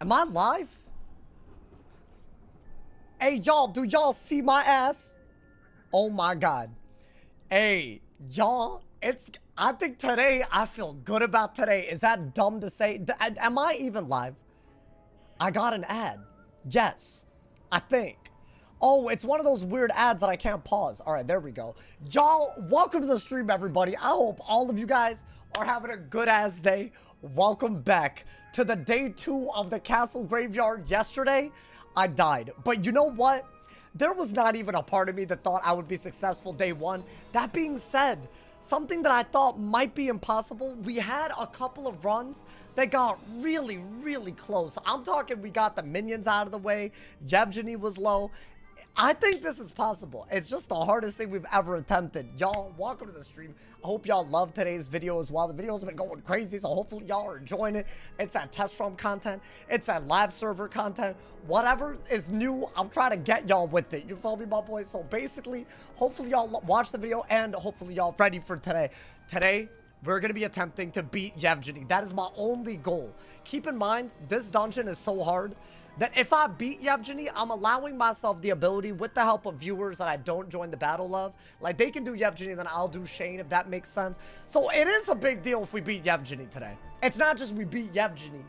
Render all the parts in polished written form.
Am I live? Hey, y'all, do y'all see my ass? Oh my God. Hey, y'all, I think today, I feel good about today. Is that dumb to say? Am I even live? I got an ad. Yes, I think. Oh, it's one of those weird ads that I can't pause. All right, there we go. Y'all, welcome to the stream, everybody. I hope all of you guys are having a good ass day. Welcome back to the day 2 of the castle graveyard. Yesterday, I died. But you know what? There was not even a part of me that thought I would be successful day 1. That being said, something that I thought might be impossible, we had a couple of runs that got really, really close. I'm talking we got the minions out of the way. Yvjinny was low. I think this is possible. It's just the hardest thing we've ever attempted. Y'all, welcome to the stream. I hope y'all love today's video as well. The video's been going crazy, so hopefully y'all are enjoying it. It's that test room content. It's that live server content. Whatever is new, I'm trying to get y'all with it. You feel me, my boys? So basically, hopefully y'all watch the video and hopefully y'all ready for today. Today, we're going to be attempting to beat Yvjinny. That is my only goal. Keep in mind, this dungeon is so hard that if I beat Yvjinny, I'm allowing myself the ability, with the help of viewers that I don't join the battle of, like they can do Yvjinny, then I'll do Shane, if that makes sense. So it is a big deal if we beat Yvjinny today. It's not just we beat Yvjinny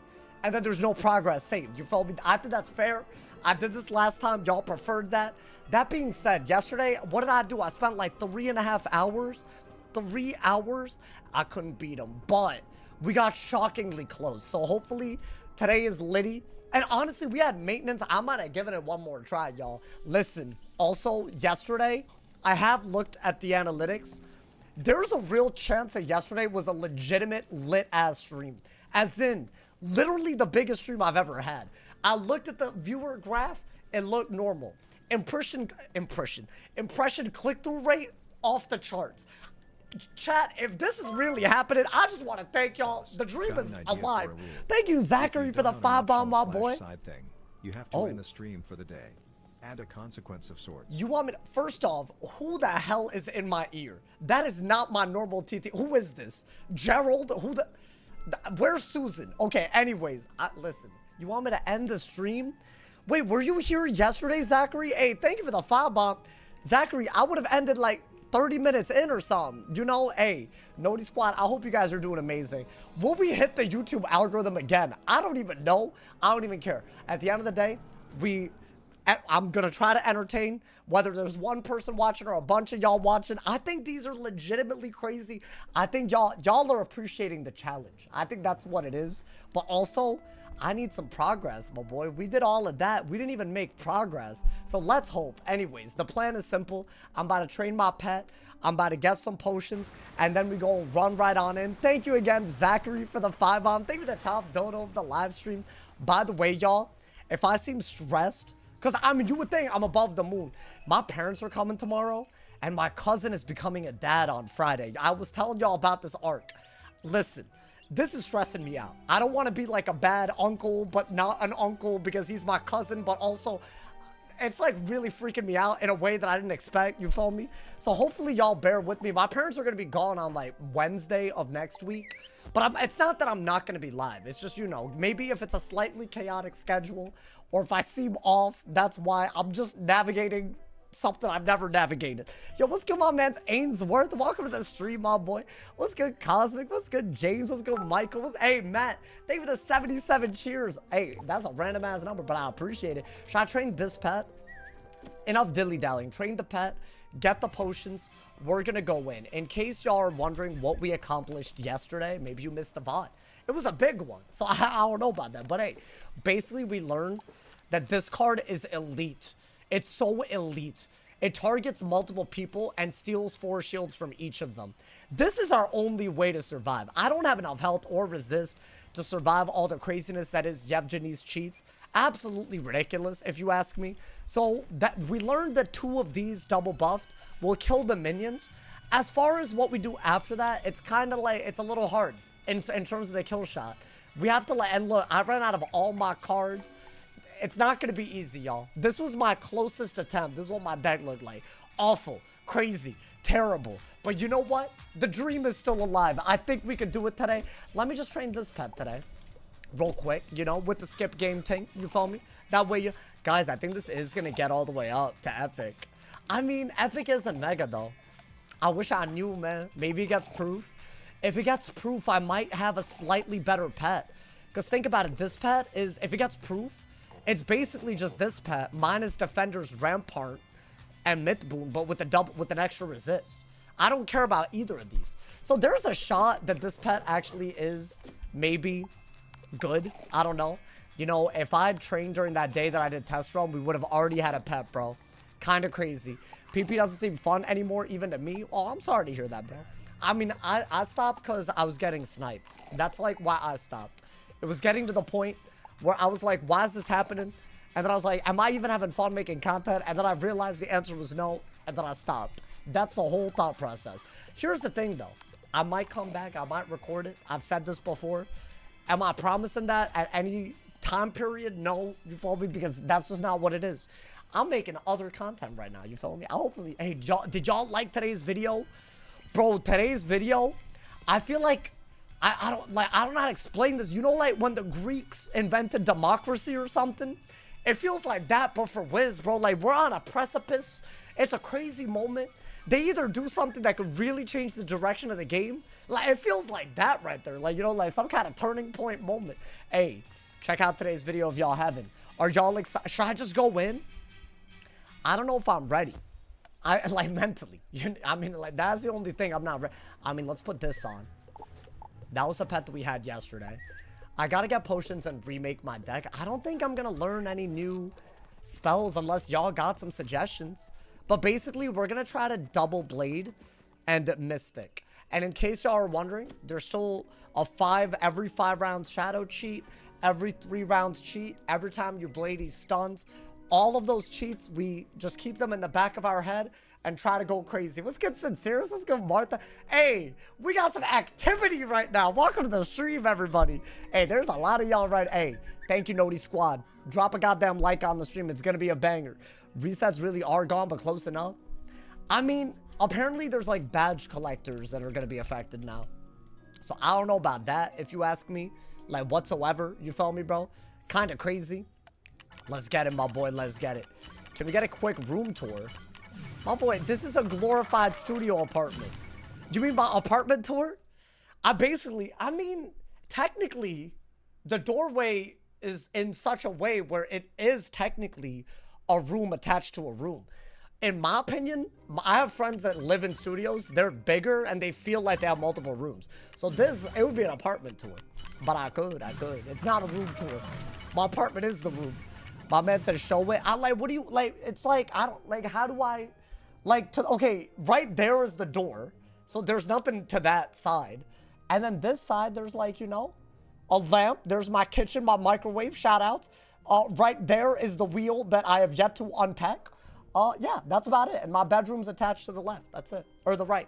and then there's no progress saved. You feel me? I think that's fair. I did this last time. Y'all preferred that. That being said, yesterday, what did I do? I spent like 3.5 hours. 3 hours. I couldn't beat him, but we got shockingly close. So hopefully today is litty. And honestly, we had maintenance. I might have given it one more try, y'all. Listen, also, yesterday, I have looked at the analytics. There's a real chance that yesterday was a legitimate lit-ass stream. As in, literally the biggest stream I've ever had. I looked at the viewer graph. It looked normal. Impression click-through rate off the charts. Chat, if this is really happening, I just want to thank y'all. The dream is alive. Thank you, Zachary, for the 5-bomb, my boy. You have to end the stream for the day. Add a consequence of sorts. You want me to, first off, who the hell is in my ear? That is not my normal TT. Who is this? Gerald? Where's Susan? Okay, anyways, listen. You want me to end the stream? Wait, were you here yesterday, Zachary? Hey, thank you for the 5-bomb. Zachary, I would have ended like 30 minutes in or something. You know, hey, Noti Squad, I hope you guys are doing amazing. Will we hit the YouTube algorithm again? I don't even know. I don't even care. At the end of the day, I'm gonna try to entertain, whether there's one person watching or a bunch of y'all watching. I think these are legitimately crazy. I think y'all are appreciating the challenge. I think that's what it is. But also, I need some progress, my boy. We did all of that. We didn't even make progress. So let's hope. Anyways, the plan is simple. I'm about to train my pet. I'm about to get some potions. And then we go run right on in. Thank you again, Zachary, for the 5-bomb. Thank you for the top dono of the live stream. By the way, y'all, if I seem stressed, because I mean, you would think I'm above the moon. My parents are coming tomorrow, and my cousin is becoming a dad on Friday. I was telling y'all about this arc. Listen. This is stressing me out. I don't want to be like a bad uncle, but not an uncle because he's my cousin, but also it's like really freaking me out in a way that I didn't expect. You feel me? So hopefully y'all bear with me. My parents are going to be gone on like Wednesday of next week, but it's not that I'm not going to be live. It's just, you know, maybe if it's a slightly chaotic schedule or if I seem off, that's why I'm just navigating something I've never navigated. Yo, what's good, my man's Ainsworth? Welcome to the stream, my boy. What's good, Cosmic? What's good, James? What's good, Michael? Hey, Matt. Thank you for the 77 cheers. Hey, that's a random ass number, but I appreciate it. Should I train this pet? Enough dilly-dallying. Train the pet. Get the potions. We're gonna go in. In case y'all are wondering what we accomplished yesterday, maybe you missed the VOD. It was a big one, so I don't know about that. But hey, basically we learned that this card is elite. It's so elite. It targets multiple people and steals 4 shields from each of them. This is our only way to survive. I don't have enough health or resist to survive all the craziness that is Yvjiny's cheats. Absolutely ridiculous, if you ask me. So that we learned that 2 of these double buffed will kill the minions. As far as what we do after that, it's kind of like, it's a little hard in terms of the kill shot. We have to and look, I ran out of all my cards. It's not going to be easy, y'all. This was my closest attempt. This is what my deck looked like. Awful, crazy, terrible. But you know what? The dream is still alive. I think we could do it today. Let me just train this pet today. real quick, you know, with the skip game thing. You feel me? That way, guys, I think this is gonna get all the way up to epic. I mean, epic isn't mega though. I wish I knew, man. Maybe it gets proof. If it gets proof, I might have a slightly better pet. Because think about it, this pet is, if it gets proof, it's basically just this pet minus Defender's Rampart and Myth Boon, but with an extra resist. I don't care about either of these. So there's a shot that this pet actually is maybe good. I don't know. You know, if I had trained during that day that I did test run, we would have already had a pet, bro. Kind of crazy. PP doesn't seem fun anymore, even to me. Oh, I'm sorry to hear that, bro. I mean, I stopped because I was getting sniped. That's like why I stopped. It was getting to the point where I was like, why is this happening? And then I was like, am I even having fun making content? And then I realized the answer was no, and then I stopped. That's the whole thought process. Here's the thing, though. I might come back. I might record it. I've said this before. Am I promising that at any time period? No, you feel me? Because that's just not what it is. I'm making other content right now, you feel me? Hopefully, hey, did y'all like today's video? Bro, today's video, I feel like, I don't know how to explain this. You know, like when the Greeks invented democracy or something? It feels like that, but for Wiz, bro. Like, we're on a precipice. It's a crazy moment. They either do something that could really change the direction of the game. Like, it feels like that right there. Like, you know, like some kind of turning point moment. Hey, check out today's video if y'all haven't. Are y'all excited? Should I just go in? I don't know if I'm ready. Like, mentally. I mean, like, that's the only thing I'm not ready. I mean, let's put this on. That was a pet that we had yesterday. I gotta get potions and remake my deck. I don't think I'm gonna learn any new spells unless y'all got some suggestions. But basically, we're gonna try to double Blade and Mystic. And in case y'all are wondering, there's still a every 5 rounds shadow cheat, every 3 rounds cheat, every time you Blade he stuns. All of those cheats, we just keep them in the back of our head and try to go crazy. Let's get sincere. Let's go, Martha. Hey, we got some activity right now. Welcome to the stream, everybody. Hey, there's a lot of y'all right. Hey, thank you, Noti Squad. Drop a goddamn like on the stream. It's gonna be a banger. Resets really are gone, but close enough. I mean, apparently there's like badge collectors that are gonna be affected now. So I don't know about that, if you ask me, like whatsoever. You feel me, bro? Kind of crazy. Let's get it, my boy. Let's get it. Can we get a quick room tour? My boy, this is a glorified studio apartment. You mean my apartment tour? I mean, technically, the doorway is in such a way where it is technically a room attached to a room. In my opinion, I have friends that live in studios. They're bigger and they feel like they have multiple rooms. So it would be an apartment tour. But I could. It's not a room tour. My apartment is the room. My man said show it. I like, what do you, like, it's like, I don't, like, how do I, like, okay, right there is the door. So there's nothing to that side. And then this side, there's like, you know, a lamp. There's my kitchen, my microwave, shout outs. Right there is the wheel that I have yet to unpack. Yeah, that's about it. And my bedroom's attached to the left. That's it. Or the right.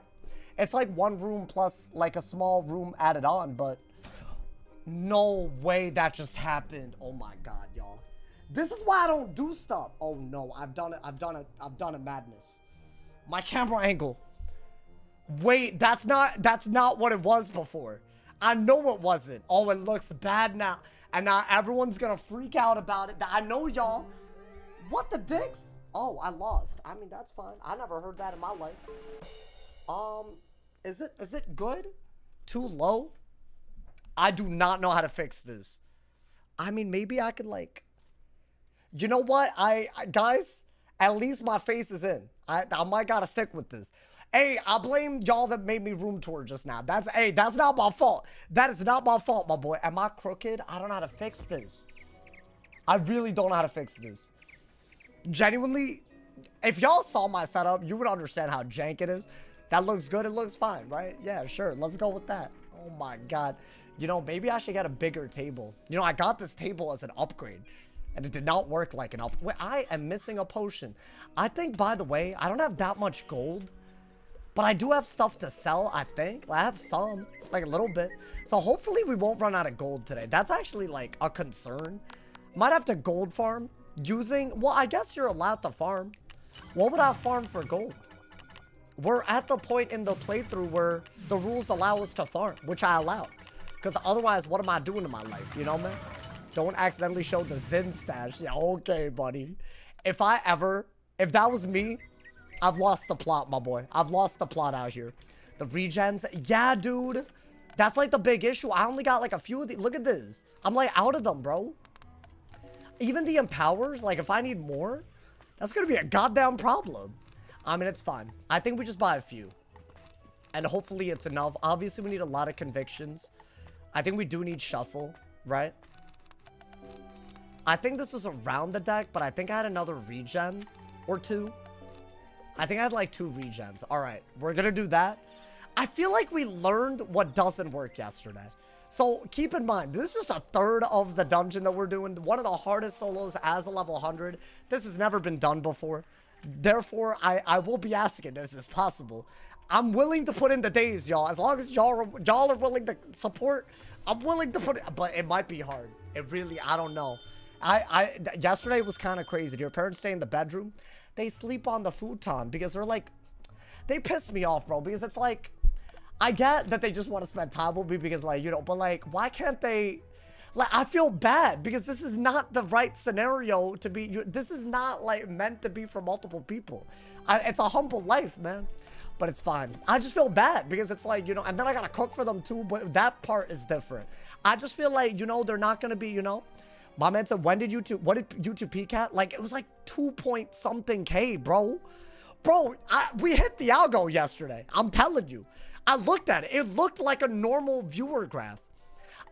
It's like one room plus like a small room added on, but no way that just happened. Oh my God, y'all. This is why I don't do stuff. Oh no, I've done a madness. My camera angle. Wait, that's not what it was before. I know it wasn't. Oh, it looks bad now. And now everyone's gonna freak out about it. I know y'all. What the dicks? Oh, I lost. I mean, that's fine. I never heard that in my life. Is it good? Too low? I do not know how to fix this. I mean, maybe I could like, you know what? Guys, at least my face is in. I might gotta stick with this. Hey, I blame y'all that made me room tour just now. That's not my fault. That is not my fault, my boy. Am I crooked? I don't know how to fix this. I really don't know how to fix this. Genuinely, if y'all saw my setup, you would understand how jank it is. That looks good. It looks fine, right? Yeah, sure. Let's go with that. Oh my God. You know, maybe I should get a bigger table. You know, I got this table as an upgrade. And it did not work like an upgrade. I am missing a potion. I think, by the way, I don't have that much gold. But I do have stuff to sell, I think. I have some, like a little bit. So hopefully we won't run out of gold today. That's actually like a concern. Might have to gold farm using, well, I guess you're allowed to farm. What would I farm for gold? We're at the point in the playthrough where the rules allow us to farm, which I allow. Because otherwise, what am I doing in my life? You know, man? Don't accidentally show the Zen stash. Yeah, okay, buddy. If that was me, I've lost the plot, my boy. I've lost the plot out here. The regens. Yeah, dude. That's like the big issue. I only got like a few of these. Look at this. I'm like out of them, bro. Even the empowers, like if I need more, that's going to be a goddamn problem. I mean, it's fine. I think we just buy a few. And hopefully it's enough. Obviously, we need a lot of convictions. I think we do need shuffle, right? I think this was around the deck, but I think I had another regen or two. I think I had like 2 regens. All right, we're going to do that. I feel like we learned what doesn't work yesterday. So keep in mind, this is just a third of the dungeon that we're doing. One of the hardest solos as a level 100. This has never been done before. Therefore, I will be asking this as possible. I'm willing to put in the days, y'all. As long as y'all are willing to support, I'm willing to put it. But it might be hard. It really, I don't know. Yesterday was kind of crazy. Your parents stay in the bedroom. They sleep on the futon because they're like, they piss me off, bro. Because it's like, I get that they just want to spend time with me because, like, you know, but like, why can't they? Like, I feel bad because this is not the right scenario to be. This is not like meant to be for multiple people. It's a humble life, man. But it's fine. I just feel bad because it's like, you know, and then I gotta cook for them too. But that part is different. I just feel like, you know, they're not gonna be, you know. My man said, what did YouTube peak at? Like, it was like 2 point something K, bro. Bro, we hit the algo yesterday. I'm telling you. I looked at it. It looked like a normal viewer graph.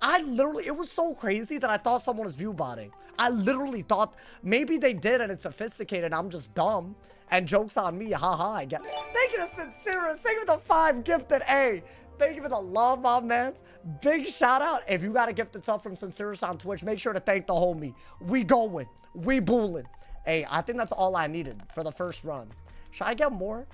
It was so crazy that I thought someone was view botting. I literally thought maybe they did and it's sophisticated. I'm just dumb. And joke's on me. Haha, I get. Thank you to Sincera. Thank you for the 5 gifted. A. Thank you for the love, my man. Big shout out. If you got a gifted sub from Sincerus on Twitch, make sure to thank the homie. We going. We bulling. Hey, I think that's all I needed for the first run. Should I get more?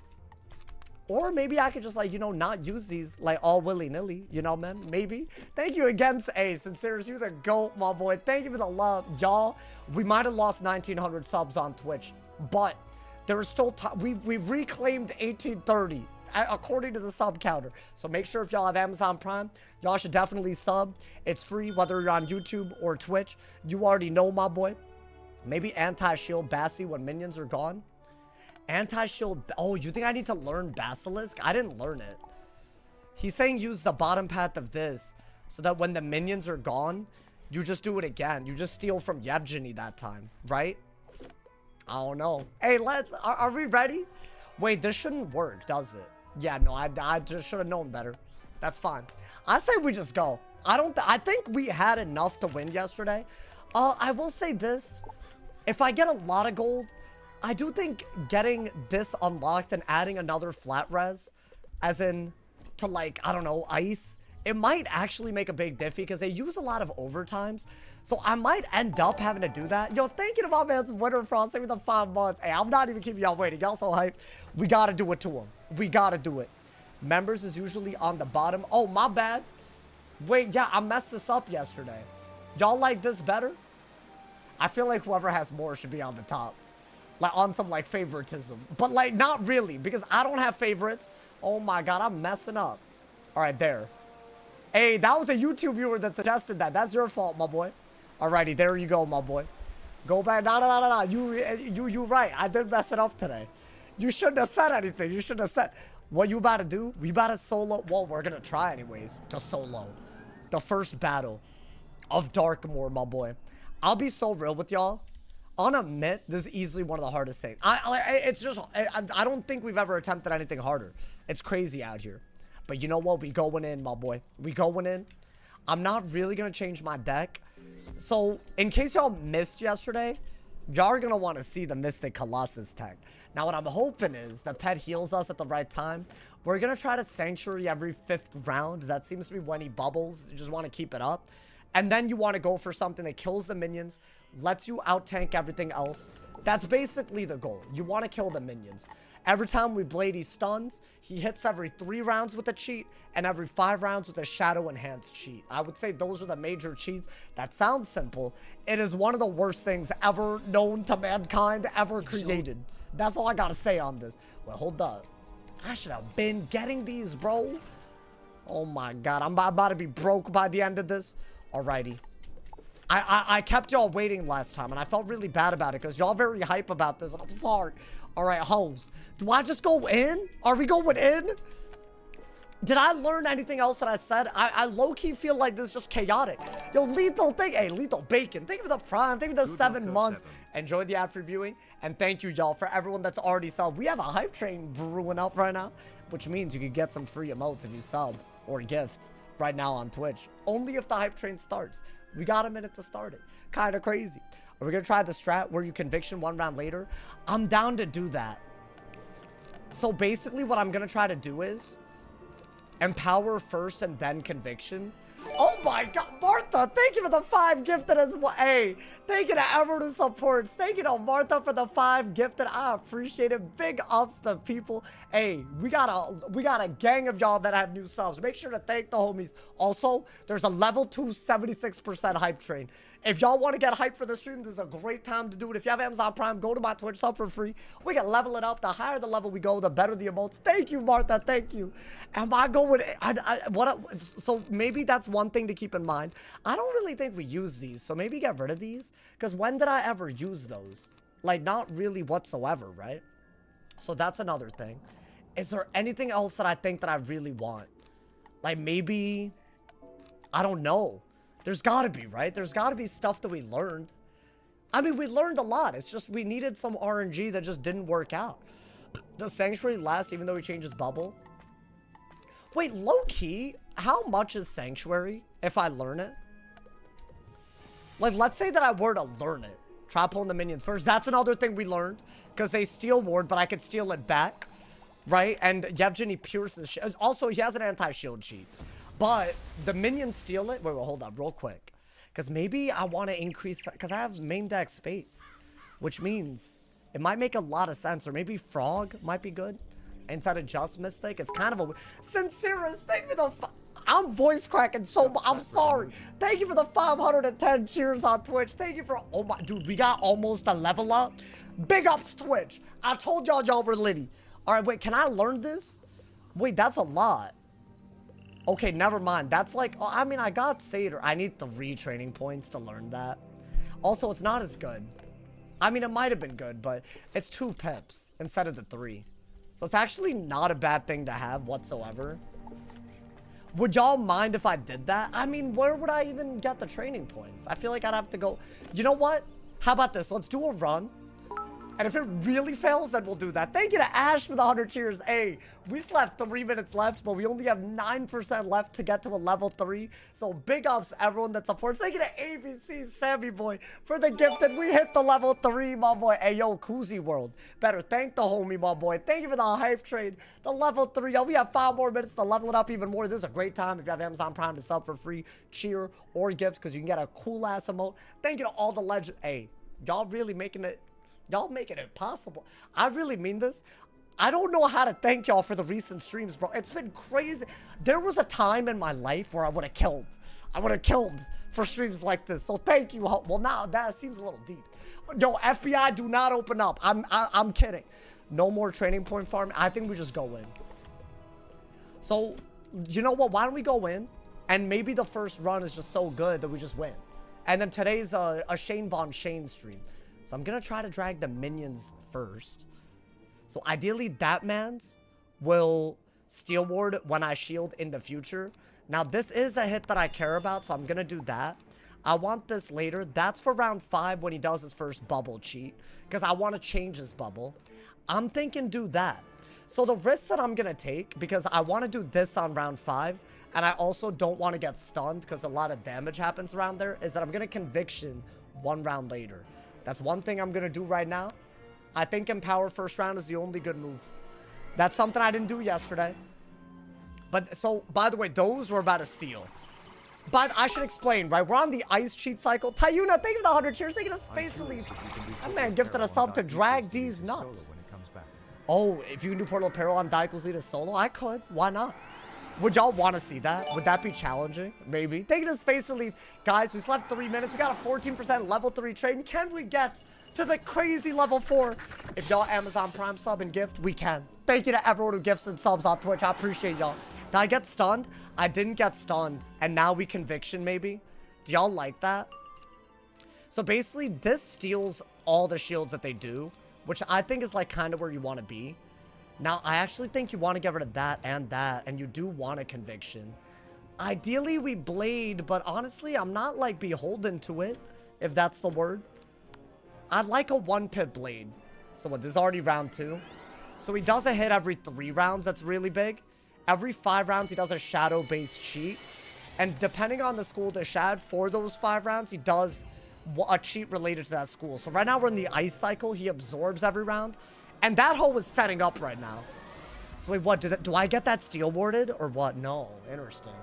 Or maybe I could just, like, you know, not use these, like, all willy-nilly. You know, man? Maybe. Thank you again, A. Sincerus, you're the GOAT, my boy. Thank you for the love. Y'all, we might have lost 1,900 subs on Twitch. But there is still time. We've reclaimed 1830. According to the sub counter. So make sure if y'all have Amazon Prime, y'all should definitely sub. It's free whether you're on YouTube or Twitch. You already know, my boy. Maybe anti-shield Bassi when minions are gone. Anti-shield. Oh, you think I need to learn Basilisk? I didn't learn it. He's saying use the bottom path of this so that when the minions are gone, you just do it again. You just steal from Yvjinny that time, right? I don't know. Hey, are we ready? Wait, this shouldn't work, does it? Yeah, no, I just should have known better. That's fine. I say we just go. I think we had enough to win yesterday. I will say this. If I get a lot of gold, I do think getting this unlocked and adding another flat res, as in to, like, I don't know, ice, it might actually make a big diffy because they use a lot of overtimes. So I might end up having to do that. Yo, thank you to my man's Winter Frost. Thank you for the 5 months. Hey, I'm not even keeping y'all waiting. Y'all so hyped. We got to do it to them. We got to do it. Members is usually on the bottom. Oh, my bad. Wait, yeah, I messed this up yesterday. Y'all like this better? I feel like whoever has more should be on the top. Like, on some, like, favoritism. But, like, not really. Because I don't have favorites. Oh, my God. I'm messing up. All right, there. Hey, that was a YouTube viewer that suggested that. That's your fault, my boy. Alrighty, there you go, my boy. Go back. No. You right. I did mess it up today. You shouldn't have said anything. You shouldn't have said. What you about to do? We about to solo. Well, we're going to try anyways to solo the first battle of Darkmoor, my boy. I'll be so real with y'all. On a myth, this is easily one of the hardest things. It's just, I don't think we've ever attempted anything harder. It's crazy out here. But you know what? We going in, my boy. We going in. I'm not really going to change my deck. So, in case y'all missed yesterday, y'all are going to want to see the Mystic Colossus tech. Now, what I'm hoping is the pet heals us at the right time. We're going to try to Sanctuary every 5th round. That seems to be when he bubbles. You just want to keep it up. And then you want to go for something that kills the minions, lets you out-tank everything else. That's basically the goal. You want to kill the minions. Every time we blade, he stuns. He hits every 3 rounds with a cheat and every 5 rounds with a shadow enhanced cheat. I would say those are the major cheats. That sounds simple. It is one of the worst things ever known to mankind, ever created. That's all I gotta say on this. Well, hold up. I should have been getting these, bro. Oh my god, I'm about to be broke by the end of this. Alrighty. I kept y'all waiting last time, and I felt really bad about it, because y'all very hype about this, and I'm sorry. Alright, hoes. Do I just go in? Are we going in? Did I learn anything else that I said? I low-key feel like this is just chaotic. Yo, Lethal, hey, Lethal Bacon. Thank you for the prime. Thank you for the 7 months. Enjoy the after viewing. And thank you, y'all, for everyone that's already subbed. We have a hype train brewing up right now, which means you could get some free emotes if you sub or gift right now on Twitch. Only if the hype train starts. We got a minute to start it. Kind of crazy. Are we going to try the strat where you conviction 1 round later? I'm down to do that. So basically what I'm going to try to do is empower first and then conviction. Oh my god, Martha, thank you for the 5 gifted as well. Hey, thank you to everyone who supports. Thank you to Martha for the 5 gifted. I appreciate it. Big ups to people. Hey, we got a gang of y'all that have new subs. Make sure to thank the homies. Also, there's a level 2 76% hype train. If y'all want to get hyped for the stream, this is a great time to do it. If you have Amazon Prime, go to my Twitch sub for free. We can level it up. The higher the level we go, the better the emotes. Thank you, Martha. Thank you. Am I going? So maybe that's one thing to keep in mind. I don't really think we use these, so maybe get rid of these. Because when did I ever use those? Like, not really whatsoever, right? So that's another thing. Is there anything else that I think that I really want? Like, maybe, I don't know. There's gotta be, right? There's gotta be stuff that we learned. I mean, we learned a lot. It's just we needed some RNG that just didn't work out. Does Sanctuary last even though he changes bubble? Wait, low-key, how much is Sanctuary if I learn it? Like, let's say that I were to learn it. Try pulling the minions first. That's another thing we learned. Because they steal ward, but I could steal it back. Right? And Yvjinny pierces. Also, he has an anti-shield cheat. But the minions steal it. Wait, hold up real quick. Because maybe I want to increase... Because I have main deck space. Which means it might make a lot of sense. Or maybe Frog might be good. Instead of just Mystic. It's kind of a... Sincerest, thank you for the... I'm voice cracking so... I'm sorry. Thank you for the 510 cheers on Twitch. Thank you for... Oh my... Dude, we got almost a level up. Big ups, Twitch. I told y'all were litty. Alright, wait. Can I learn this? Wait, that's a lot. Okay, never mind. That's like, oh, I mean, I got Satyr. I need 3 training points to learn that. Also, it's not as good. I mean, it might have been good, but it's 2 pips instead of the 3. So it's actually not a bad thing to have whatsoever. Would y'all mind if I did that? I mean, where would I even get the training points? I feel like I'd have to go... You know what? How about this? Let's do a run. And if it really fails, then we'll do that. Thank you to Ash for the 100 cheers. Hey, we still have 3 minutes left, but we only have 9% left to get to a level 3. So big ups everyone that supports. Thank you to ABC Sammy Boy for the gift. And we hit the level 3, my boy. Hey, yo, Koozie World. Better thank the homie, my boy. Thank you for the hype trade. The level 3. Yo, we have 5 more minutes to level it up even more. This is a great time if you have Amazon Prime to sub for free, cheer, or gifts, because you can get a cool-ass emote. Thank you to all the legends. Hey, y'all really making it... Y'all making it possible. I really mean this. I don't know how to thank y'all for the recent streams, bro. It's been crazy. There was a time in my life where I would have killed. I would have killed for streams like this. So thank you. Well, now that seems a little deep. Yo, FBI, do not open up. I'm kidding. No more training point farm. I think we just go in. So, you know what? Why don't we go in? And maybe the first run is just so good that we just win. And then today's a Shane Von Shane stream. So I'm going to try to drag the minions first. So ideally, that man's will steal ward when I shield in the future. Now, this is a hit that I care about, so I'm going to do that. I want this later. That's for round 5 when he does his first bubble cheat. Because I want to change his bubble. I'm thinking do that. So the risks that I'm going to take, because I want to do this on round 5. And I also don't want to get stunned because a lot of damage happens around there. Is that I'm going to conviction 1 round later. That's one thing I'm going to do right now. I think Empower first round is the only good move. That's something I didn't do yesterday. But, so, by the way, those we're about to steal. But I should explain, right? We're on the ice cheat cycle. Tayuna, thank you for the 100 cheers. Thank you for the space relief. That man gifted a sub to drag these nuts. Oh, if you can do Portal Peril on Daikul's lead as solo, I could. Why not? Would y'all want to see that? Would that be challenging? Maybe. Thank you to space relief. Guys, we still have 3 minutes. We got a 14% level 3 trade. Can we get to the crazy level 4? If y'all Amazon Prime sub and gift, we can. Thank you to everyone who gifts and subs on Twitch. I appreciate y'all. Did I get stunned? I didn't get stunned. And now we conviction, maybe? Do y'all like that? So basically, this steals all the shields that they do, which I think is like kind of where you want to be. Now, I actually think you want to get rid of that, and you do want a conviction. Ideally, we blade, but honestly, I'm not like beholden to it, if that's the word. I'd like a 1-pip blade. So what, this is already round 2. So he does a hit every 3 rounds. That's really big. Every 5 rounds, he does a shadow-based cheat. And depending on the school to shad, for those 5 rounds, he does a cheat related to that school. So right now, we're in the ice cycle. He absorbs every round. And that hole is setting up right now. So wait, what? Do I get that steel warded or what? No. Interesting.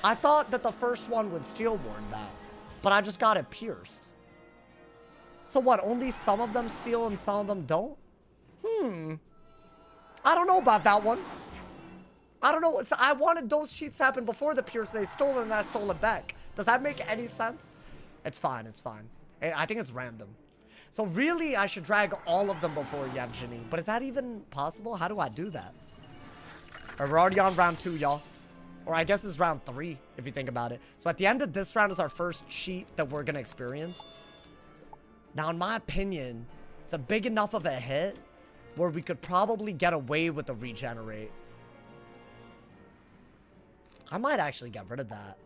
I thought that the first one would steel ward that. But I just got it pierced. So what? Only some of them steal and some of them don't? I don't know about that one. I don't know. So I wanted those cheats to happen before the pierce. They stole it and I stole it back. Does that make any sense? It's fine. It's fine. I think it's random. So really, I should drag all of them before Yvjinny. But is that even possible? How do I do that? All right, we're already on round 2, y'all. Or I guess it's round 3, if you think about it. So at the end of this round is our first cheat that we're going to experience. Now, in my opinion, it's a big enough of a hit where we could probably get away with the regenerate. I might actually get rid of that.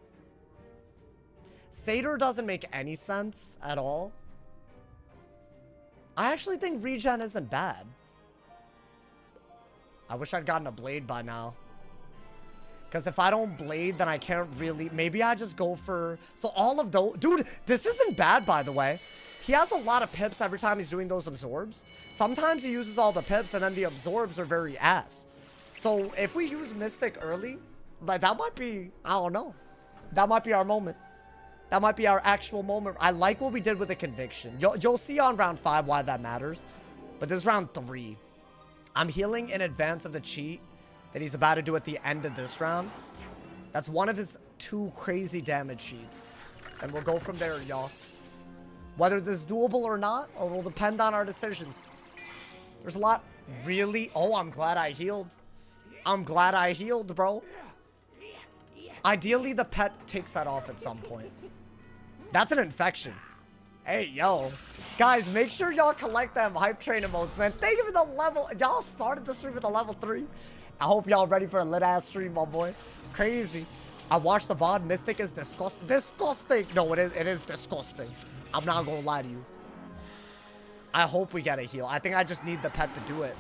Satyr doesn't make any sense at all. I actually think regen isn't bad. I wish I'd gotten a blade by now. Because if I don't blade, then I can't really... Maybe I just go for... So all of those... Dude, this isn't bad, by the way. He has a lot of pips every time he's doing those absorbs. Sometimes he uses all the pips, and then the absorbs are very ass. So if we use Mystic early, like that might be... I don't know. That might be our moment. That might be our actual moment. I like what we did with the conviction. You'll see on round 5 why that matters. But this is round 3. I'm healing in advance of the cheat that he's about to do at the end of this round. That's one of his 2 crazy damage cheats. And we'll go from there, y'all. Whether this is doable or not, it will depend on our decisions. There's a lot. Really? Oh, I'm glad I healed. I'm glad I healed, bro. Ideally, the pet takes that off at some point. That's an infection. Hey, yo. Guys, make sure y'all collect them hype train emotes, man. Thank you for the level. Y'all started the stream with a level 3. I hope y'all ready for a lit-ass stream, my boy. Crazy. I watched the VOD. Mystic is disgusting. Disgusting. No, it is disgusting. I'm not gonna lie to you. I hope we get a heal. I think I just need the pet to do it.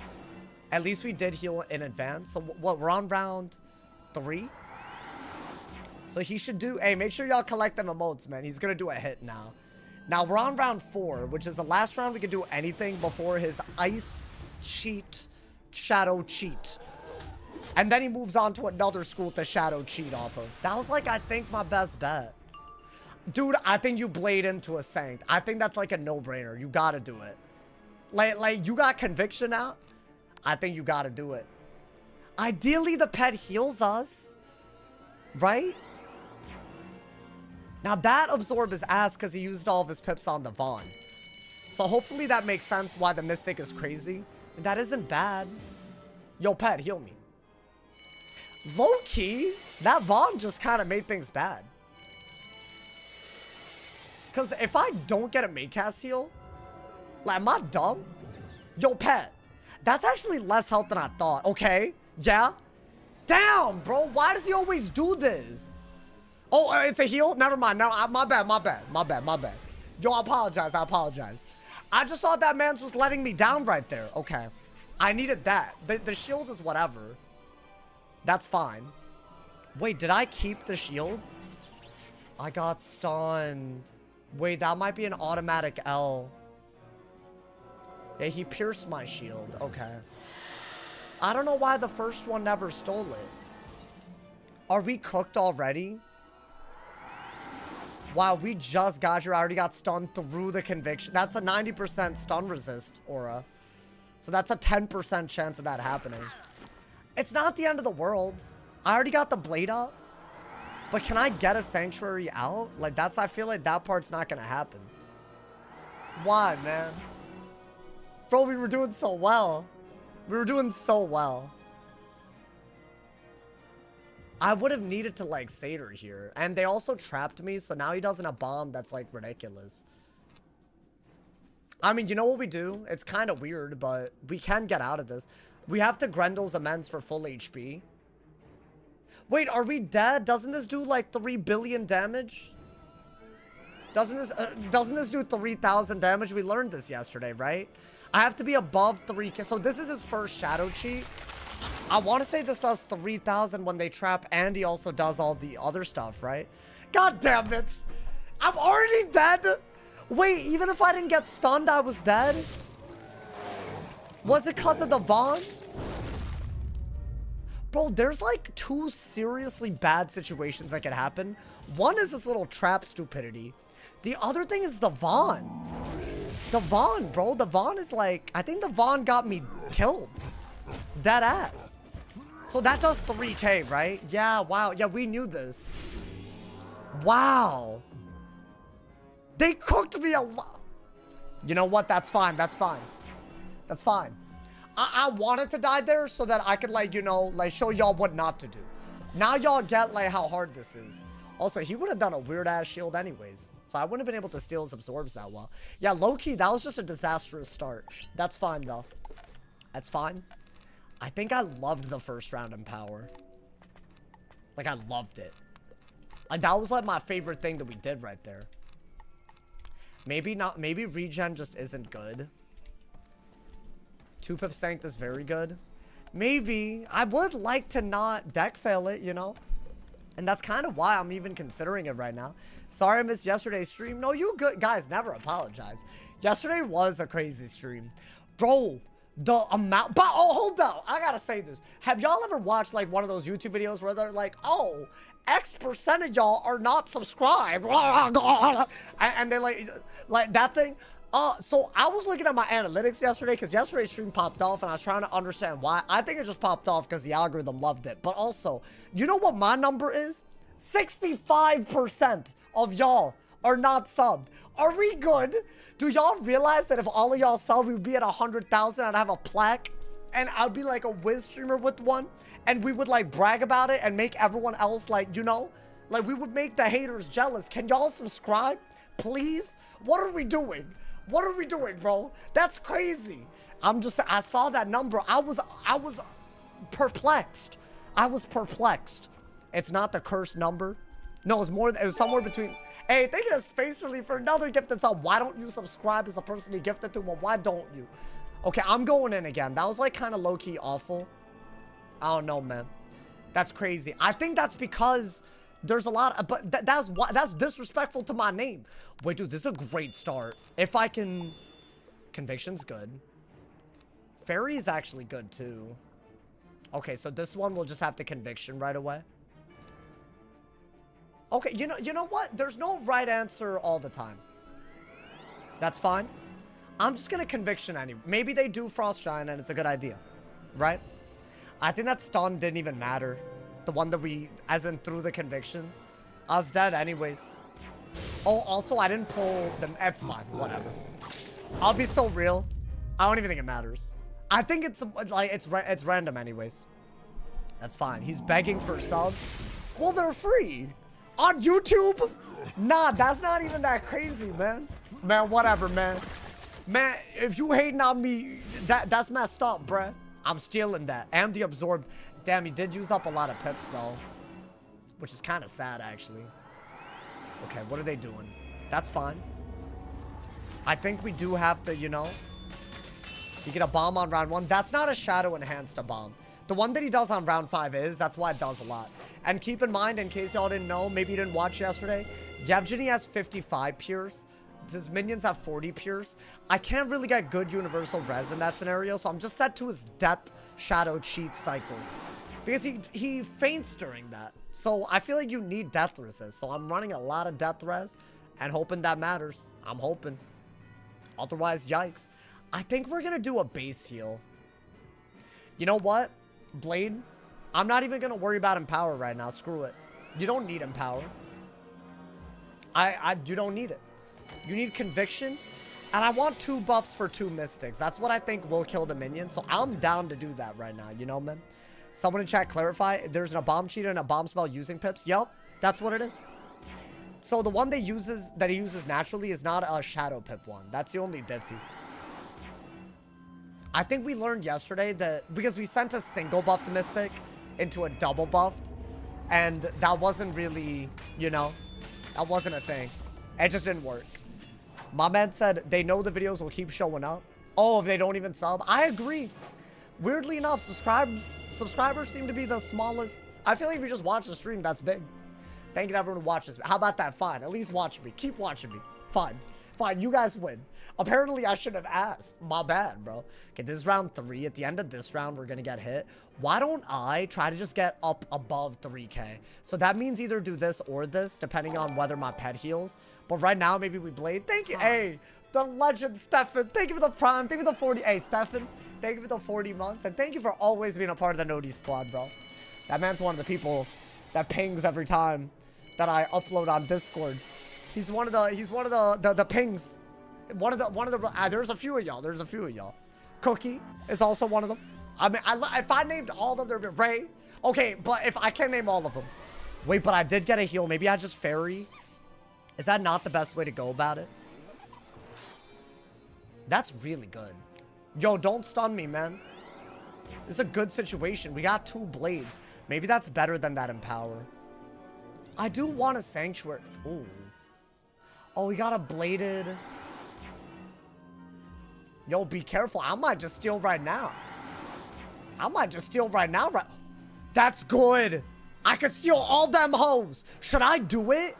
At least we did heal in advance. So what? We're on round 3. So he should do... Hey, make sure y'all collect them emotes, man. He's gonna do a hit now. Now, we're on round 4, which is the last round we can do anything before his ice cheat, shadow cheat. And then he moves on to another school to shadow cheat off of. That was, like, I think my best bet. Dude, I think you blade into a Sanct. I think that's, like, a no-brainer. You gotta do it. Like, you got conviction out? I think you gotta do it. Ideally, the pet heals us. Right? Now, that absorb is ass because he used all of his pips on the Vaughn. So, hopefully that makes sense why the Mystic is crazy. And that isn't bad. Yo, pet, heal me. Low-key, that Vaughn just kind of made things bad. Because if I don't get a Maycast heal, like, am I dumb? Yo, pet, that's actually less health than I thought. Okay, yeah? Damn, bro, why does he always do this? Oh, it's a heal? Never mind. No, my bad. Yo, I apologize. I just thought that man's was letting me down right there. Okay. I needed that. The shield is whatever. That's fine. Wait, did I keep the shield? I got stunned. Wait, that might be an automatic L. Yeah, he pierced my shield. Okay. I don't know why the first one never stole it. Are we cooked already? Wow, we just got here. I already got stunned through the conviction. That's a 90% stun resist aura. So that's a 10% chance of that happening. It's not the end of the world. I already got the blade up. But can I get a sanctuary out? Like, that's... I feel like that part's not gonna happen. Why, man? Bro, we were doing so well. We were doing so well. I would have needed to, like, Satyr here. And they also trapped me, so now he doesn't have bomb. That's, like, ridiculous. I mean, you know what we do? It's kind of weird, but we can get out of this. We have to Grendel's Amends for full HP. Wait, are we dead? Doesn't this do, like, 3 billion damage? Doesn't this do 3,000 damage? We learned this yesterday, right? I have to be above 3k. So this is his first shadow cheat. I want to say this does 3,000 when they trap, and he also does all the other stuff, right? God damn it. I'm already dead. Wait, even if I didn't get stunned, I was dead? Was it because of the Vaughn? Bro, there's like 2 seriously bad situations that can happen. One is this little trap stupidity. The other thing is the Vaughn. The Vaughn, bro. The Vaughn is like... I think the Vaughn got me killed. Dead ass. So that does 3k, right? Yeah, wow. Yeah, we knew this. Wow. They cooked me a lot. You know what? That's fine. That's fine. That's fine. I wanted to die there so that I could, like, you know, like, show y'all what not to do. Now y'all get, like, how hard this is. Also, he would have done a weird-ass shield anyways. So I wouldn't have been able to steal his absorbs that well. Yeah, low-key, that was just a disastrous start. That's fine, though. That's fine. I think I loved the first round in power. Like, I loved it. Like, that was, like, my favorite thing that we did right there. Maybe not. Maybe regen just isn't good. 2-pip Sanct is very good. Maybe. I would like to not deck fail it, you know? And that's kind of why I'm even considering it right now. Sorry I missed yesterday's stream. No, you good. Guys, never apologize. Yesterday was a crazy stream. Bro, the amount... But, oh, hold up. I gotta say this. Have y'all ever watched, like, one of those YouTube videos where they're like, oh, X% of y'all are not subscribed. And they're like that thing. So I was looking at my analytics yesterday because yesterday's stream popped off and I was trying to understand why. I think it just popped off because the algorithm loved it. But also, you know what my number is? 65% of y'all are not subbed. Are we good? Do y'all realize that if all of y'all subbed, we would be at 100,000 and I'd have a plaque and I'd be like a Wiz streamer with one and we would like brag about it and make everyone else like, you know, like we would make the haters jealous. Can y'all subscribe? Please? What are we doing? What are we doing, bro? That's crazy. I saw that number. I was perplexed. I was perplexed. It's not the cursed number. No, it was somewhere between. Hey, thank you to Space Relief for another gifted sub. Why don't you subscribe as the person you gifted to? Well, why don't you? Okay, I'm going in again. That was like kind of low-key awful. I don't know, man. That's crazy. I think that's because there's a lot of, but that's disrespectful to my name. Wait, dude, this is a great start. If I can, Conviction's good. Fairy is actually good too. Okay, so this one will just have to Conviction right away. Okay, you know what? There's no right answer all the time. That's fine. I'm just gonna Conviction anyway. Maybe they do Frost Giant and it's a good idea, right? I think that stun didn't even matter. The one that we, as in through the Conviction. I was dead anyways. Oh, also, I didn't pull them. It's fine. Whatever. I'll be so real. I don't even think it matters. I think it's like, it's random anyways. That's fine. He's begging for subs. Well, they're free. On YouTube? Nah, that's not even that crazy, man. Man, whatever, man. Man, if you hating on me, that's messed up, bruh. I'm stealing that. And the absorb. Damn, he did use up a lot of pips, though. Which is kind of sad, actually. Okay, what are they doing? That's fine. I think we do have to, you know. You get a bomb on round 1. That's not a shadow enhanced a bomb. The one that he does on round 5 is. That's why it does a lot. And keep in mind, in case y'all didn't know, maybe you didn't watch yesterday, Yvjinny has 55 pierce. His minions have 40 pierce. I can't really get good universal res in that scenario, so I'm just set to his death shadow cheat cycle. Because he faints during that. So I feel like you need death resist. So I'm running a lot of death res and hoping that matters. I'm hoping. Otherwise, yikes. I think we're going to do a base heal. You know what? Blade, I'm not even going to worry about Empower right now. Screw it. You don't need Empower. You don't need it. You need Conviction. And I want 2 buffs for 2 Mystics. That's what I think will kill the minion. So I'm down to do that right now. You know, man? Someone in chat clarify. There's a bomb cheetah and a bomb spell using pips. Yup, that's what it is. So the one that he uses naturally is not a shadow pip one. That's the only diffy. I think we learned yesterday that because we sent a single buffed mystic into a double buffed, and that wasn't really, you know, that wasn't a thing. It just didn't work. My man said they know the videos will keep showing up. Oh, if they don't even sub. I agree. Weirdly enough, subscribers seem to be the smallest. I feel like if you just watch the stream, that's big. Thank you to everyone who watches me. How about that? Fine. At least watch me. Keep watching me. Fine. Fine. You guys win. Apparently, I should have asked. My bad, bro. Okay, this is round 3. At the end of this round, we're going to get hit. Why don't I try to just get up above 3k? So that means either do this or this, depending on whether my pet heals. But right now, maybe we blade. Thank you. Hey, the legend, Stefan. Thank you for the prime. Thank you for the 40. Hey, Stefan. Thank you for the 40 months. And thank you for always being a part of the Nodi squad, bro. That man's one of the people that pings every time that I upload on Discord. He's one of the pings. One of the there's a few of y'all. Cookie is also one of them. I mean, if I named all of them, there'd be Ray. Okay, but if I can't name all of them. Wait, but I did get a heal. Maybe I just fairy. Is that not the best way to go about it? That's really good. Yo, don't stun me, man. It's a good situation. We got 2 blades. Maybe that's better than that Empower. I do want a Sanctuary. Ooh. Oh, we got a bladed. Yo, be careful. I might just steal right now. That's good. I could steal all them hoes. Should I do it?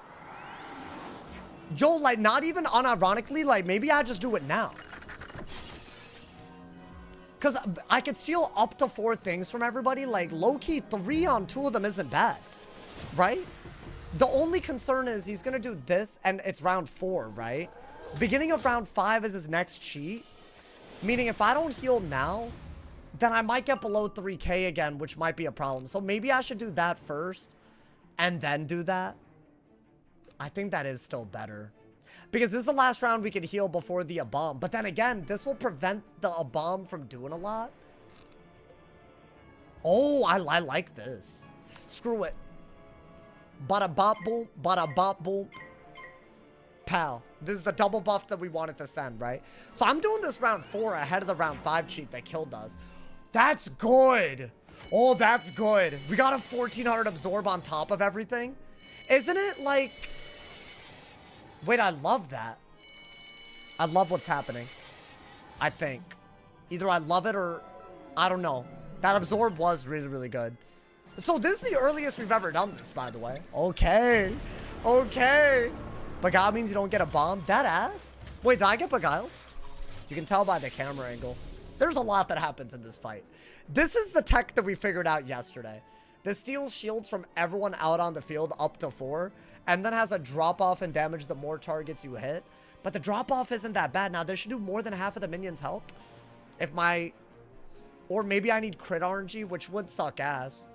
Yo, like, not even unironically, like, maybe I just do it now. Because I could steal up to 4 things from everybody. Like, low-key, 3 on 2 of them isn't bad. Right? The only concern is he's going to do this, and it's round 4, right? Beginning of round 5 is his next cheat. Meaning, if I don't heal now, then I might get below 3k again, which might be a problem. So maybe I should do that first, and then do that. I think that is still better. Because this is the last round we could heal before the Abom. But then again, this will prevent the Abom from doing a lot. Oh, I like this. Screw it. Bada bop boom, bada bop boom. Pal. This is a double buff that we wanted to send, right? So I'm doing this round 4 ahead of the round 5 cheat that killed us. That's good. Oh, that's good. We got a 1400 absorb on top of everything. Isn't it like... Wait, I love that. I love what's happening. I think. Either I love it or... I don't know. That absorb was really, really good. So this is the earliest we've ever done this, by the way. Okay. Okay. Beguile means you don't get a bomb. That ass? Wait, did I get beguiled? You can tell by the camera angle. There's a lot that happens in this fight. This is the tech that we figured out yesterday. This steals shields from everyone out on the field up to 4. And then has a drop-off and damage the more targets you hit. But the drop-off isn't that bad. Now, this should do more than half of the minions' health. If my... Or maybe I need crit RNG, which would suck ass.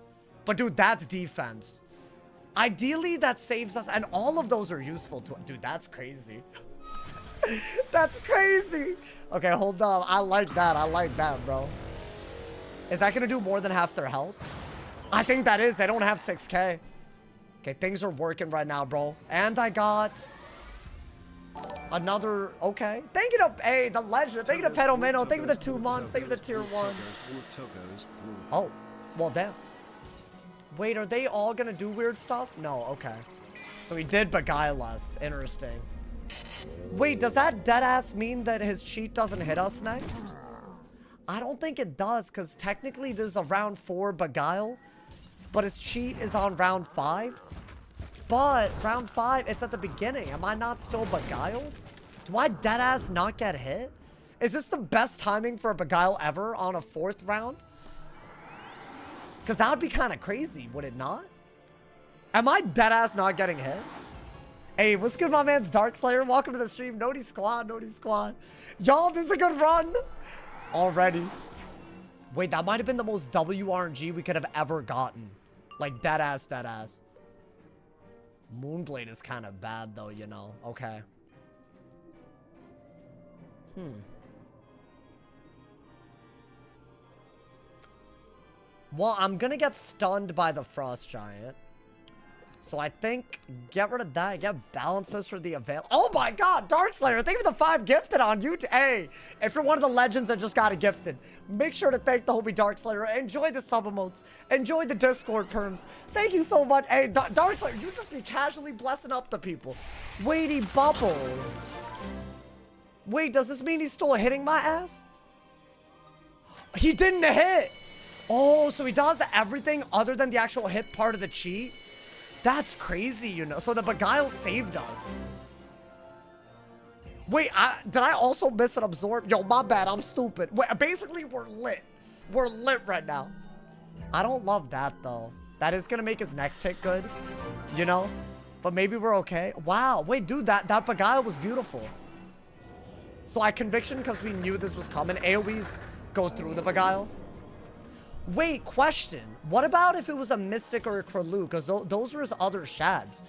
But, dude, that's defense. Ideally, that saves us. And all of those are useful to... Dude, that's crazy. That's crazy. Okay, hold on. I like that. I like that, bro. Is that going to do more than half their health? I think that is. They don't have 6k. Okay, things are working right now, bro. And I got... another... Okay. Thank you to... Hey, the legend. Thank you to Pedomino. Thank you for the 2 months. Thank you for the tier 1. Oh. Well, damn. Wait, are they all gonna do weird stuff? No, okay. So he did beguile us. Interesting. Wait, does that deadass mean that his cheat doesn't hit us next? I don't think it does, because technically this is a round 4 beguile. But his cheat is on round 5. But round 5, it's at the beginning. Am I not still beguiled? Do I deadass not get hit? Is this the best timing for a beguile ever on a 4th round? Because that would be kind of crazy, would it not? Am I deadass not getting hit? Hey, what's good, my man's Darkslayer? Welcome to the stream. Nodi squad, Nodi squad. Y'all, this is a good run. Already. Wait, that might have been the most WRNG we could have ever gotten. Like, deadass, deadass. Moonblade is kind of bad, though, you know. Okay. Well, I'm gonna get stunned by the Frost Giant. So I think get rid of that. Get Balance Fist for the avail. Oh my god, Darkslayer, thank you for the 5 gifted on YouTube. Hey, if you're one of the legends that just got it gifted, make sure to thank the homie Darkslayer. Enjoy the sub emotes. Enjoy the Discord terms. Thank you so much. Hey, Darkslayer, you just be casually blessing up the people. Weighty Bubble. Wait, does this mean he's still hitting my ass? He didn't hit. Oh, so he does everything other than the actual hit part of the cheat? That's crazy, you know. So the Beguile saved us. Wait, did I also miss an absorb? Yo, my bad. I'm stupid. Wait, basically, we're lit. We're lit right now. I don't love that, though. That is going to make his next hit good, you know? But maybe we're okay. Wow. Wait, dude, that Beguile was beautiful. So I conviction because we knew this was coming. AoEs go through the Beguile. Wait, question. What about if it was a Mystic or a Kraloo? Because those were his other shads.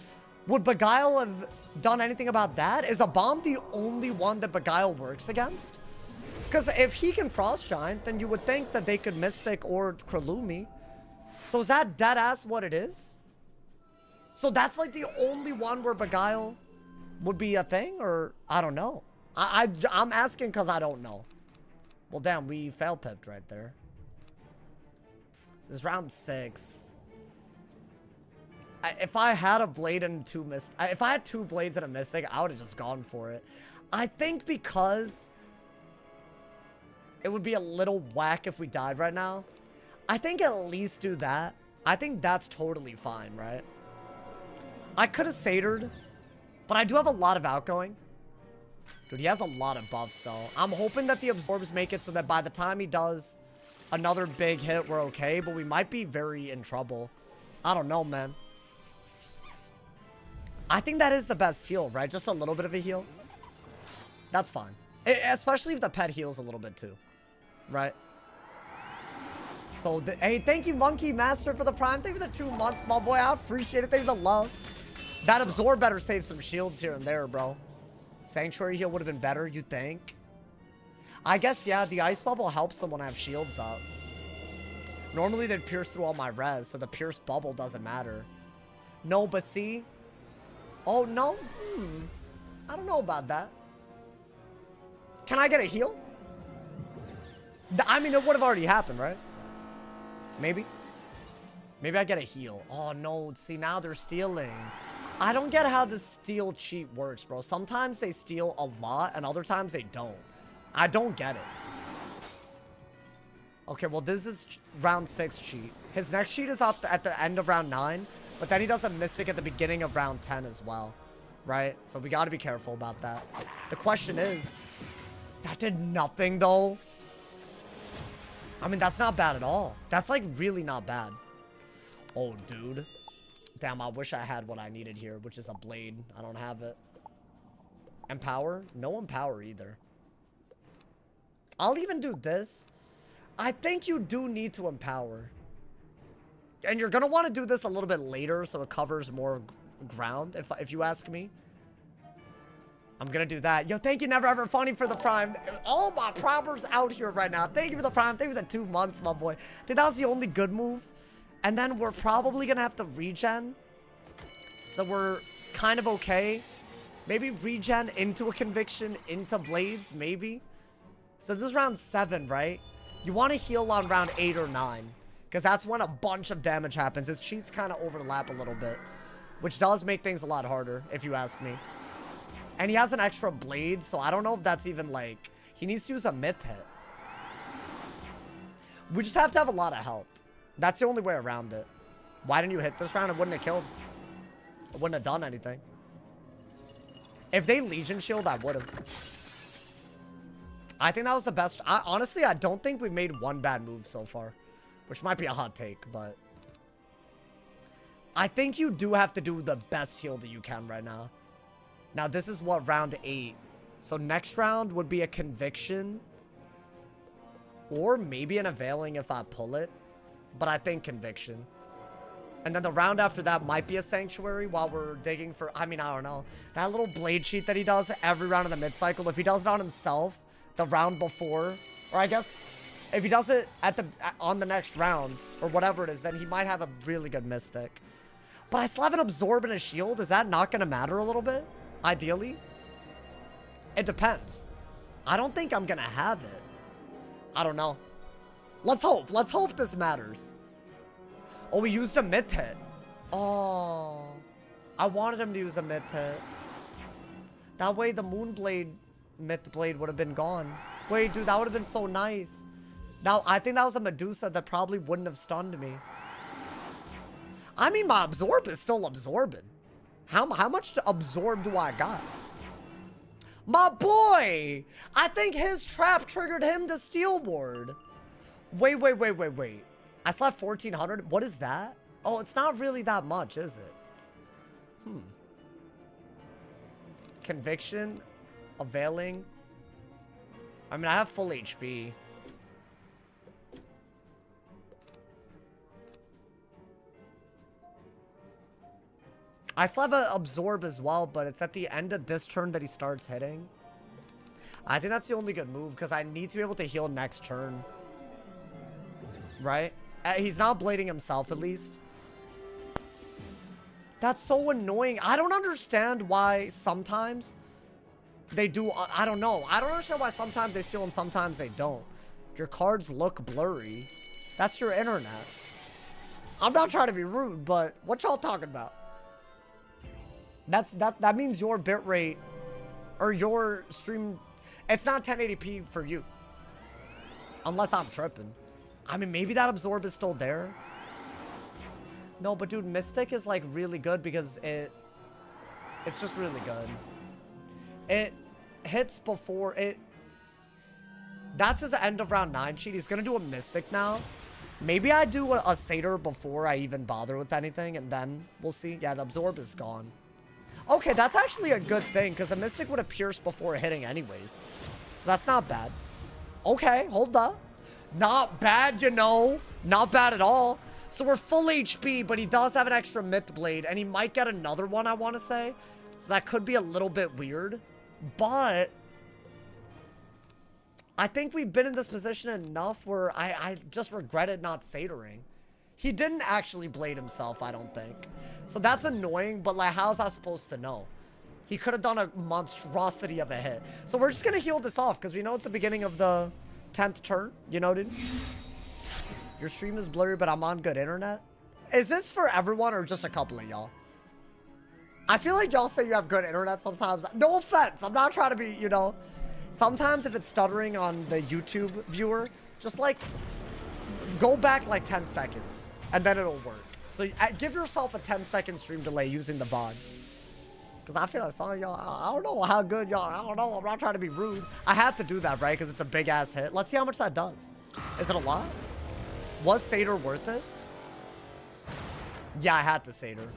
Would Beguile have done anything about that? Is a bomb the only one that Beguile works against? Because if he can Frost Giant, then you would think that they could Mystic or Kraloo me. So is that dead ass what it is? So that's like the only one where Beguile would be a thing? Or I don't know. I'm asking because I don't know. Well, damn, we fail pipped right there. This is round 6. If I had a blade and 2 if I had 2 blades and a Mystic, I would have just gone for it. I think because it would be a little whack if we died right now. I think at least do that. I think that's totally fine, right? I could have Satyred, but I do have a lot of outgoing. Dude, he has a lot of buffs, though. I'm hoping that the absorbs make it so that by the time he does another big hit, we're okay, but we might be very in trouble. I don't know, man. I think that is the best heal, right? Just a little bit of a heal. That's fine. Especially if the pet heals a little bit too, right? So, hey, thank you, Monkey Master, for the Prime. Thank you for the 2 months, my boy. I appreciate it. Thank you for the love. That absorb better save some shields here and there, bro. Sanctuary heal would have been better, you think? I guess, yeah, the ice bubble helps them when I have shields up. Normally, they'd pierce through all my res, so the pierce bubble doesn't matter. No, but see? Oh, no? I don't know about that. Can I get a heal? I mean, it would have already happened, right? Maybe? Maybe I get a heal. Oh, no. See, now they're stealing. I don't get how the steal cheat works, bro. Sometimes they steal a lot, and other times they don't. I don't get it. Okay, well, this is round 6 cheat. His next cheat is up at the end of round 9, but then he does a Mystic at the beginning of round 10 as well, right? So we got to be careful about that. The question is, that did nothing, though. I mean, that's not bad at all. That's, like, really not bad. Oh, dude. Damn, I wish I had what I needed here, which is a blade. I don't have it. Empower? No empower either. I'll even do this. I think you do need to empower. And you're going to want to do this a little bit later so it covers more ground, if you ask me. I'm going to do that. Yo, thank you, Never Ever Funny, for the Prime. All my primers out here right now. Thank you for the Prime. Thank you for the 2 months, my boy. I think that was the only good move. And then we're probably going to have to regen. So we're kind of okay. Maybe regen into a conviction, into blades, maybe. So this is round 7, right? You want to heal on round 8 or 9. Because that's when a bunch of damage happens. His cheats kind of overlap a little bit. Which does make things a lot harder, if you ask me. And he has an extra blade, so I don't know if that's even like... He needs to use a myth hit. We just have to have a lot of health. That's the only way around it. Why didn't you hit this round? It wouldn't have killed. It wouldn't have done anything. If they Legion Shield, I would have. I think that was the best. Honestly, I don't think we've made one bad move so far. Which might be a hot take, but... I think you do have to do the best heal that you can right now. Now, this is what, round 8. So next round would be a Conviction. Or maybe an Availing if I pull it. But I think Conviction. And then the round after that might be a Sanctuary while we're digging for... I mean, I don't know. That little blade cheat that he does every round of the mid-cycle. If he does it on himself, the round before... Or I guess If he does it on the next round, or whatever it is, then he might have a really good Mystic. But I still have an Absorb and a Shield. Is that not going to matter a little bit? Ideally? It depends. I don't think I'm going to have it. I don't know. Let's hope. Let's hope this matters. Oh, we used a myth hit. Oh. I wanted him to use a myth hit. That way the Moonblade myth blade would have been gone. Wait, dude, that would have been so nice. Now, I think that was a Medusa that probably wouldn't have stunned me. I mean, my Absorb is still absorbing. How much to absorb do I got? My boy! I think his trap triggered him to Steel Ward. Wait. I still have 1,400. What is that? Oh, it's not really that much, is it? Conviction. Availing. I mean, I have full HP. I still have an Absorb as well, but it's at the end of this turn that he starts hitting. I think that's the only good move, because I need to be able to heal next turn. Right? He's not blading himself, at least. That's so annoying. I don't understand why sometimes they do. I don't know. I don't understand why sometimes they steal and sometimes they don't. Your cards look blurry. That's your internet. I'm not trying to be rude, but what y'all talking about? That means your bitrate or your stream, it's not 1080p for you. Unless I'm tripping. I mean, maybe that Absorb is still there. No, but dude, Mystic is like really good because it's just really good. It hits before it. That's his end of round 9 cheat. He's gonna do a Mystic now. Maybe I do a Satyr before I even bother with anything, and then we'll see. Yeah, the Absorb is gone. Okay, that's actually a good thing, because a Mystic would have pierced before hitting anyways. So that's not bad. Okay, hold up. Not bad, you know. Not bad at all. So we're full HP, but he does have an extra Myth Blade, and he might get another one, I want to say. So that could be a little bit weird. But I think we've been in this position enough where I just regretted not Satyring. He didn't actually blade himself, I don't think. So that's annoying, but like, how's I supposed to know? He could have done a monstrosity of a hit. So we're just going to heal this off, because we know it's the beginning of the 10th turn. You know, dude? Your stream is blurry, but I'm on good internet. Is this for everyone or just a couple of y'all? I feel like y'all say you have good internet sometimes. No offense. I'm not trying to be, you know. Sometimes if it's stuttering on the YouTube viewer, just like go back like 10 seconds and then it'll work. So give yourself a 10-second stream delay using the VOD. Because I feel like some of y'all, I don't know how good y'all, I don't know. I'm not trying to be rude. I have to do that, right? Because it's a big ass hit. Let's see how much that does. Is it a lot? Was Satyr worth it? Yeah, I had to Satyr.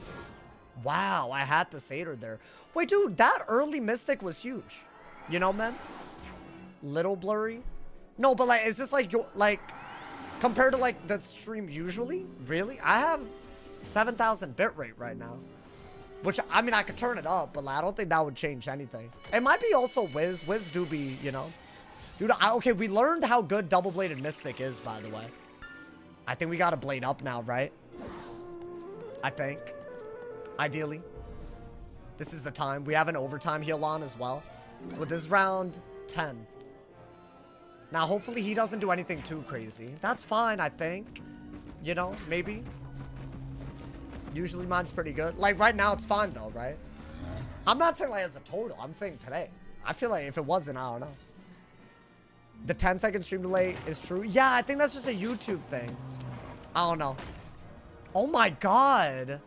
Wow, I had to Satyr there. Wait, dude, that early Mystic was huge. You know, man? Little blurry. No, but like, is this like your, like, compared to like the stream usually? Really? I have 7,000 bitrate right now. Which, I mean, I could turn it up, but like, I don't think that would change anything. It might be also Wiz. Wiz do be, you know. Dude, okay, we learned how good double-bladed Mystic is, by the way. I think we got to blade up now, right? I think. Ideally. This is the time. We have an overtime heal on as well. So this is round 10. Now, hopefully he doesn't do anything too crazy. That's fine, I think. You know, maybe. Usually mine's pretty good. Like, right now it's fine, though, right? I'm not saying, like, as a total. I'm saying today. I feel like if it wasn't, I don't know. The 10-second stream delay is true. Yeah, I think that's just a YouTube thing. I don't know. Oh, my God.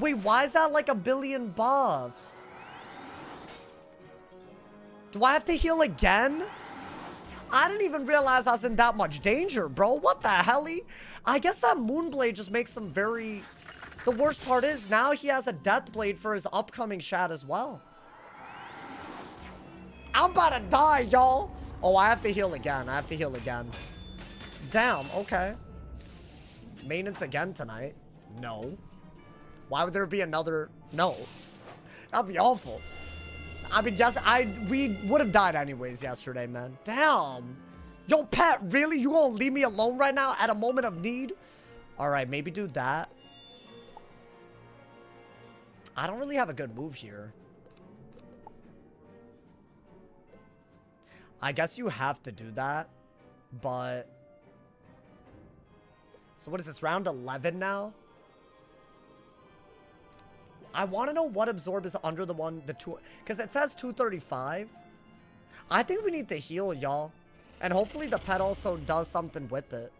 Wait, why is that, like, a billion buffs? Do I have to heal again? I didn't even realize I was in that much danger, bro. What the helly? I guess that Moonblade just makes him very... The worst part is now he has a Deathblade for his upcoming shad as well. I'm about to die, y'all. Oh, I have to heal again. I have to heal again. Damn, okay. Maintenance again tonight? No. Why would there be another... No. That'd be awful. I mean, we would have died anyways yesterday, man. Damn. Yo, Pet, really? You gonna leave me alone right now at a moment of need? Alright, maybe do that. I don't really have a good move here. I guess you have to do that, but... So what is this, round 11 now? I want to know what absorb is under the two, because it says 235. I think we need to heal, y'all. And hopefully the pet also does something with it.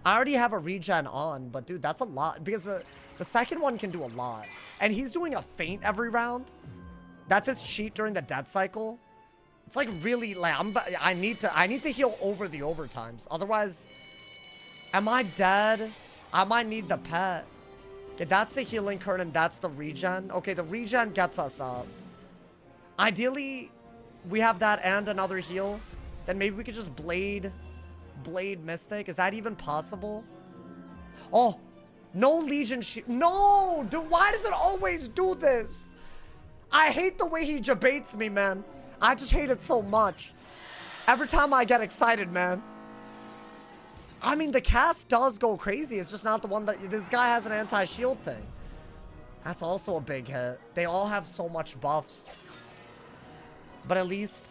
I already have a regen on, but dude, that's a lot. Because the second one can do a lot. And he's doing a feint every round. That's his cheat during the death cycle. It's like really, like, I need to heal over the overtimes. Otherwise, am I dead? I might need the pet. Okay, that's the healing current and that's the regen. Okay, the regen gets us up. Ideally, we have that and another heal. Then maybe we could just blade Mystic. Is that even possible? Oh, no Legion shield. No, dude, why does it always do this? I hate the way he debates me, man. I just hate it so much. Every time I get excited, man. I mean, the cast does go crazy. It's just not the one that... This guy has an anti-shield thing. That's also a big hit. They all have so much buffs. But at least...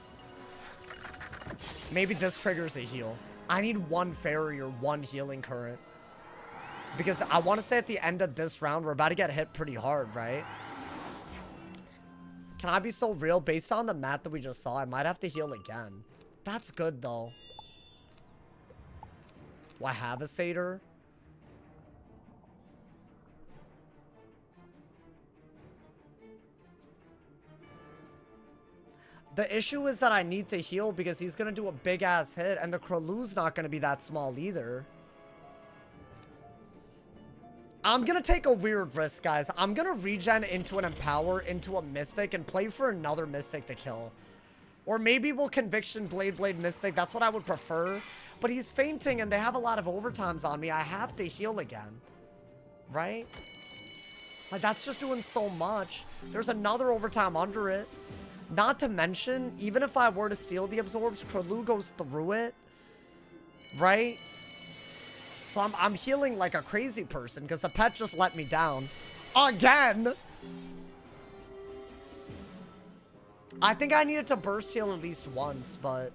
Maybe this triggers a heal. I need one fairy or one healing current. Because I want to say at the end of this round, we're about to get hit pretty hard, right? Can I be so real? Based on the mat that we just saw, I might have to heal again. That's good, though. Do I have a satyr? The issue is that I need to heal because he's going to do a big-ass hit, and the Krolu's not going to be that small either. I'm going to take a weird risk, guys. I'm going to regen into an Empower, into a Mystic, and play for another Mystic to kill. Or maybe we'll Conviction Blade Mystic. That's what I would prefer. But he's fainting, and they have a lot of overtimes on me. I have to heal again. Right? Like, that's just doing so much. There's another overtime under it. Not to mention, even if I were to steal the absorbs, Krolu goes through it. Right? So I'm healing like a crazy person because the pet just let me down. Again! I think I needed to burst heal at least once, but...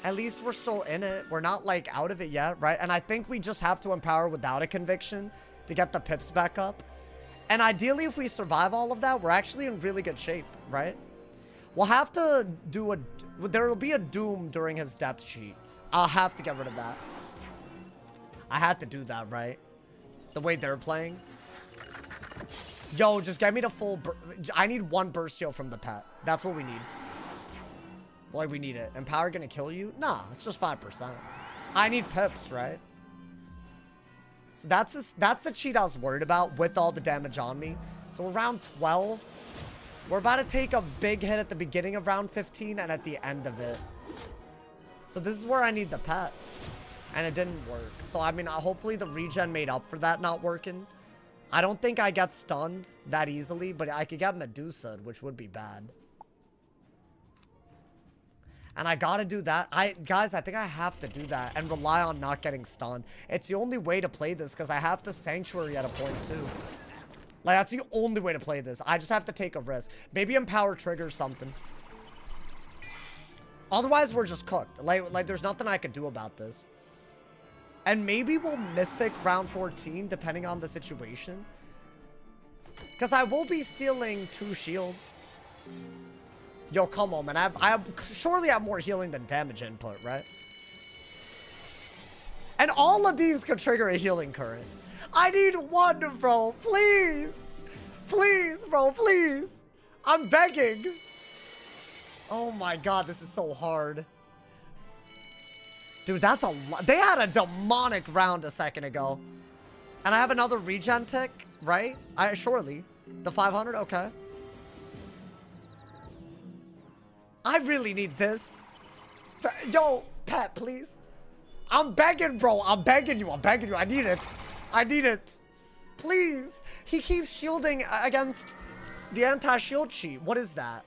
At least we're still in it. We're not, like, out of it yet, right? And I think we just have to empower without a conviction to get the pips back up. And ideally, if we survive all of that, we're actually in really good shape, right? We'll have to do a... There will be a doom during his death cheat. I'll have to get rid of that. I had to do that, right? The way they're playing. Yo, just get me the full... I need one burst heal from the pet. That's what we need. Like, we need it. Empower gonna kill you? Nah, it's just 5%. I need pips, right? So that's the cheat I was worried about with all the damage on me. So we're round 12. We're about to take a big hit at the beginning of round 15 and at the end of it. So this is where I need the pet. And it didn't work. So, I mean, hopefully the regen made up for that not working. I don't think I got stunned that easily, but I could get Medusa'd, which would be bad. And I gotta do that. Guys, I think I have to do that and rely on not getting stunned. It's the only way to play this because I have to Sanctuary at a point too. Like, that's the only way to play this. I just have to take a risk. Maybe Empower triggers something. Otherwise, we're just cooked. Like there's nothing I could do about this. And maybe we'll Mystic round 14, depending on the situation. Because I will be stealing 2 shields. Yo, come on, man. I surely have more healing than damage input, right? And all of these could trigger a healing current. I need one, bro. Please. Please, bro. Please. I'm begging. Oh, my God. This is so hard. Dude, that's a lot. They had a demonic round a second ago. And I have another regen tick, right? Surely. The 500? Okay. I really need this. Yo, pet, please. I'm begging, bro. I'm begging you. I'm begging you. I need it. I need it. Please. He keeps shielding against the anti-shield cheat. What is that?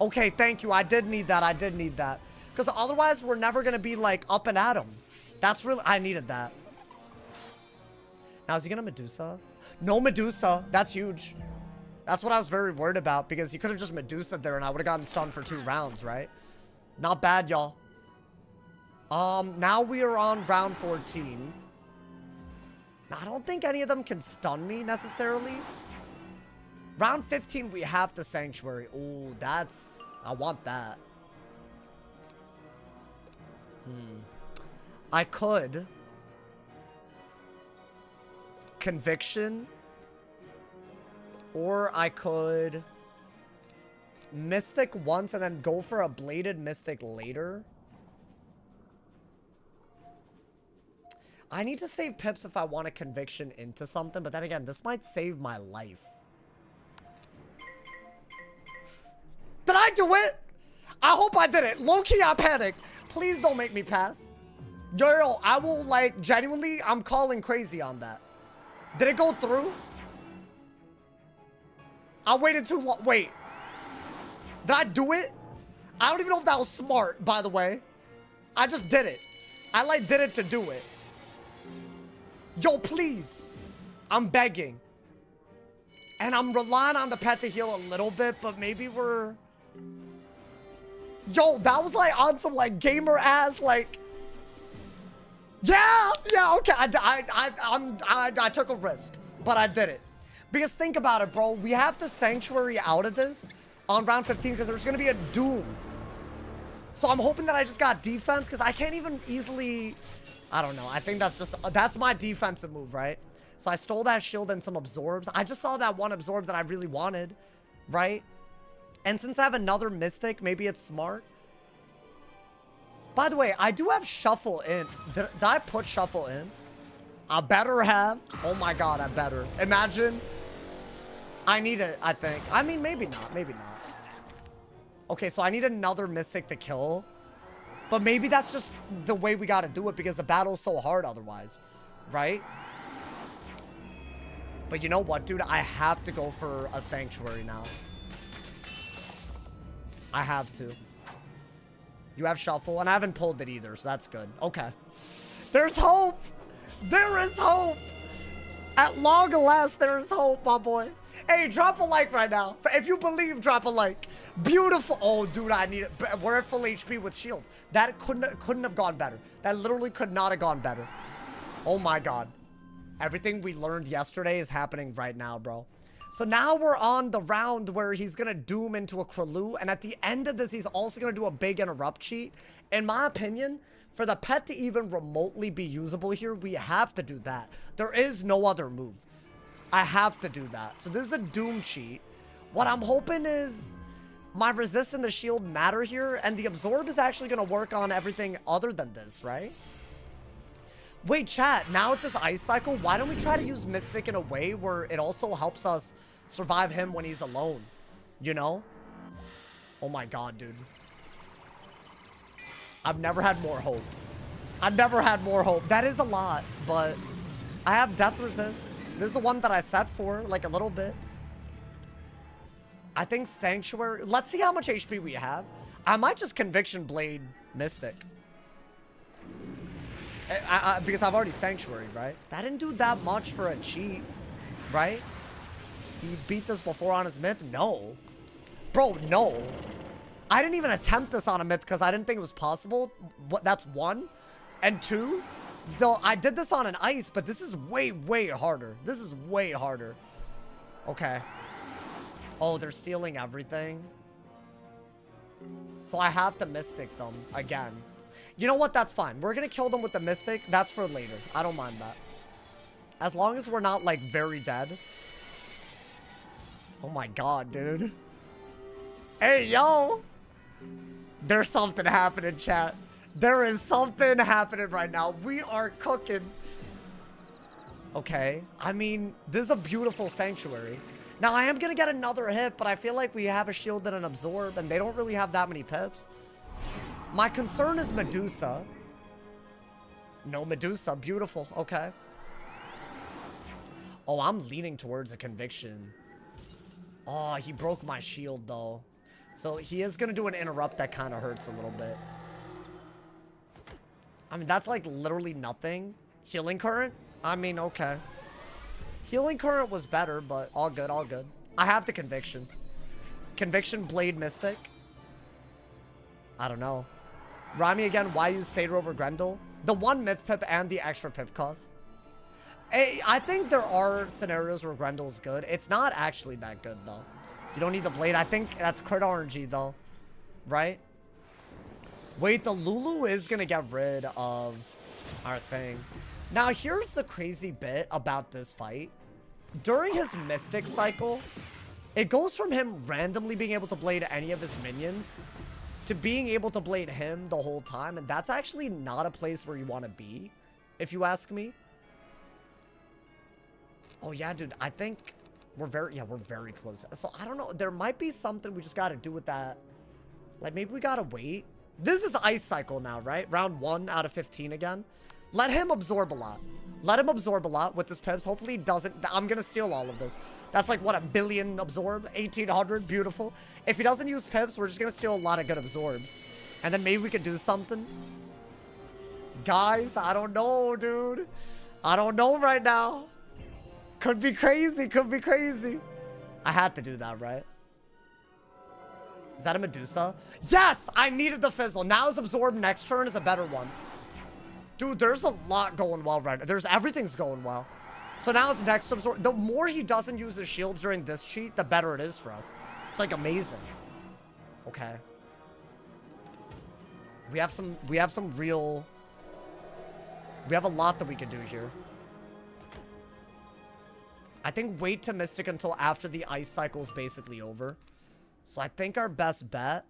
Okay, thank you. I did need that. I did need that. Because otherwise, we're never going to be, like, up and at him. That's really... I needed that. Now, is he going to Medusa? No Medusa. That's huge. That's what I was very worried about. Because he could have just Medusa there and I would have gotten stunned for 2 rounds, right? Not bad, y'all. Now we are on round 14. Now, I don't think any of them can stun me, necessarily. Round 15, we have the Sanctuary. Oh, that's... I want that. I could Conviction, or I could Mystic once and then go for a Bladed Mystic later. I need to save pips if I want a Conviction into something, but then again, this might save my life. Did I do it? I hope I did it. Low-key, I panicked. Please don't make me pass. Yo, I will, like, genuinely, I'm calling crazy on that. Did it go through? I waited too long. Wait. Did I do it? I don't even know if that was smart, by the way. I just did it. I, like, did it to do it. Yo, please. I'm begging. And I'm relying on the pet to heal a little bit, but maybe we're... Yo, that was, like, on some, like, gamer-ass, like... Yeah, okay. I took a risk, but I did it. Because think about it, bro. We have the Sanctuary out of this on round 15 because there's going to be a Doom. So I'm hoping that I just got defense because I can't even easily... I don't know. I think that's just... That's my defensive move, right? So I stole that shield and some absorbs. I just saw that one absorb that I really wanted, right? And since I have another Mystic, maybe it's smart. By the way, I do have Shuffle in. Did I put Shuffle in? I better have. Oh my god, I better. Imagine. I need it, I think. I mean, maybe not. Maybe not. Okay, so I need another Mystic to kill. But maybe that's just the way we gotta do it because the battle's so hard otherwise. Right? But you know what, dude? I have to go for a Sanctuary now. I have to. You have Shuffle, and I haven't pulled it either, so that's good. Okay. There's hope! There is hope! At long last, there is hope, my boy. Hey, drop a like right now. If you believe, drop a like. Beautiful. Oh, dude, I need it. We're at full HP with shields. That couldn't have gone better. That literally could not have gone better. Oh, my God. Everything we learned yesterday is happening right now, bro. So now we're on the round where he's going to doom into a Kraloo. And at the end of this, he's also going to do a big interrupt cheat. In my opinion, for the pet to even remotely be usable here, we have to do that. There is no other move. I have to do that. So this is a doom cheat. What I'm hoping is my resist and the shield matter here. And the absorb is actually going to work on everything other than this, right? Wait, chat, now it's his ice cycle. Why don't we try to use Mystic in a way where it also helps us survive him when he's alone? You know? Oh my god, dude. I've never had more hope. I've never had more hope. That is a lot, but I have death resist. This is the one that I set for, like, a little bit. I think Sanctuary... Let's see how much HP we have. I might just Conviction Blade Mystic. Because I've already Sanctuary, right? That didn't do that much for a cheat, right? He beat this before on his myth? No. Bro, no. I didn't even attempt this on a myth because I didn't think it was possible. That's one. And two, though I did this on an ice, but this is way, way harder. This is way harder. Okay. Oh, they're stealing everything. So I have to Mystic them again. You know what? That's fine. We're going to kill them with the Mystic. That's for later. I don't mind that. As long as we're not, like, very dead. Oh my god, dude. Hey, yo! There's something happening, chat. There is something happening right now. We are cooking. Okay. I mean, this is a beautiful Sanctuary. Now, I am going to get another hit, but I feel like we have a shield and an absorb, and they don't really have that many pips. My concern is Medusa. No Medusa. Beautiful. Okay. Oh, I'm leaning towards a Conviction. Oh, he broke my shield, though. So he is going to do an interrupt that kind of hurts a little bit. I mean, that's like literally nothing. Healing Current? I mean, okay. Healing Current was better, but all good, all good. I have the Conviction. Conviction, Blade, Mystic. I don't know. Remind me again, why use Satyr over Grendel? The one Myth Pip and the extra Pip cost. I think there are scenarios where Grendel's good. It's not actually that good, though. You don't need the Blade. I think that's crit RNG, though. Right? Wait, the Lulu is going to get rid of our thing. Now, here's the crazy bit about this fight. During his Mystic cycle, it goes from him randomly being able to blade any of his minions to being able to blade him the whole time. And that's actually not a place where you want to be, if you ask me. Oh, yeah, dude, I think we're very close. So, I don't know. There might be something we just got to do with that. Like, maybe we got to wait. This is Ice Cycle now, right? Round 1 out of 15 again. Let him absorb a lot. Let him absorb a lot with his pips. Hopefully he doesn't. I'm going to steal all of this. That's like, what, 1 billion absorb? 1,800. Beautiful. If he doesn't use pips, we're just going to steal a lot of good absorbs. And then maybe we could do something. Guys, I don't know, dude. I don't know right now. Could be crazy. Could be crazy. I had to do that, right? Is that a Medusa? Yes! I needed the Fizzle. Now his absorb next turn is a better one. Dude, there's a lot going well right now. Everything's going well. So now his next absorb. The more he doesn't use his shields during this cheat, the better it is for us. It's like amazing. Okay. We have some real... We have a lot that we can do here. I think wait to Mystic until after the Ice Cycle is basically over. So I think our best bet...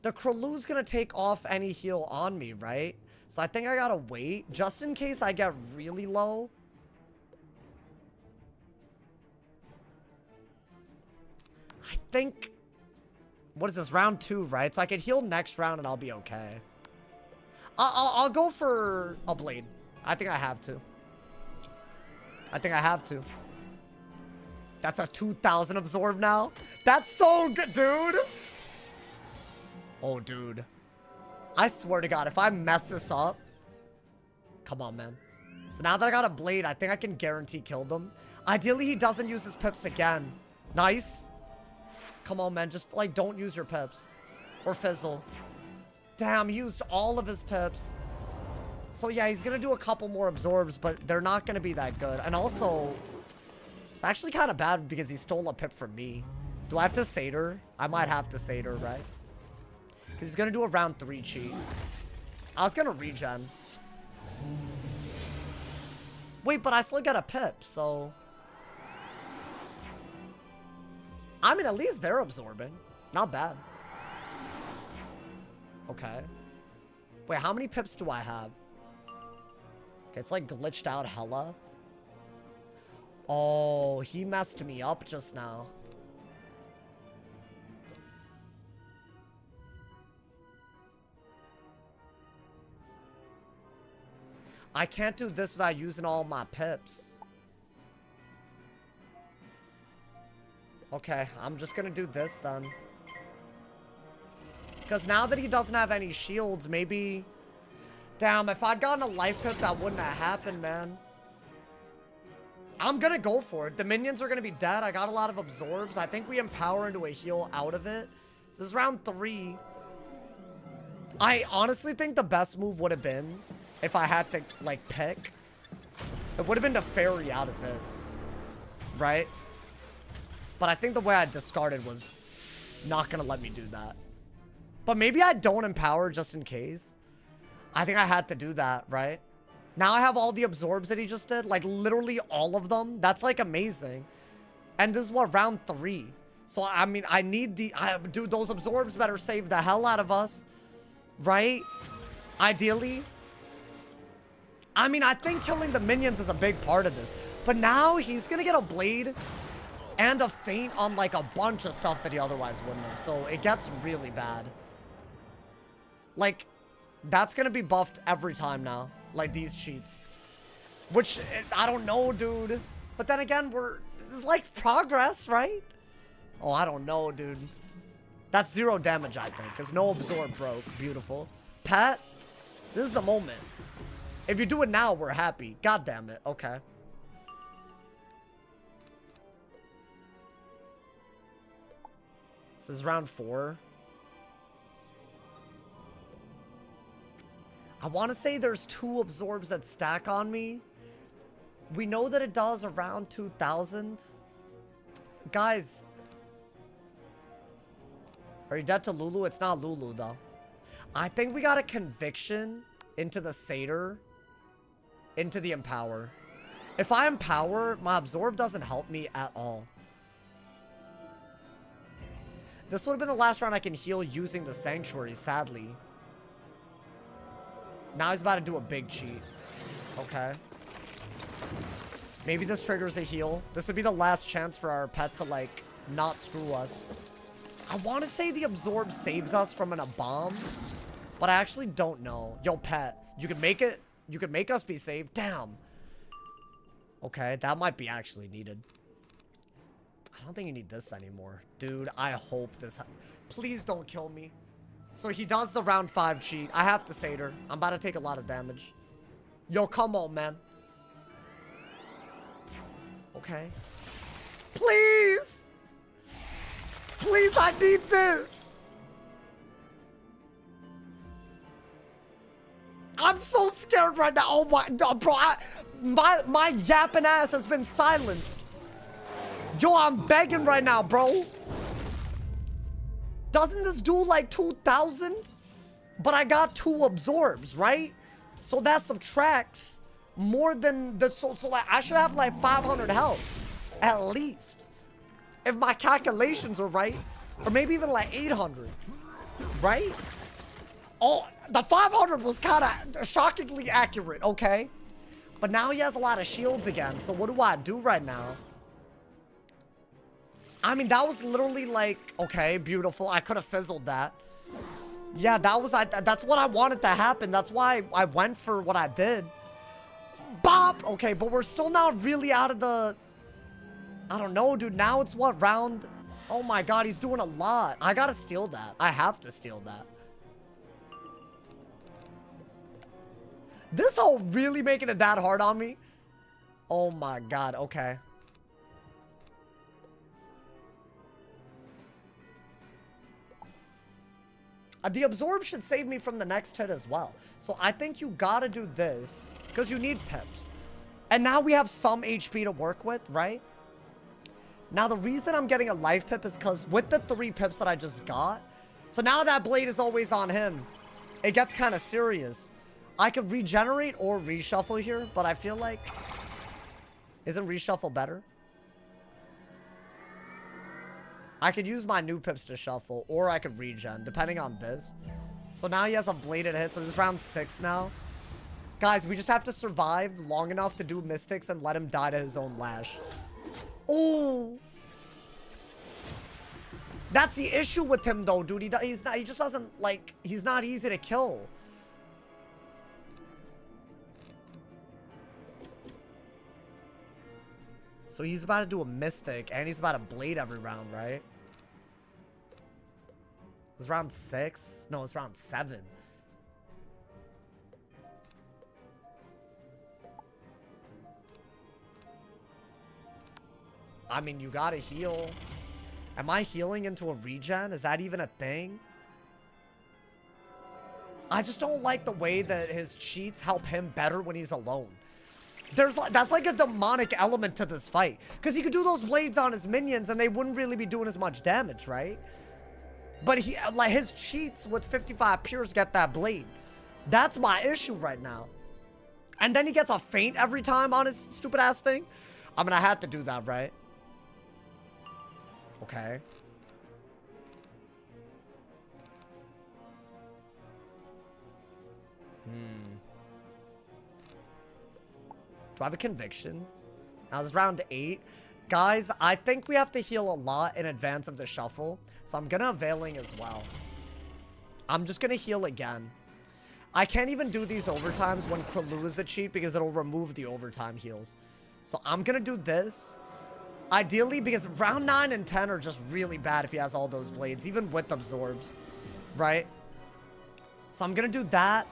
The Kralu's gonna take off any heal on me, right? So I think I gotta wait, just in case I get really low. I think... What is this? Round 2, right? So I could heal next round and I'll be okay. I'll go for a Blade. I think I have to. I think I have to. That's a 2,000 absorb now. That's so good, dude. Oh, dude. I swear to God, if I mess this up... Come on, man. So now that I got a Blade, I think I can guarantee kill them. Ideally, he doesn't use his pips again. Nice. Come on, man. Just, like, don't use your pips. Or Fizzle. Damn, he used all of his pips. So, yeah, he's going to do a couple more absorbs, but they're not going to be that good. And also, it's actually kind of bad because he stole a pip from me. Do I have to Satyr? I might have to Satyr, right? Because he's going to do a round 3 cheat. I was going to regen. Wait, but I still get a pip, so... I mean, at least they're absorbing. Not bad. Okay. Wait, how many pips do I have? Okay, it's like glitched out hella. Oh, he messed me up just now. I can't do this without using all my pips. Okay, I'm just gonna do this then. Because now that he doesn't have any shields, maybe... Damn, if I'd gotten a life pip, that wouldn't have happened, man. I'm gonna go for it. The minions are gonna be dead. I got a lot of absorbs. I think we empower into a heal out of it. This is round 3. I honestly think the best move would have been, if I had to, like, pick, it would have been to fairy out of this. Right? But I think the way I discarded was not gonna let me do that. But maybe I don't empower just in case. I think I had to do that, right? Now I have all the absorbs that he just did. Like, literally all of them. That's, like, amazing. And this is what, round 3. So, I mean, I need the... dude, those absorbs better save the hell out of us. Right? Ideally. I mean, I think killing the minions is a big part of this. But now he's gonna get a Blade and a Feint on, like, a bunch of stuff that he otherwise wouldn't have. So, it gets really bad. Like, that's gonna be buffed every time now. Like, these cheats. Which, I don't know, dude. But then again, it's like progress, right? Oh, I don't know, dude. That's 0 damage, I think, because no absorb broke. Beautiful. Pat, this is a moment. If you do it now, we're happy. God damn it. Okay. This is round 4. I want to say there's 2 absorbs that stack on me. We know that it does around 2,000. Guys. Are you dead to Lulu? It's not Lulu, though. I think we got a conviction into the Satyr. Into the Empower. If I Empower, my Absorb doesn't help me at all. This would have been the last round I can heal using the Sanctuary, sadly. Now he's about to do a big cheat. Okay. Maybe this triggers a heal. This would be the last chance for our pet to, like, not screw us. I want to say the Absorb saves us from a bomb, but I actually don't know. Yo, pet, you can make it. You can make us be saved. Damn. Okay, that might be actually needed. I don't think you need this anymore. Dude, I hope this... Please don't kill me. So he does the round 5 cheat. I have to Satyr. I'm about to take a lot of damage. Yo, come on, man. Okay. Please! Please, I need this! I'm so scared right now. Oh my god, bro. My yapping ass has been silenced. Yo, I'm begging right now, bro. Doesn't this do like 2,000? But I got 2 absorbs, right? So that subtracts more than the... So like, I should have like 500 health. At least. If my calculations are right. Or maybe even like 800. Right? Oh, the 500 was kind of shockingly accurate, okay? But now he has a lot of shields again. So what do I do right now? I mean, that was literally like, okay, beautiful. I could have fizzled that. Yeah, that was, that's what I wanted to happen. That's why I went for what I did. Bop! Okay, but we're still not really out of the... I don't know, dude. Now it's what, round... Oh my god, he's doing a lot. I gotta steal that. I have to steal that. This hole really making it that hard on me? Oh my god, okay. The Absorb should save me from the next hit as well. So I think you gotta do this. Because you need pips. And now we have some HP to work with, right? Now the reason I'm getting a life pip is because with the 3 pips that I just got. So now that blade is always on him. It gets kind of serious. I could regenerate or reshuffle here, but I feel like... Isn't reshuffle better? I could use my new pips to shuffle, or I could regen, depending on this. So now he has a bladed hit, so this is round 6 now. Guys, we just have to survive long enough to do mystics and let him die to his own lash. Oh! That's the issue with him, though, dude. He just doesn't, like, he's not easy to kill. So he's about to do a mystic, and he's about to blade every round, right? It's round 6? No, it's round 7. I mean, you gotta heal. Am I healing into a regen? Is that even a thing? I just don't like the way that his cheats help him better when he's alone. That's like a demonic element to this fight. Because he could do those blades on his minions and they wouldn't really be doing as much damage, right? But he, like, his cheats with 55 Pures get that blade. That's my issue right now. And then he gets a feint every time on his stupid ass thing. I'm gonna have to do that, right? Okay. Do I have a conviction? Now this is round 8. Guys, I think we have to heal a lot in advance of the shuffle. So I'm gonna availing as well. I'm just gonna heal again. I can't even do these overtimes when Kraloo is a cheat because it'll remove the overtime heals. So I'm gonna do this. Ideally, because round 9 and 10 are just really bad if he has all those blades, even with absorbs, right? So I'm going to do that.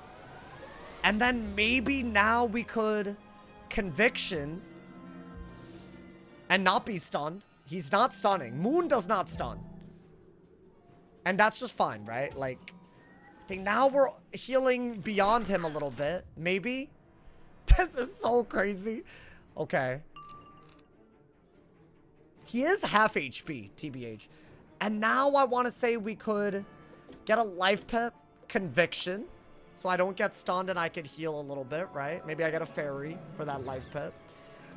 And then maybe now we could conviction and not be stunned. He's not stunning. Moon does not stun. And that's just fine, right? Like, I think now we're healing beyond him a little bit. Maybe. This is so crazy. Okay. He is half HP, TBH. And now I want to say we could get a life pip, conviction. So I don't get stunned and I could heal a little bit, right? Maybe I get a fairy for that life pip.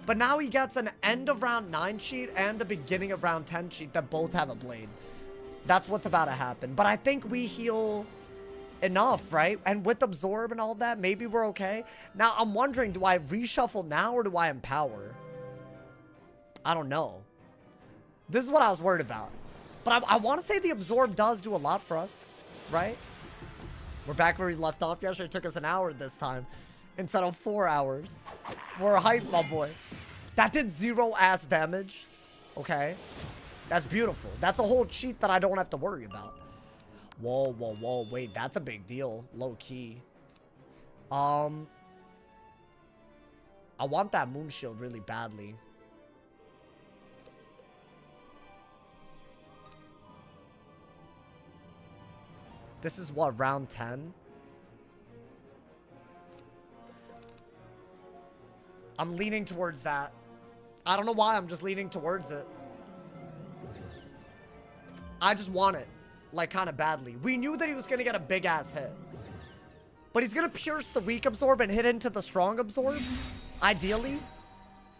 But now he gets an end of round 9 cheat and the beginning of round 10 cheat that both have a blade. That's what's about to happen. But I think we heal enough, right? And with absorb and all that, maybe we're okay. Now, I'm wondering, do I reshuffle now or do I empower? I don't know. This is what I was worried about. But I want to say the absorb does do a lot for us, right? We're back where we left off. Yesterday it took us an hour this time instead of 4 hours. We're hyped, my boy. That did 0 ass damage. Okay. That's beautiful. That's a whole cheat that I don't have to worry about. Whoa, whoa, whoa. Wait, that's a big deal. Low key. I want that moon shield really badly. This is what, round 10? I'm leaning towards that. I don't know why, I'm just leaning towards it. I just want it, like, kind of badly. We knew that he was going to get a big-ass hit. But he's going to pierce the weak absorb and hit into the strong absorb, ideally.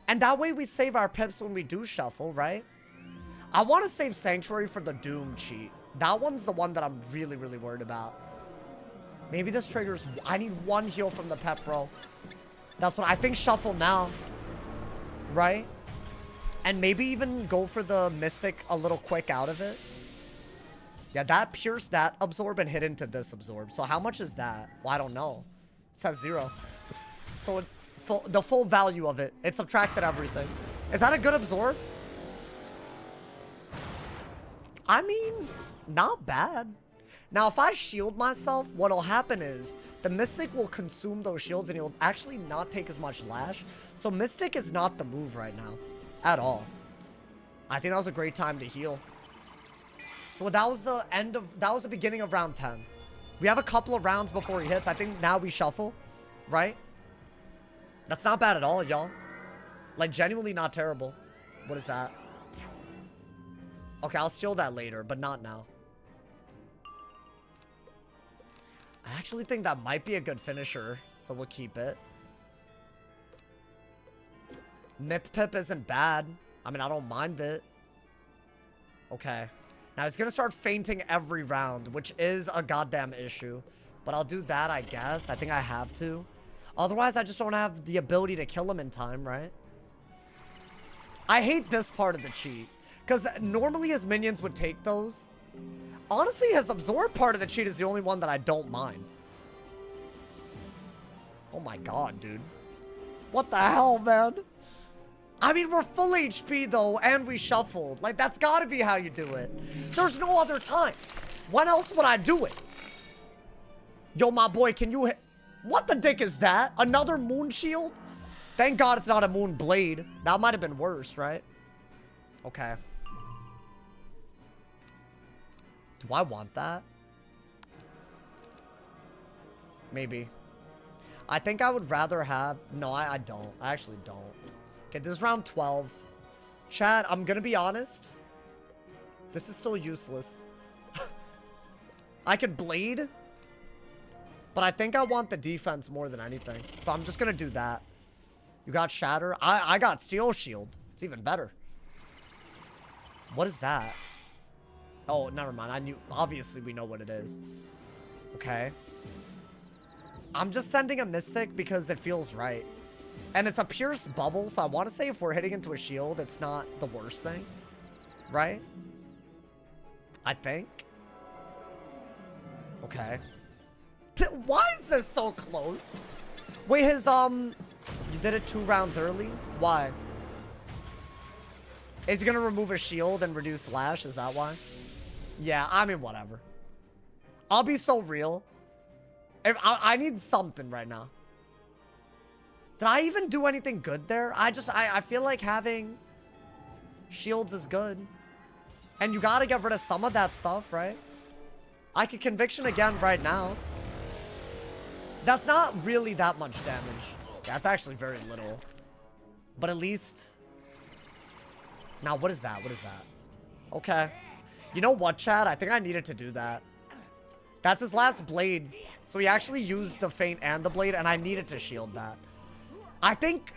And that way we save our pips when we do shuffle, right? I want to save Sanctuary for the Doom cheat. That one's the one that I'm really, really worried about. Maybe this triggers... I need 1 heal from the pep, bro. That's what I think. Shuffle now. Right? And maybe even go for the Mystic a little quick out of it. Yeah, that pierced that absorb and hit into this absorb. So how much is that? Well, I don't know. It says 0. So the full value of it. It subtracted everything. Is that a good absorb? I mean... not bad. Now, if I shield myself, what'll happen is the Mystic will consume those shields and he'll actually not take as much lash. So Mystic is not the move right now at all. I think that was a great time to heal. So that was the end of, that was the beginning of round 10. We have a couple of rounds before he hits. I think now we shuffle, right? That's not bad at all, y'all. Like, genuinely not terrible. What is that? Okay, I'll steal that later, but not now. I actually think that might be a good finisher, so we'll keep it. Myth Pip isn't bad. I mean, I don't mind it. Okay. Now, he's going to start fainting every round, which is a goddamn issue. But I'll do that, I guess. I think I have to. Otherwise, I just don't have the ability to kill him in time, right? I hate this part of the cheat. Because normally his minions would take those. Honestly, his absorb part of the cheat is the only one that I don't mind. Oh my god, dude. What the hell, man? I mean, we're full HP, though, and we shuffled. Like, that's gotta be how you do it. There's no other time. When else would I do it? Yo, my boy, can you hit... What the dick is that? Another moon shield? Thank God it's not a moon blade. That might have been worse, right? Okay. Do I want that? Maybe. I think I would rather have... No, I don't. I actually don't. Okay, this is round 12. Chat, I'm gonna be honest. This is still useless. I could blade. But I think I want the defense more than anything. So I'm just gonna do that. You got Shatter? I got Steel Shield. It's even better. What is that? Oh, never mind. I knew. Obviously, we know what it is. Okay. I'm just sending a Mystic because it feels right. And it's a Pierce Bubble, so I want to say if we're hitting into a shield, it's not the worst thing. Right? I think. Okay. Why is this so close? Wait, his, you did it 2 rounds early? Why? Is he gonna remove a shield and reduce slash? Is that why? Yeah, I mean, whatever. I'll be so real. If I need something right now. Did I even do anything good there? I feel like having shields is good. And you gotta get rid of some of that stuff, right? I could conviction again right now. That's not really that much damage. That's actually very little. But at least... Now, what is that? What is that? Okay. You know what, Chad? I think I needed to do that. That's his last blade. So he actually used the feint and the blade, and I needed to shield that. I think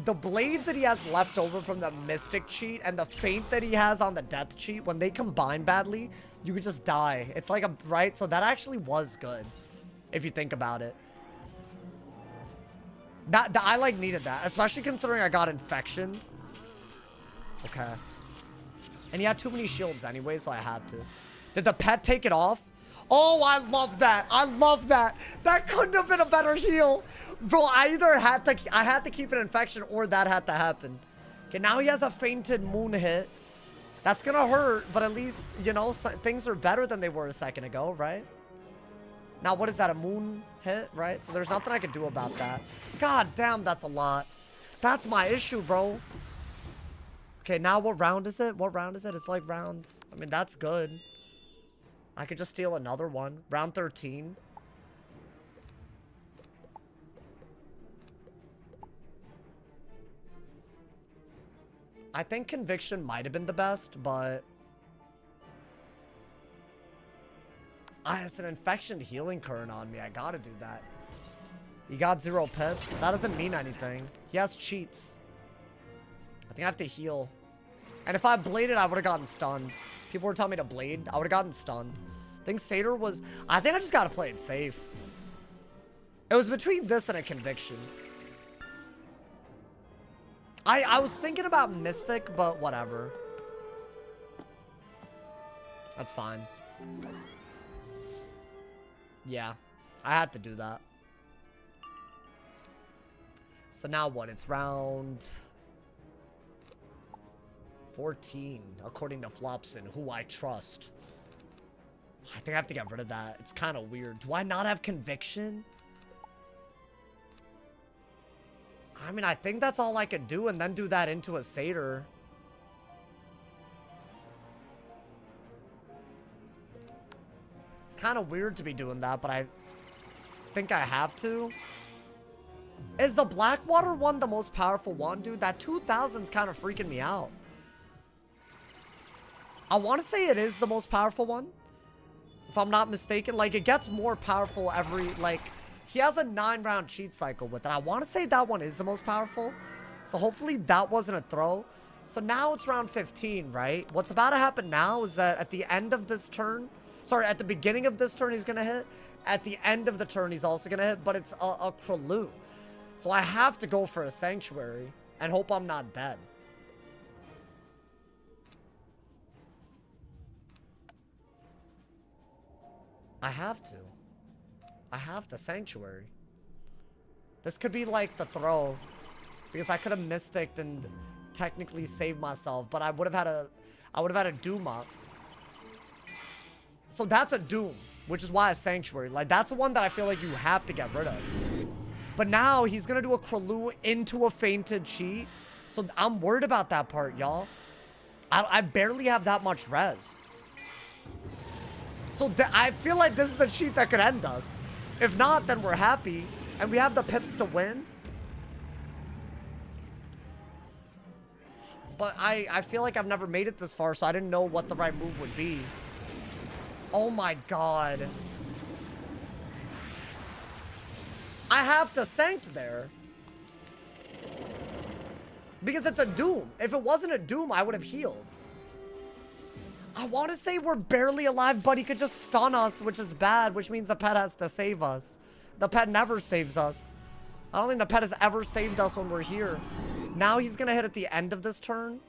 the blades that he has left over from the Mystic cheat and the feint that he has on the Death cheat, when they combine badly, you could just die. It's like a... Right? So that actually was good, if you think about it. I, like, needed that. Especially considering I got infectioned. Okay. And he had too many shields anyway, so I had to. Did the pet take it off? Oh, I love that. I love that. That couldn't have been a better heal. Bro, I either had to keep an infection or that had to happen. Okay, now he has a fainted moon hit. That's gonna hurt, but at least, you know, things are better than they were a second ago, right? Now, what is that? A moon hit, right? So there's nothing I can do about that. God damn, that's a lot. That's my issue, bro. Okay, now what round is it? What round is it? It's like round... I mean, that's good. I could just steal another one. Round 13. I think conviction might have been the best, but... it's an infection healing current on me. I gotta do that. He got 0 pips. That doesn't mean anything. He has cheats. I think I have to heal. And if I bladed, I would have gotten stunned. People were telling me to blade. I would have gotten stunned. I think Satyr was... I think I just gotta play it safe. It was between this and a conviction. I was thinking about Mystic, but whatever. That's fine. Yeah, I had to do that. So now what? It's round 14, according to Flopson, who I trust. I think I have to get rid of that. It's kind of weird. Do I not have conviction? I mean, I think that's all I could do, and then do that into a Satyr. It's kind of weird to be doing that, but I think I have to. Is the Blackwater one the most powerful one, dude? That 2000's kind of freaking me out. I want to say it is the most powerful one, if I'm not mistaken. Like, it gets more powerful every, like... He has a 9-round cheat cycle with it. I want to say that one is the most powerful. So hopefully that wasn't a throw. So now it's round 15, right? What's about to happen now is that at the end of this turn... Sorry, at the beginning of this turn he's going to hit. At the end of the turn he's also going to hit. But it's a Krulu. So I have to go for a Sanctuary. And hope I'm not dead. I have to. I have the Sanctuary. This could be like the throw, because I could have mysticked and technically saved myself, but I would have had a Doom up. So that's a Doom, which is why a Sanctuary. Like, that's the one that I feel like you have to get rid of. But now he's gonna do a Krulu into a fainted cheat, so I'm worried about that part, y'all. I barely have that much res. So I feel like this is a cheat that could end us. If not, then we're happy. And we have the pips to win. But I feel like I've never made it this far, so I didn't know what the right move would be. Oh my god. I have to Sanct there. Because it's a Doom. If it wasn't a Doom, I would have healed. I want to say we're barely alive, but he could just stun us, which is bad, which means the pet has to save us. The pet never saves us. I don't think the pet has ever saved us when we're here. Now he's going to hit at the end of this turn.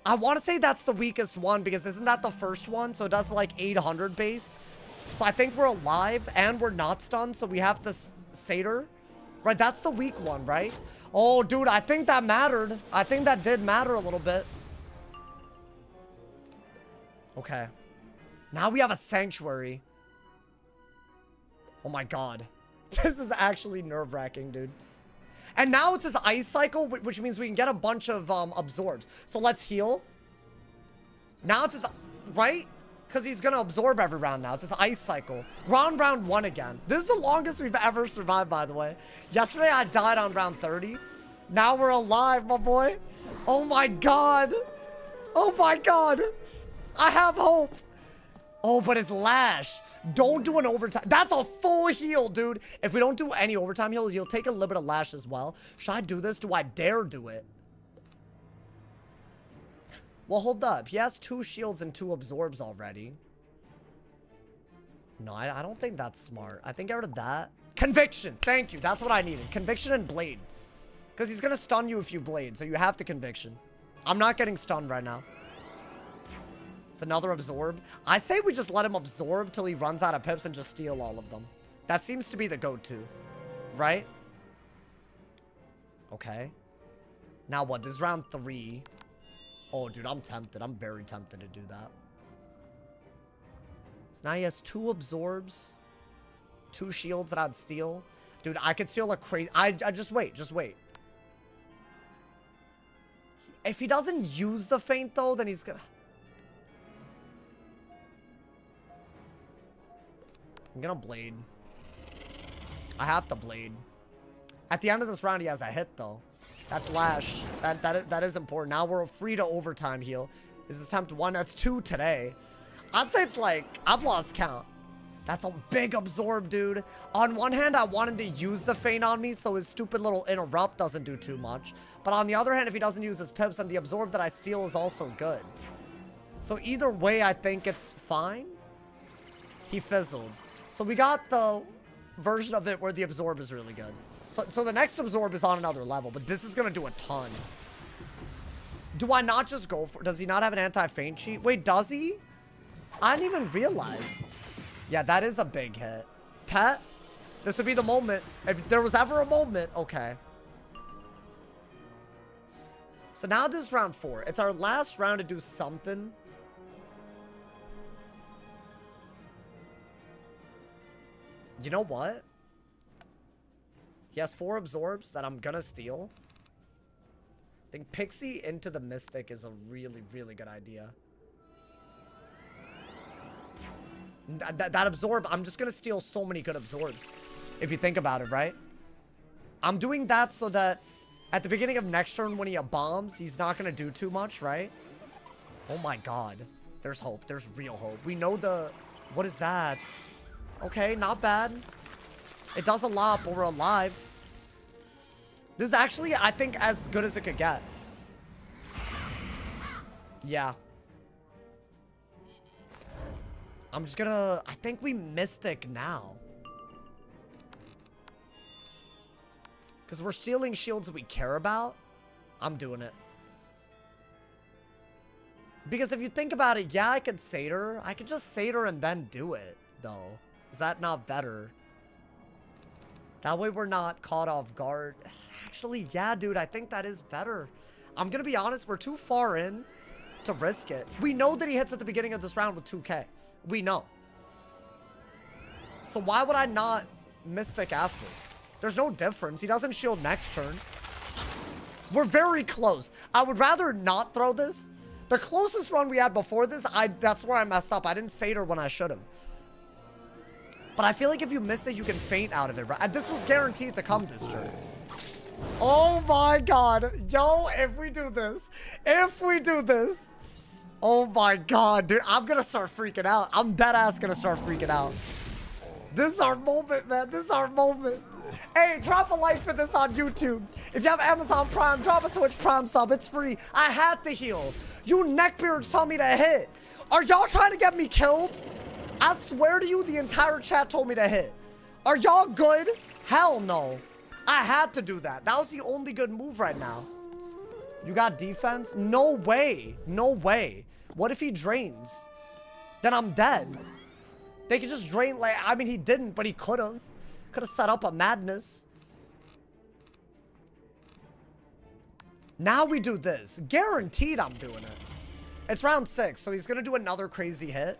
I want to say that's the weakest one, because isn't that the first one? So it does like 800 base. So I think we're alive, and we're not stunned, so we have to Satyr. Right, that's the weak one, right? Oh, dude, I think that mattered. I think that did matter a little bit. Okay. Now we have a sanctuary. Oh my god. This is actually nerve-wracking, dude. And now it's his ice cycle, which means we can get a bunch of absorbs. So let's heal. Now it's his... Right? Because he's going to absorb every round now. It's his ice cycle. We're on round 1 again. This is the longest we've ever survived, by the way. Yesterday, I died on round 30. Now we're alive, my boy. Oh my god. Oh my god. I have hope. Oh, but it's Lash. Don't do an overtime. That's a full heal, dude. If we don't do any overtime heal, you'll take a little bit of Lash as well. Should I do this? Do I dare do it? Well, hold up. He has 2 shields and 2 absorbs already. No, I don't think that's smart. I think get rid of that. Conviction. Thank you. That's what I needed. Conviction and Blade. Because he's going to stun you if you Blade. So you have to Conviction. I'm not getting stunned right now. It's another absorb. I say we just let him absorb till he runs out of pips and just steal all of them. That seems to be the go-to. Right? Okay. Now what? This is round 3. Oh, dude, I'm tempted. I'm very tempted to do that. So now he has 2 absorbs. 2 shields that I'd steal. Dude, I could steal a crazy... I just wait. Just wait. If he doesn't use the feint, though, then he's gonna... I'm gonna Blade. I have to Blade. At the end of this round, he has a hit, though. That's Lash. That is important. Now we're free to overtime heal. This is attempt 1. That's 2 today. I'd say it's like... I've lost count. That's a big absorb, dude. On one hand, I want him to use the feint on me so his stupid little interrupt doesn't do too much. But on the other hand, if he doesn't use his pips, then the absorb that I steal is also good. So either way, I think it's fine. He fizzled. So we got the version of it where the absorb is really good. So the next absorb is on another level, but this is going to do a ton. Do I not just go for... Does he not have an anti-feint cheat? Wait, does he? I didn't even realize. Yeah, that is a big hit. Pet, this would be the moment. If there was ever a moment, okay. So now this is round 4. It's our last round to do something. You know what? He has 4 absorbs that I'm gonna steal. I think Pixie into the Mystic is a really, really good idea. That absorb, I'm just gonna steal so many good absorbs. If you think about it, right? I'm doing that so that at the beginning of next turn when he bombs, he's not gonna do too much, right? Oh my god. There's hope. There's real hope. We know the... What is that? Okay, not bad. It does a lot, but we're alive. This is actually, I think, as good as it could get. Yeah. I'm just gonna... I think we Mystic now. Because we're stealing shields that we care about. I'm doing it. Because if you think about it, yeah, I could Satyr. I could just Satyr and then do it, though. Is that not better? That way we're not caught off guard. Actually, yeah, dude, I think that is better. I'm gonna be honest, we're too far in to risk it. We know that he hits at the beginning of this round with 2k. We know. So why would I not Mystic after? There's no difference. He doesn't shield next turn. We're very close. I would rather not throw this. The closest run we had before this, that's where I messed up. I didn't Satyr when I should have. But I feel like if you miss it, you can feint out of it, right? And this was guaranteed to come this turn. Oh my god. Yo, if we do this. If we do this. Oh my god, dude. I'm gonna start freaking out. I'm dead ass gonna start freaking out. This is our moment, man. This is our moment. Hey, drop a like for this on YouTube. If you have Amazon Prime, drop a Twitch Prime sub. It's free. I had to heal. You neckbeards told me to hit. Are y'all trying to get me killed? I swear to you, the entire chat told me to hit. Are y'all good? Hell no. I had to do that. That was the only good move right now. You got defense? No way. No way. What if he drains? Then I'm dead. They could just drain, like, I mean, he didn't, but he could have. Could have set up a madness. Now we do this. Guaranteed I'm doing it. It's round 6, so he's going to do another crazy hit.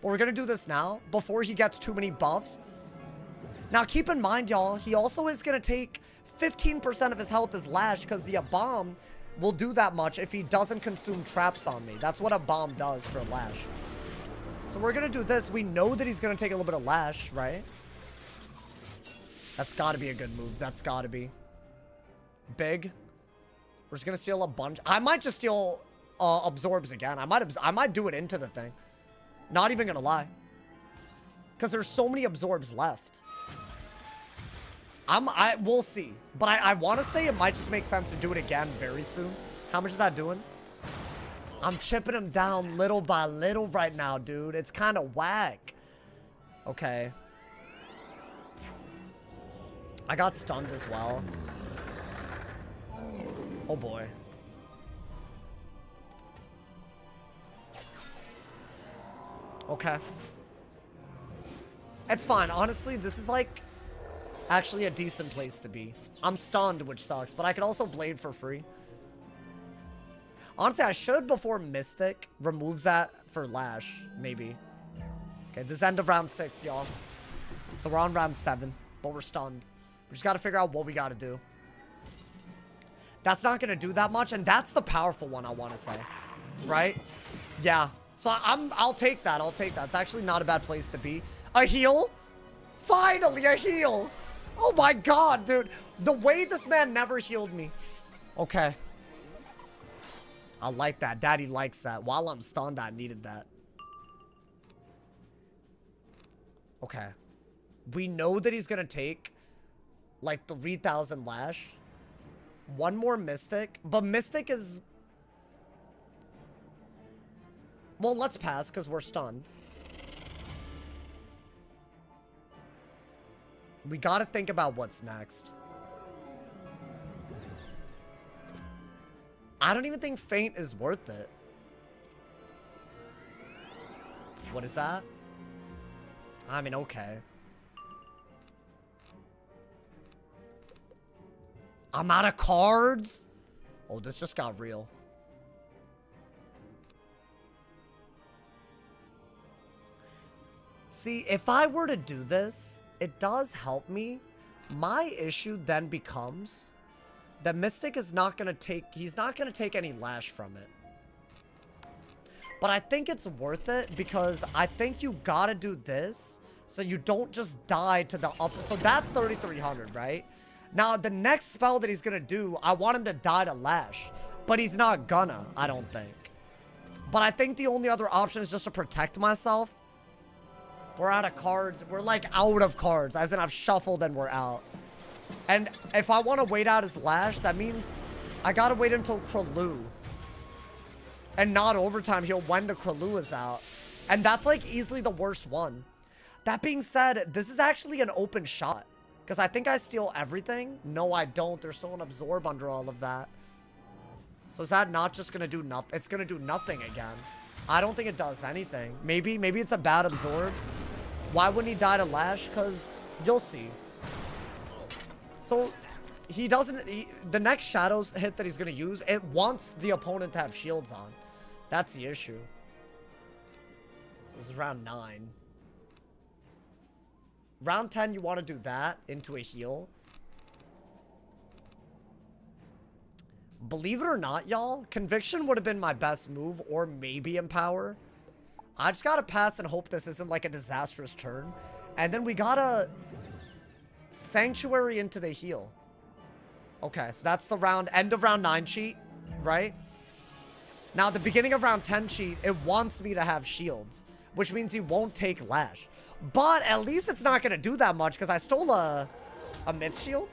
But we're going to do this now before he gets too many buffs. Now, keep in mind, y'all, he also is going to take 15% of his health as Lash because the bomb will do that much if he doesn't consume traps on me. That's what a bomb does for Lash. So we're going to do this. We know that he's going to take a little bit of Lash, right? That's got to be a good move. That's got to be. Big. We're just going to steal a bunch. I might just steal absorbs again. I might do it into the thing. Not even going to lie. Because there's so many absorbs left. We'll see. But I want to say it might just make sense to do it again very soon. How much is that doing? I'm chipping him down little by little right now, dude. It's kind of whack. Okay. I got stunned as well. Oh boy. Okay. It's fine. Honestly, this is like actually a decent place to be. I'm stunned, which sucks, but I could also blade for free. Honestly, I should before Mystic removes that for Lash, maybe. Okay, this is end of round 6, y'all. So we're on round 7, but we're stunned. We just got to figure out what we got to do. That's not going to do that much, and that's the powerful one I want to say. Right? Yeah. So I'll take that. I'll take that. It's actually not a bad place to be. A heal? Finally, a heal! Oh my god, dude. The way this man never healed me. Okay. I like that. Daddy likes that. While I'm stunned, I needed that. Okay. We know that he's gonna take like 3,000 Lash. One more Mystic. But Mystic is... Well, let's pass because we're stunned. We gotta think about what's next. I don't even think Feint is worth it. What is that? I mean, okay. I'm out of cards? Oh, this just got real. See, if I were to do this, it does help me. My issue then becomes that Mystic is not going to take... He's not going to take any Lash from it. But I think it's worth it because I think you got to do this so you don't just die to the up... So that's 3,300, right? Now, the next spell that he's going to do, I want him to die to Lash. But he's not gonna, I don't think. But I think the only other option is just to protect myself. We're out of cards. We're like out of cards. As in I've shuffled and we're out. And if I want to wait out his Lash, that means I got to wait until Kraloo. And not overtime heal when the Kraloo is out. And that's like easily the worst one. That being said, this is actually an open shot. Because I think I steal everything. No, I don't. There's still an absorb under all of that. So is that not just going to do nothing? It's going to do nothing again. I don't think it does anything. Maybe it's a bad absorb. Why wouldn't he die to Lash? Because you'll see. So he doesn't... the next Shadows hit that he's going to use, it wants the opponent to have shields on. That's the issue. So this is round 9. Round 10, you want to do that into a heal. Believe it or not, y'all, Conviction would have been my best move, or maybe Empower. I just gotta pass and hope this isn't like a disastrous turn. And then we gotta Sanctuary into the heal. Okay, so that's the end of round 9 cheat, right? Now, the beginning of round 10 cheat, it wants me to have shields, which means he won't take Lash. But at least it's not gonna do that much because I stole a myth shield.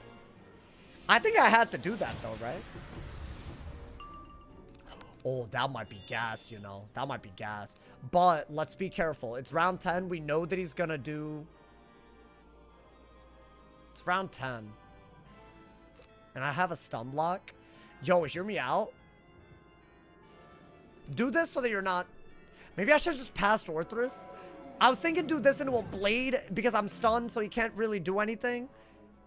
I think I had to do that though, right? Oh, that might be gas, you know. That might be gas. But let's be careful. It's round 10. We know that he's gonna do... It's round 10. And I have a stun block. Yo, hear me out. Do this so that you're not... Maybe I should have just passed Orthrus. I was thinking do this into a blade because I'm stunned so he can't really do anything.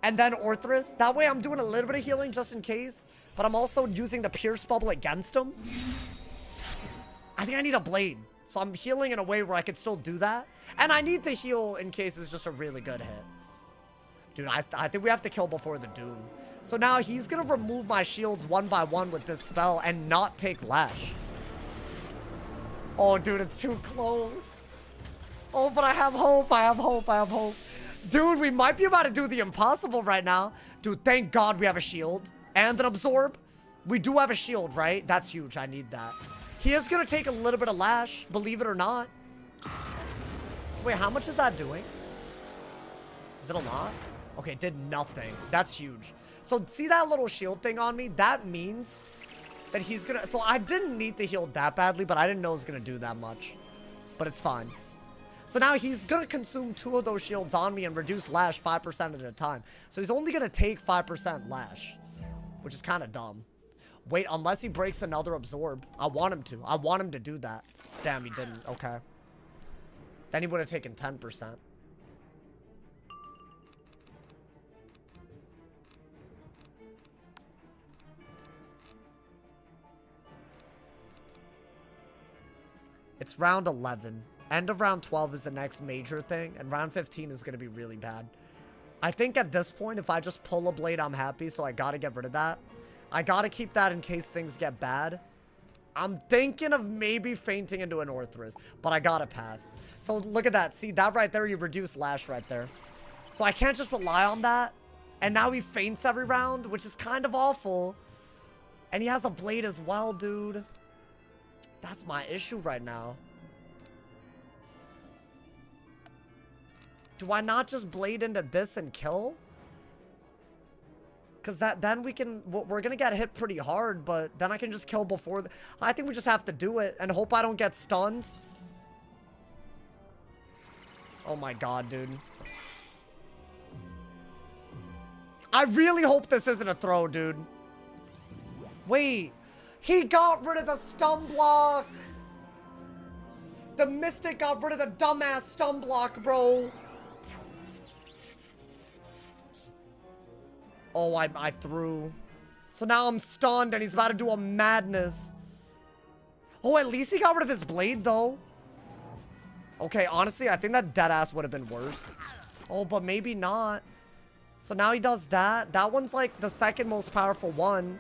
And then Orthrus. That way I'm doing a little bit of healing just in case. But I'm also using the Pierce Bubble against him. I think I need a blade. So I'm healing in a way where I could still do that. And I need to heal in case it's just a really good hit. Dude, I think we have to kill before the Doom. So now he's going to remove my shields one by one with this spell and not take Lash. Oh, dude, it's too close. Oh, but I have hope. I have hope. I have hope. Dude, we might be about to do the impossible right now. Dude, thank God we have a shield and an absorb. We do have a shield, right? That's huge. I need that. He is going to take a little bit of Lash, believe it or not. So wait, how much is that doing? Is it a lot? Okay, it did nothing. That's huge. So see that little shield thing on me? That means that he's going to... So I didn't need to heal that badly, but I didn't know it was going to do that much. But it's fine. So now he's going to consume 2 of those shields on me and reduce Lash 5% at a time. So he's only going to take 5% Lash, which is kind of dumb. Wait, unless he breaks another absorb. I want him to. I want him to do that. Damn, he didn't. Okay. Then he would have taken 10%. It's round 11. End of round 12 is the next major thing. And round 15 is going to be really bad. I think at this point, if I just pull a blade, I'm happy. So I got to get rid of that. I gotta keep that in case things get bad. I'm thinking of maybe fainting into an Orthrus, but I gotta pass. So look at that. See, that right there, you reduce Lash right there. So I can't just rely on that. And now he faints every round, which is kind of awful. And he has a blade as well, dude. That's my issue right now. Do I not just blade into this and kill? Because then we can... We're going to get hit pretty hard, but then I can just kill before... I think we just have to do it and hope I don't get stunned. Oh my god, dude. I really hope this isn't a throw, dude. Wait. He got rid of the stun block. The Mystic got rid of the dumbass stun block, bro. Oh, I threw. So now I'm stunned and he's about to do a madness. Oh, at least he got rid of his blade, though. Okay, honestly, I think that deadass would have been worse. Oh, but maybe not. So now he does that. That one's like the second most powerful one.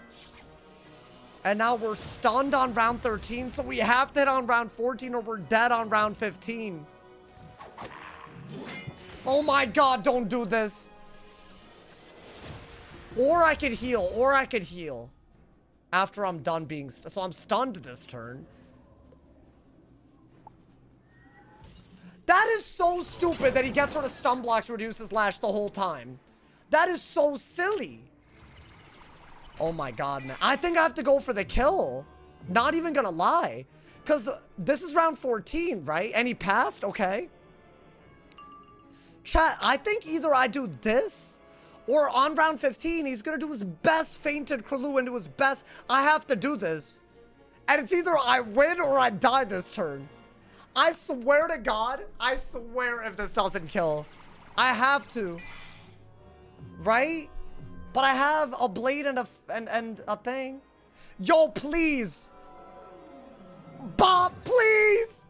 And now we're stunned on round 13. So we have to hit on round 14 or we're dead on round 15. Oh my god, don't do this. Or I could heal. Or I could heal. After I'm done being... So I'm stunned this turn. That is so stupid that he gets rid of stun blocks, reduces Lash the whole time. That is so silly. Oh my god, man. I think I have to go for the kill. Not even gonna lie. Because this is round 14, right? And he passed? Okay. Chat, I think either I do this... Or on round 15, he's going to do his best fainted Krulu into his best. I have to do this. And it's either I win or I die this turn. I swear to God, I swear if this doesn't kill. I have to. Right? But I have a blade and a thing. Yo, please. Bob, please.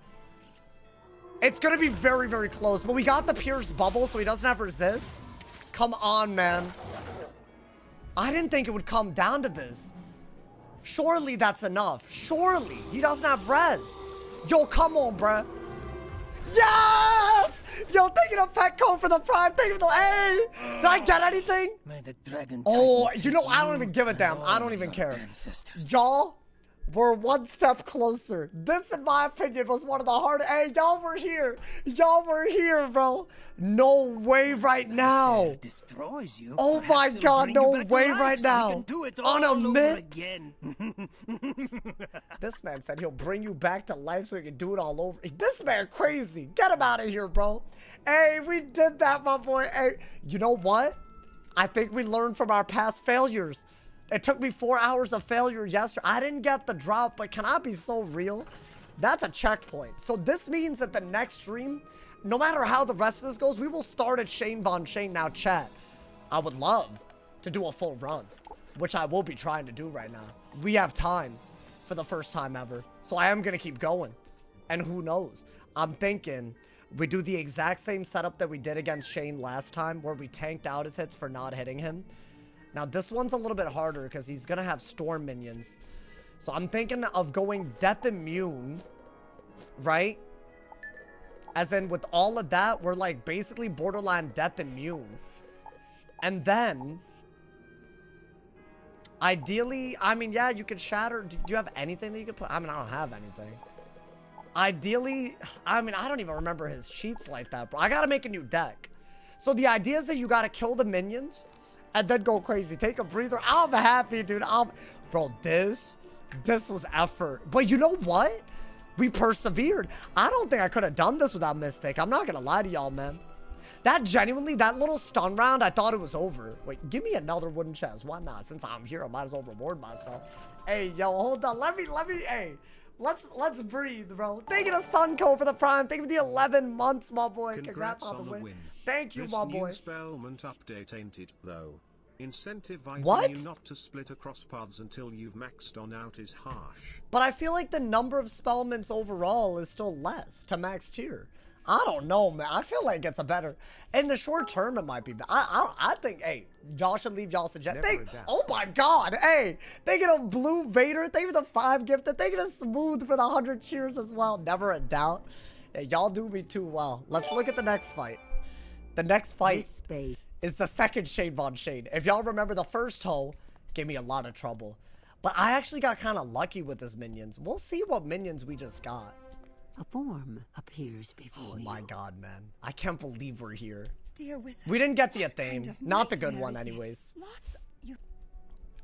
It's going to be very, very close. But we got the pierced bubble, so he doesn't have resist. Come on, man. I didn't think it would come down to this. Surely that's enough. Surely. He doesn't have res. Yo, come on, bruh. Yes! Yo, thank you to Petco for the prime. Thank you for the A. Did I get anything? May the dragon you know, I don't even give a damn. I don't even care. Y'all, we're one step closer. This, in my opinion, was one of the hardest. Hey, y'all were here. Y'all were here, bro. No way right now. Destroys you. Oh my god, no way right now. On a myth. This man said he'll bring you back to life so he can do it all over. This man crazy. Get him out of here, bro. Hey, we did that, my boy. Hey, you know what? I think we learned from our past failures. It took me 4 hours of failure yesterday. I didn't get the drop, but can I be so real? That's a checkpoint. So this means that the next stream, no matter how the rest of this goes, we will start at Shane Von Shane. Now, chat, I would love to do a full run, which I will be trying to do right now. We have time. for the first time ever. So I am going to keep going. And who knows? I'm thinking we do the exact same setup that we did against Shane last time, where we tanked out his hits for not hitting him. Now, this one's a little bit harder because he's going to have storm minions. So I'm thinking of going death immune, right? As in, with all of that, we're like basically borderline death immune. And then, ideally, I mean, yeah, you could shatter. Do you have anything that you could put? I mean, I don't have anything. Ideally, I mean, I don't even remember his cheats like that, bro. I gotta make a new deck. So the idea is that you gotta kill the minions and then go crazy. Take a breather. I'm happy, dude. Bro, this was effort. But you know what? We persevered. I don't think I could have done this without Mystic. I'm not gonna lie to y'all, man. That genuinely, that little stun round, I thought it was over. Wait, give me another wooden chest. Why not? Since I'm here, I might as well reward myself. Hey, yo, hold on. Let me, hey. Let's breathe, bro. Thank you to Sunco for the prime. Thank you for the 11 months, my boy. Congrats on the win. Thank you, my boy. This new spellment update ain't it, though? Incentivizing what? you not to split across paths until you've maxed on out is harsh. But I feel like the number of spellments overall is still less to max tier. I don't know, man. I feel like it's a better. In the short term, it might be. I think, hey, y'all should leave y'all suggestions. Oh my God, hey, thank you to Blue Vader. Thank you for the 5 gifted. Thank you to Smooth for the 100 cheers as well. Never a doubt. Hey, y'all do me too well. Let's look at the next fight. The next fight is the second Shane Von Shane. If y'all remember, the first hoe gave me a lot of trouble. But I actually got kind of lucky with his minions. We'll see what minions we just got. A form appears before you. Oh my God, man. I can't believe we're here. Dear Wizard, we didn't get the Athame. Kind of Not the good one, nightmare is anyways. this? Lost you.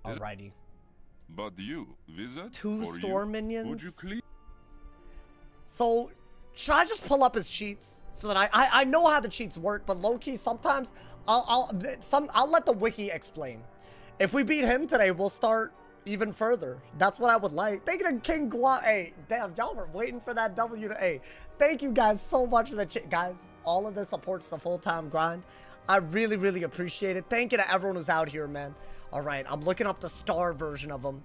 Alrighty. But you, Wizard, 2 for storm you, minions. would you clear? So, should I just pull up his cheats so that I know how the cheats work, but low key sometimes I'll let the wiki explain. If we beat him today, we'll start even further. That's what I would like. Thank you to King Gua. Hey, damn, y'all were waiting for that W to A. Thank you guys so much for the guys. All of this supports the full-time grind. I really, really appreciate it. Thank you to everyone who's out here, man. All right, I'm looking up the star version of him.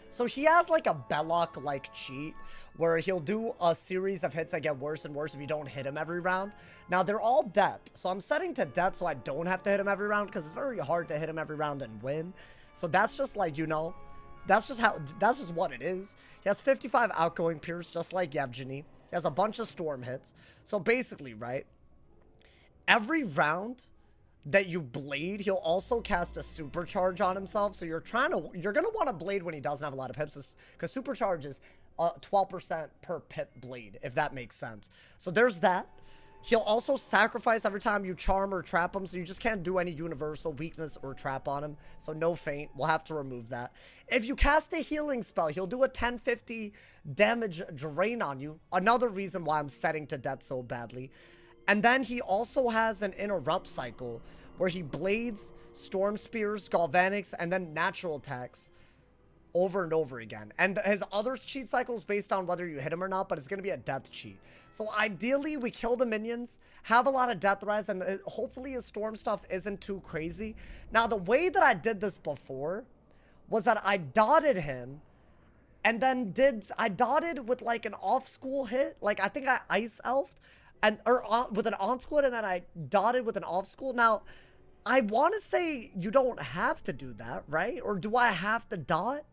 So he has like a Belloc-like cheat where he'll do a series of hits that get worse and worse if you don't hit him every round. Now, they're all death. So I'm setting to death so I don't have to hit him every round because it's very hard to hit him every round and win. So that's just like, you know, that's just what it is. He has 55 outgoing Pierce, just like Yvjinny. He has a bunch of storm hits. So basically, right, every round that you blade, he'll also cast a supercharge on himself. So you're gonna want to blade when he doesn't have a lot of pips, because supercharge is 12% per pip blade, if that makes sense. So there's that. He'll also sacrifice every time you charm or trap him, so you just can't do any universal weakness or trap on him. So no feint. We'll have to remove that. If you cast a healing spell, he'll do a 1050 damage drain on you. Another reason why I'm setting to death so badly. And then he also has an interrupt cycle where he blades, storm spears, galvanics, and then natural attacks over and over again. And his other cheat cycle is based on whether you hit him or not, but it's going to be a death cheat. So ideally, we kill the minions, have a lot of death res, and hopefully his storm stuff isn't too crazy. Now, the way that I did this before was that I dotted him, and then I dotted with like an off-school hit. Like, I think I ice elfed, with an on-school, and then I dotted with an off-school. Now, I want to say you don't have to do that, right? Or do I have to dot?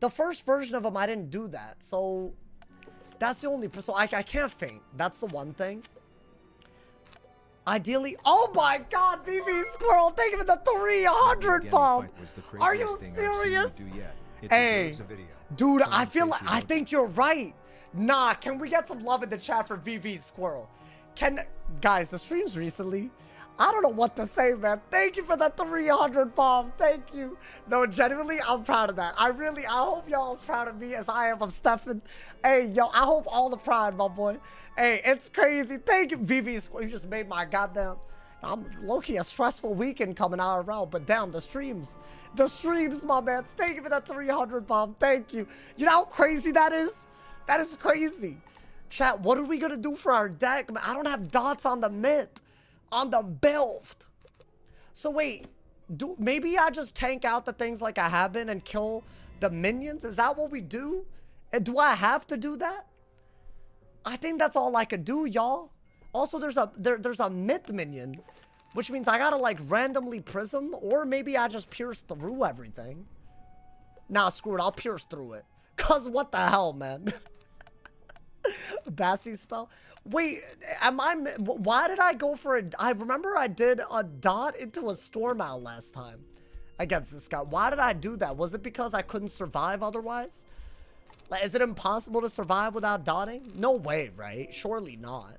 The first version of him, I didn't do that. So that's the only, so I can't feint. That's the one thing. Ideally, oh my God, BB Squirrel, thank you for the 300 bomb. Are you serious? Hey, dude, I think you're right. Nah, can we get some love in the chat for VV Squirrel? Guys, the streams recently, I don't know what to say, man. Thank you for the 300 bomb. Thank you. No, genuinely, I'm proud of that. I hope y'all as proud of me as I am of Stefan. Hey, yo, I hope all the pride, my boy. Hey, it's crazy. Thank you, VV Squirrel. You just made my goddamn, I'm low-key a stressful weekend coming out around, but damn, the streams, my man. Thank you for that 300 bomb. Thank you. You know how crazy that is? That is crazy. Chat, what are we gonna do for our deck? I don't have dots on the myth, on the build. So wait, maybe I just tank out the things like I have been and kill the minions? Is that what we do? And do I have to do that? I think that's all I could do, y'all. Also, there's a myth minion, which means I gotta like randomly prism, or maybe I just pierce through everything. Nah, screw it, I'll pierce through it. Cause what the hell, man? Bassy spell? Wait, why did I go for a, I remember I did a dot into a storm owl last time against this guy. Why did I do that? Was it because I couldn't survive otherwise? Like, is it impossible to survive without dotting? No way, right? Surely not.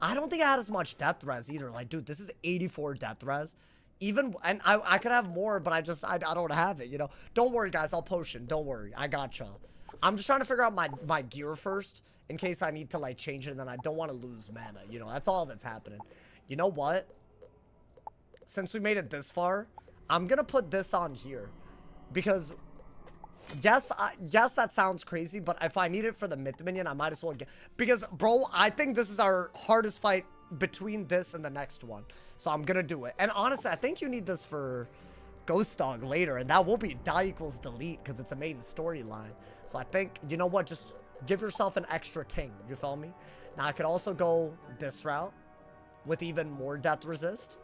I don't think I had as much death res either. Like, dude, this is 84 death res. Even, and I could have more, but I don't have it, you know? Don't worry, guys. I'll potion. Don't worry. I gotcha. I'm just trying to figure out my gear first in case I need to, like, change it, and then I don't want to lose mana. You know, that's all that's happening. You know what? Since we made it this far, I'm gonna put this on here. Because, yes, that sounds crazy, but if I need it for the myth minion, I might as well get... Because, bro, I think this is our hardest fight between this and the next one. So I'm gonna do it. And honestly, I think you need this for Ghost Dog later, and that will be die equals delete because it's a main storyline. So I think, you know what, just give yourself an extra ting, you feel me? Now I could also go this route with even more death resist.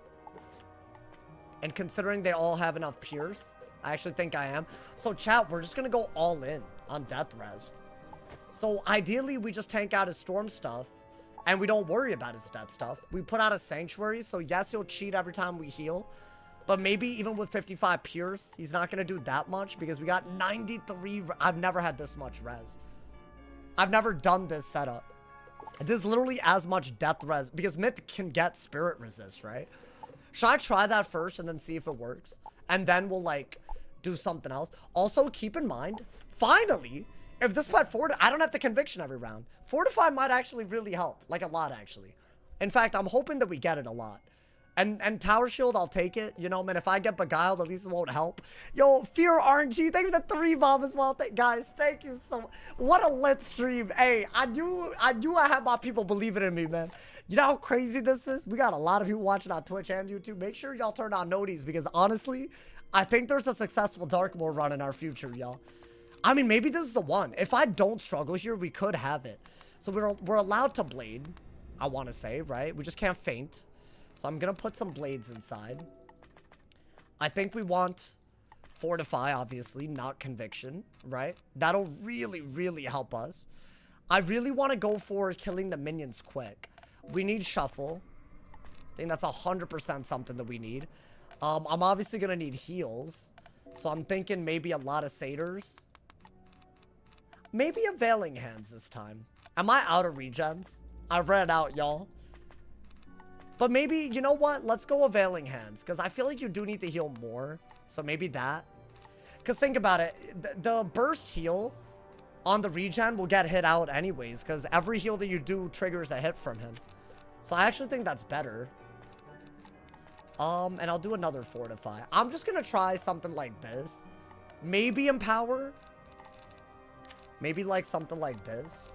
And considering they all have enough pierce, I actually think I am. So chat, we're just gonna go all in on death res. So ideally we just tank out his storm stuff and we don't worry about his death stuff. We put out a sanctuary, so yes, he'll cheat every time we heal. But maybe even with 55 pierce, he's not going to do that much because we got 93. I've never had this much res. I've never done this setup. This is literally as much death res because Myth can get spirit resist, right? Should I try that first and then see if it works? And then we'll like do something else. Also, keep in mind, finally, if this pet I don't have the conviction every round. Fortify might actually really help. Like a lot, actually. In fact, I'm hoping that we get it a lot. And Tower Shield, I'll take it. You know, man, if I get Beguiled, at least it won't help. Yo, Fear RNG, thank you for the 3 bomb as well. Guys, thank you so much. What a lit stream. Hey, I knew I had my people believing in me, man. You know how crazy this is? We got a lot of people watching on Twitch and YouTube. Make sure y'all turn on noties because honestly, I think there's a successful Darkmoor run in our future, y'all. I mean, maybe this is the one. If I don't struggle here, we could have it. So we're allowed to blade, I want to say, right? We just can't faint. So I'm going to put some blades inside. I think we want Fortify, obviously, not Conviction, right? That'll really, really help us. I really want to go for killing the minions quick. We need Shuffle. I think that's 100% something that we need. I'm obviously going to need heals. So I'm thinking maybe a lot of Satyrs. Maybe a Veiling Hands this time. Am I out of regens? I ran out, y'all. But maybe, you know what? Let's go with Veiling Hands. Because I feel like you do need to heal more. So maybe that. Because think about it. The burst heal on the regen will get hit out anyways. Because every heal that you do triggers a hit from him. So I actually think that's better. And I'll do another Fortify. I'm just going to try something like this. Maybe Empower. Maybe like something like this.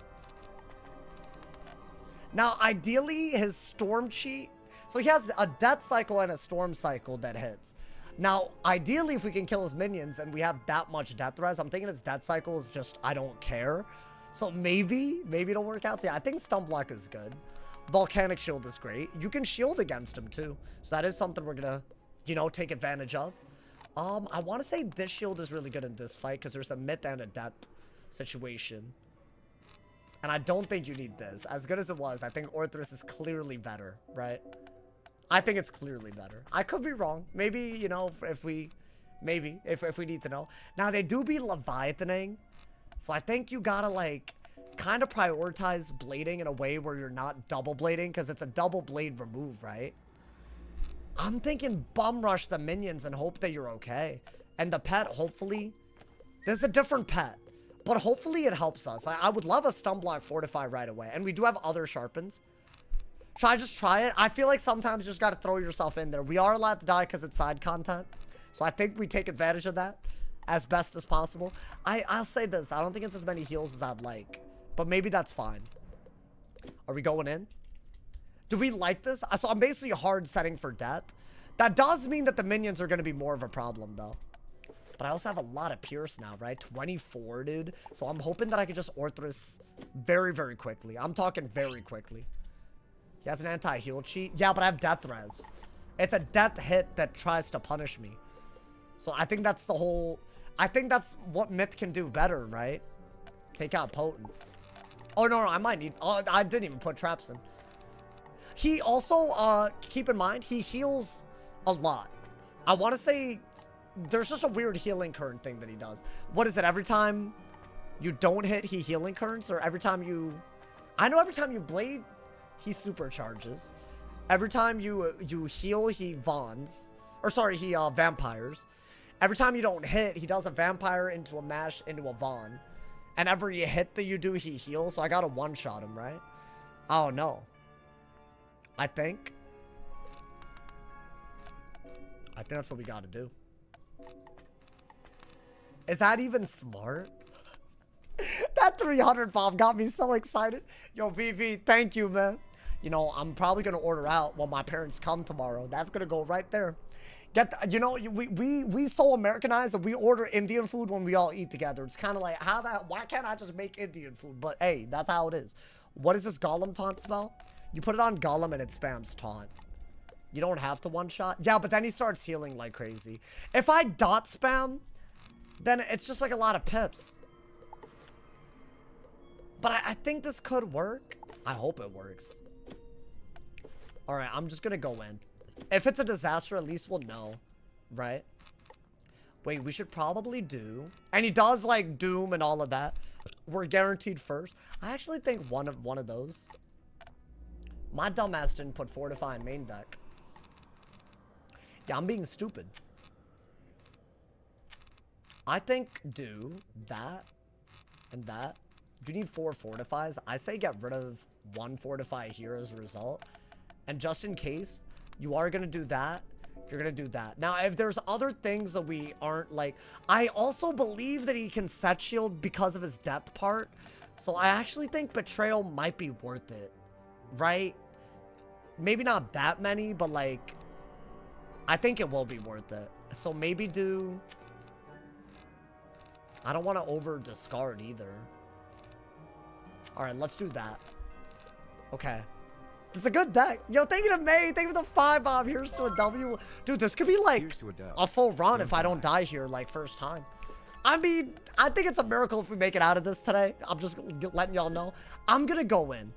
Now, ideally, his Storm cheat. So he has a Death Cycle and a Storm Cycle that hits. Now, ideally, if we can kill his minions and we have that much Death Res, I'm thinking his Death Cycle is just, I don't care. So maybe it'll work out. So yeah, I think Stun Block is good. Volcanic Shield is great. You can shield against him too. So that is something we're gonna, you know, take advantage of. I want to say this shield is really good in this fight because there's a myth and a death situation. And I don't think you need this. As good as it was, I think Orthrus is clearly better, right? I think it's clearly better. I could be wrong. Maybe, you know, if we need to know. Now, they do be Leviathaning. So I think you gotta, like, kind of prioritize blading in a way where you're not double blading because it's a double blade remove, right? I'm thinking bum rush the minions and hope that you're okay. And the pet, hopefully, there's a different pet. But hopefully it helps us. I would love a Stun Block Fortify right away. And we do have other Sharpens. Should I just try it? I feel like sometimes you just got to throw yourself in there. We are allowed to die because it's side content. So I think we take advantage of that as best as possible. I'll say this. I don't think it's as many heals as I'd like. But maybe that's fine. Are we going in? Do we like this? So I'm basically hard setting for death. That does mean that the minions are going to be more of a problem, though. But I also have a lot of Pierce now, right? 24, dude. So I'm hoping that I can just Orthrus very, very quickly. I'm talking very quickly. He has an anti-heal cheat. Yeah, but I have Death Res. It's a death hit that tries to punish me. So I think that's the whole... I think that's what Myth can do better, right? Take out Potent. Oh, no, I might need... Oh, I didn't even put traps in. He also, keep in mind, he heals a lot. I want to say... There's just a weird healing current thing that he does. What is it? Every time you don't hit, he healing currents? Or every time you... I know every time you blade, he supercharges. Every time you heal, he Vons. Or sorry, he vampires. Every time you don't hit, he does a vampire into a mash into a Von. And every hit that you do, he heals. So I gotta one-shot him, right? Oh, no. I think that's what we gotta do. Is that even smart? That 300 bomb got me so excited. Yo, VV, thank you, man. You know, I'm probably going to order out when my parents come tomorrow. That's going to go right there. You know, we so Americanized and we order Indian food when we all eat together. It's kind of like, why can't I just make Indian food? But hey, that's how it is. What is this Golem taunt spell? You put it on Golem and it spams taunt. You don't have to one-shot. Yeah, but then he starts healing like crazy. If I dot spam... then it's just like a lot of pips. But I think this could work. I hope it works. Alright, I'm just gonna go in. If it's a disaster, at least we'll know. Right? Wait, we should probably do... And he does, like, Doom and all of that. We're guaranteed first. I actually think one of those. My dumbass didn't put Fortify in main deck. Yeah, I'm being stupid. I think do that and that. You need 4 fortifies. I say get rid of 1 fortify here as a result. And just in case you are going to do that, you're going to do that. Now, if there's other things that we aren't like... I also believe that he can set shield because of his depth part. So I actually think Betrayal might be worth it. Right? Maybe not that many, but like... I think it will be worth it. So maybe do... I don't want to over discard either. Alright, let's do that. Okay. It's a good deck. Yo, thank you to May. Thank you for the 5 bomb. Here's to a W. Dude, this could be like a full run if I don't die here like first time. I mean, I think it's a miracle if we make it out of this today. I'm just letting y'all know. I'm going to go in.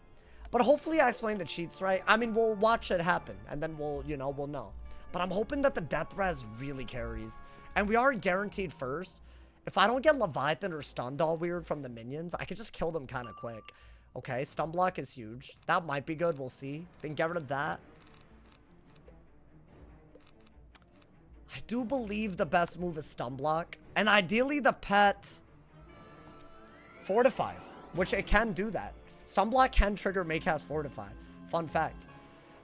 But hopefully I explained the cheats right. I mean, we'll watch it happen. And then we'll know. But I'm hoping that the death res really carries. And we are guaranteed first. If I don't get Leviathan or Stunned all weird from the minions, I could just kill them kind of quick. Okay, Stun Block is huge. That might be good. We'll see. Then get rid of that. I do believe the best move is Stun Block. And ideally, the pet fortifies, which it can do that. Stun Block can trigger Maycast Fortify. Fun fact.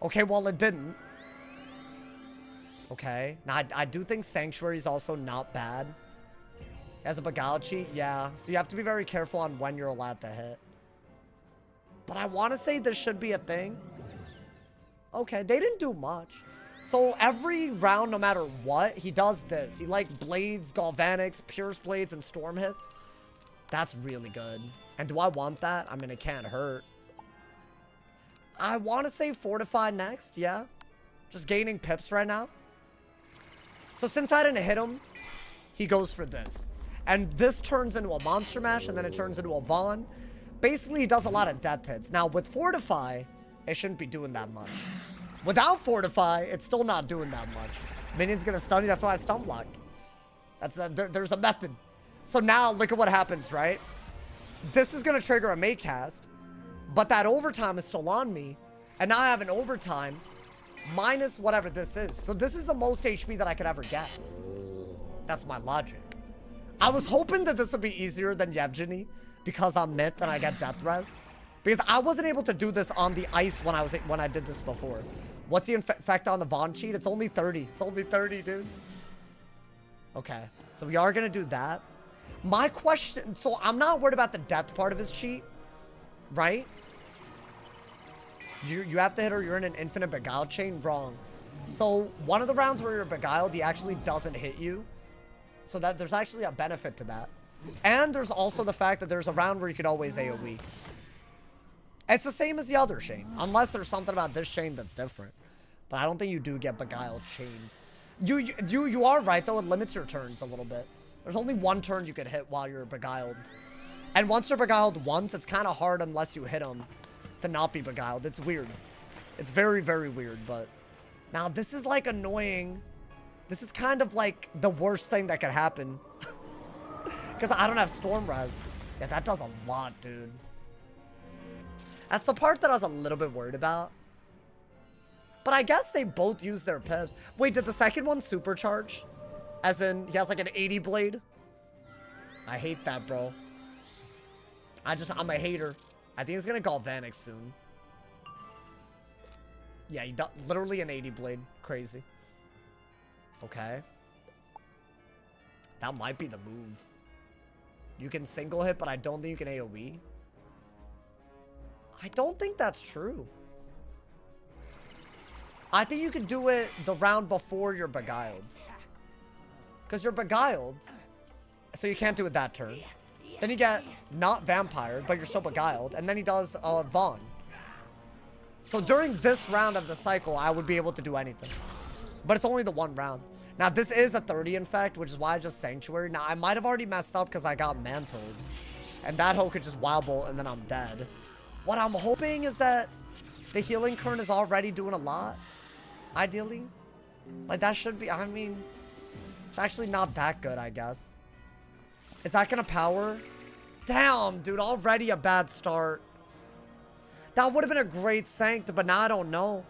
Okay, well, it didn't. Okay. Now, I do think Sanctuary is also not bad. As a Beguile cheat, yeah. So you have to be very careful on when you're allowed to hit. But I want to say this should be a thing. Okay, they didn't do much. So every round, no matter what, he does this. He like blades, galvanics, pierce blades, and storm hits. That's really good. And do I want that? I mean, it can't hurt. I want to say fortify next, yeah. Just gaining pips right now. So since I didn't hit him, he goes for this. And this turns into a Monster Mash, and then it turns into a Vaughn. Basically, he does a lot of death hits. Now, with Fortify, it shouldn't be doing that much. Without Fortify, it's still not doing that much. Minion's gonna stun you. That's why I stun blocked. There's a method. So now, look at what happens, right? This is gonna trigger a Maycast, but that overtime is still on me. And now I have an overtime minus whatever this is. So this is the most HP that I could ever get. That's my logic. I was hoping that this would be easier than Yvjinny because I'm Myth and I get Death Res. Because I wasn't able to do this on the ice when I did this before. What's the effect on the Vaughn cheat? It's only 30. It's only 30, dude. Okay. So we are going to do that. My question... So I'm not worried about the death part of his cheat. Right? You have to hit or you're in an infinite Beguile chain? Wrong. So one of the rounds where you're Beguiled, he actually doesn't hit you. So that there's actually a benefit to that. And there's also the fact that there's a round where you could always AoE. It's the same as the other chain, unless there's something about this chain that's different. But I don't think you do get beguiled chained. You are right though, it limits your turns a little bit. There's only one turn you could hit while you're beguiled. And once you're beguiled once, it's kind of hard unless you hit them to not be beguiled. It's weird. It's very, very weird, but... Now, this is, like, annoying. This is kind of, like, the worst thing that could happen. Because I don't have Storm Res. Yeah, that does a lot, dude. That's the part that I was a little bit worried about. But I guess they both use their pips. Wait, did the second one supercharge? As in, he has, like, an 80 blade? I hate that, bro. I'm a hater. I think he's gonna Galvanic soon. Yeah, he literally an 80 blade. Crazy. Okay. That might be the move. You can single hit, but I don't think you can AoE. I don't think that's true. I think you can do it the round before you're beguiled. Because you're beguiled. So you can't do it that turn. Then you get not vampired, but you're still beguiled. And then he does Vaughn. So during this round of the cycle, I would be able to do anything. But it's only the one round. Now, this is a 30 infect, which is why I just Sanctuary. Now, I might have already messed up because I got mantled. And that hoe could just Wild Bolt and then I'm dead. What I'm hoping is that the healing current is already doing a lot. Ideally. Like, that should be, I mean, it's actually not that good, I guess. Is that gonna power? Damn, dude, already a bad start. That would have been a great sanct, but now I don't know.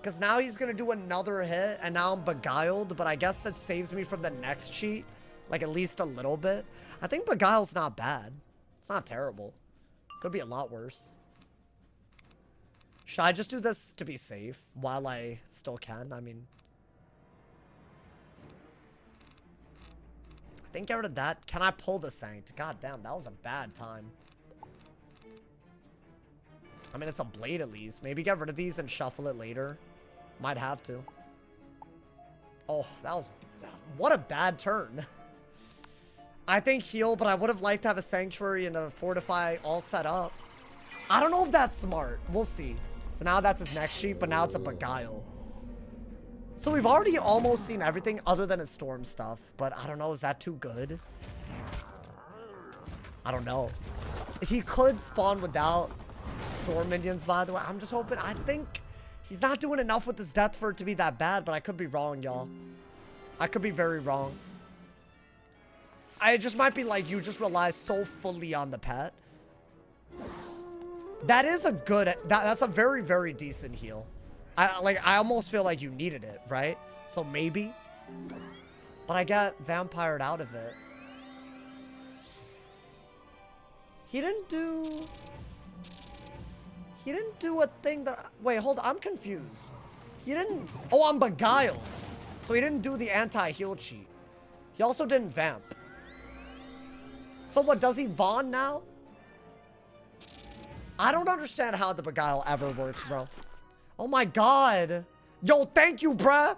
Because now he's gonna do another hit, and now I'm beguiled, but I guess it saves me from the next cheat. Like, at least a little bit. I think beguiled's not bad. It's not terrible. Could be a lot worse. Should I just do this to be safe while I still can? I mean... I think get rid of that. Can I pull the Sanct? God damn, that was a bad time. I mean, it's a blade at least. Maybe get rid of these and shuffle it later. Might have to. Oh, that was... What a bad turn. I think heal, but I would have liked to have a Sanctuary and a Fortify all set up. I don't know if that's smart. We'll see. So now that's his next sheet, but now it's a Beguile. So we've already almost seen everything other than his Storm stuff. But I don't know, is that too good? I don't know. He could spawn without Storm minions, by the way. I'm just hoping, I think he's not doing enough with his death for it to be that bad, but I could be wrong, y'all. I could be very wrong. It just might be like you just rely so fully on the pet. That is a good, that's a very, very decent heal. I almost feel like you needed it, right? So maybe. But I got vampired out of it. He didn't do a thing that... Wait, hold on. I'm confused. He didn't... Oh, I'm beguiled. So he didn't do the anti-heal cheat. He also didn't vamp. So what, does he Vaughn now? I don't understand how the beguile ever works, bro. Oh my god. Yo, thank you, bruh.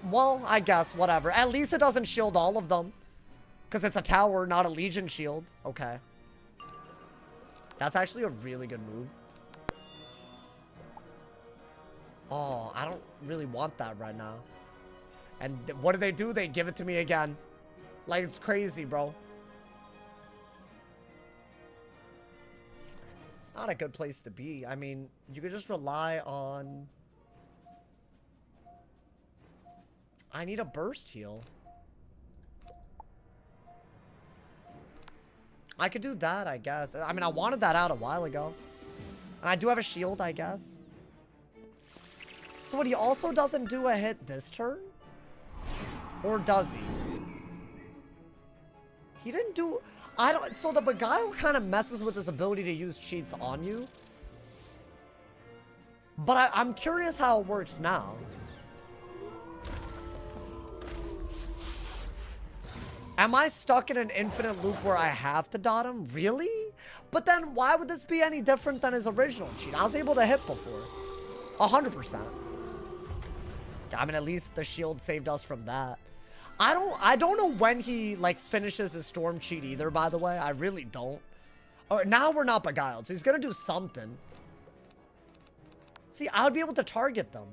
Well, I guess, whatever. At least it doesn't shield all of them. Because it's a tower, not a Legion shield. Okay. That's actually a really good move. Oh, I don't really want that right now. And what do? They give it to me again. Like, it's crazy, bro. It's not a good place to be. I mean, you could just rely on... I need a burst heal. I could do that, I guess. I mean, I wanted that out a while ago. And I do have a shield, I guess. So what, he also doesn't do a hit this turn? Or does he? He didn't do... I don't... So the Beguile kind of messes with his ability to use cheats on you. But I'm curious how it works now. Am I stuck in an infinite loop where I have to dot him? Really? But then why would this be any different than his original cheat? I was able to hit before. 100%. I mean, at least the shield saved us from that. I don't know when he, like, finishes his storm cheat either, by the way. I really don't. Oh, now we're not beguiled, so he's gonna do something. See, I would be able to target them.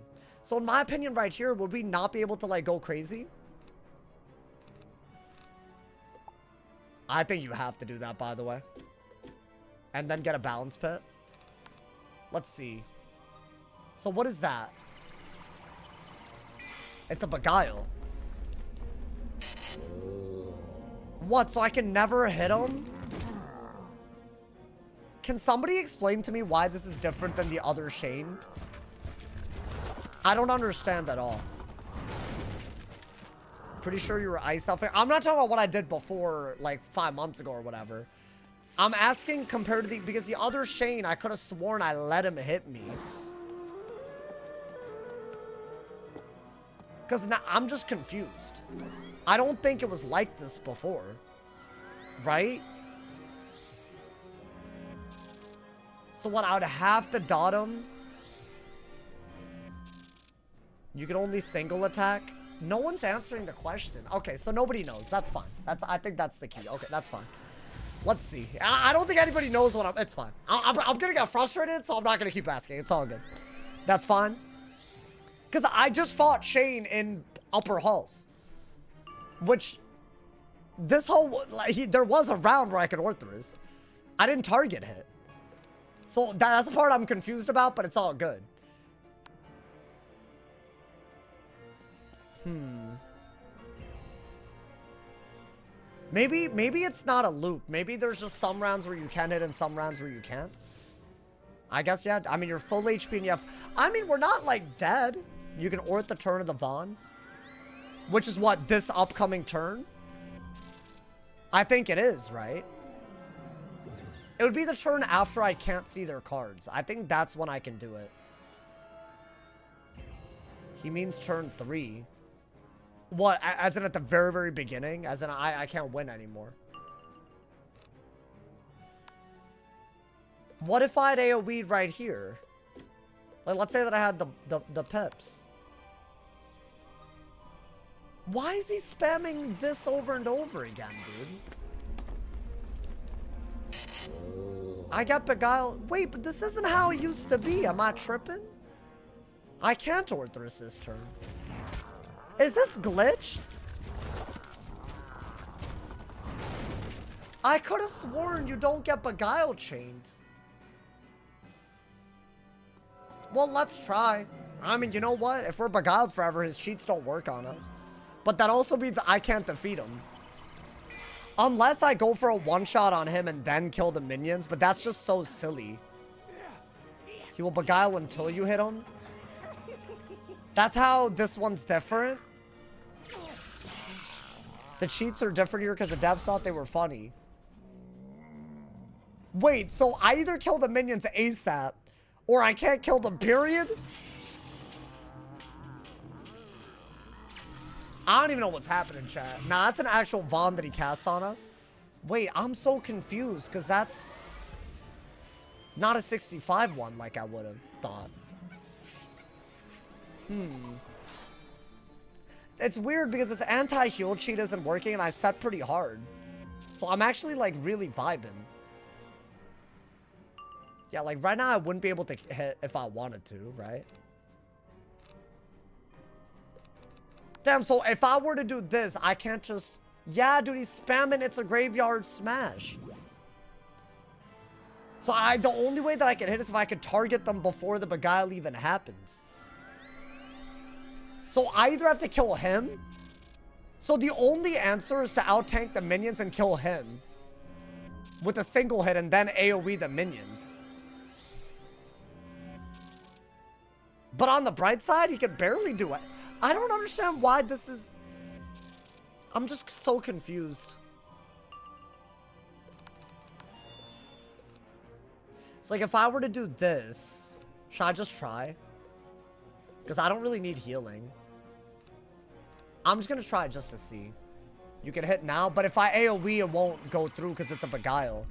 So in my opinion right here, would we not be able to, like, go crazy? I think you have to do that, by the way. And then get a balance pit. Let's see. So what is that? It's a beguile. What? So I can never hit him? Can somebody explain to me why this is different than the other Shane? I don't understand at all. Pretty sure you were ice selfing. I'm not talking about what I did before, like 5 months ago or whatever. I'm asking compared to the, because the other Shane, I could have sworn I let him hit me. Because now I'm just confused. I don't think it was like this before. Right? So what, I would have to dot him? You can only single attack? No one's answering the question. Okay, so nobody knows. That's fine. I think that's the key. Okay, that's fine. Let's see. I don't think anybody knows what it's fine. I'm gonna get frustrated, so I'm not gonna keep asking. It's all good. That's fine. Because I just fought Shane in upper halls. Which, this whole, like, there was a round where I could Orthrus. I didn't target hit. So that's the part I'm confused about, but it's all good. Maybe it's not a loop. Maybe there's just some rounds where you can hit and some rounds where you can't. I guess, yeah. I mean, you're full HP and you have... I mean, we're not, like, dead. You can Orth the turn of the Vaughn. Which is what, this upcoming turn? I think it is, right? It would be the turn after I can't see their cards. I think that's when I can do it. He means turn 3. What, as in at the very, very beginning? As in I can't win anymore. What if I had AoE'd right here? Like, let's say that I had the pips. Why is he spamming this over and over again, dude? I got beguiled. Wait, but this isn't how it used to be. Am I tripping? I can't Orthrus this turn. Is this glitched? I could have sworn you don't get beguile chained. Well, let's try. I mean, you know what? If we're beguiled forever, his cheats don't work on us. But that also means I can't defeat him. Unless I go for a one-shot on him and then kill the minions, but that's just so silly. He will beguile until you hit him. That's how this one's different. The cheats are different here because the devs thought they were funny. Wait, so I either kill the minions ASAP or I can't kill them, period? I don't even know what's happening, chat. Nah, that's an actual Vaughn that he cast on us. Wait, I'm so confused because that's not a 65 one like I would have thought. It's weird because this anti-heal cheat isn't working and I set pretty hard. So I'm actually like really vibing. Yeah, like right now I wouldn't be able to hit if I wanted to, right? Damn, so if I were to do this, I can't just... Yeah, dude, he's spamming It's a Graveyard Smash. So the only way that I can hit is if I could target them before the beguile even happens. So I either have to kill him. So the only answer is to out-tank the minions and kill him. With a single hit and then AoE the minions. But on the bright side, he can barely do it. I don't understand why this is... I'm just so confused. It's like if I were to do this, should I just try? Because I don't really need healing. I'm just going to try just to see. You can hit now, but if I AoE, it won't go through because it's a beguile.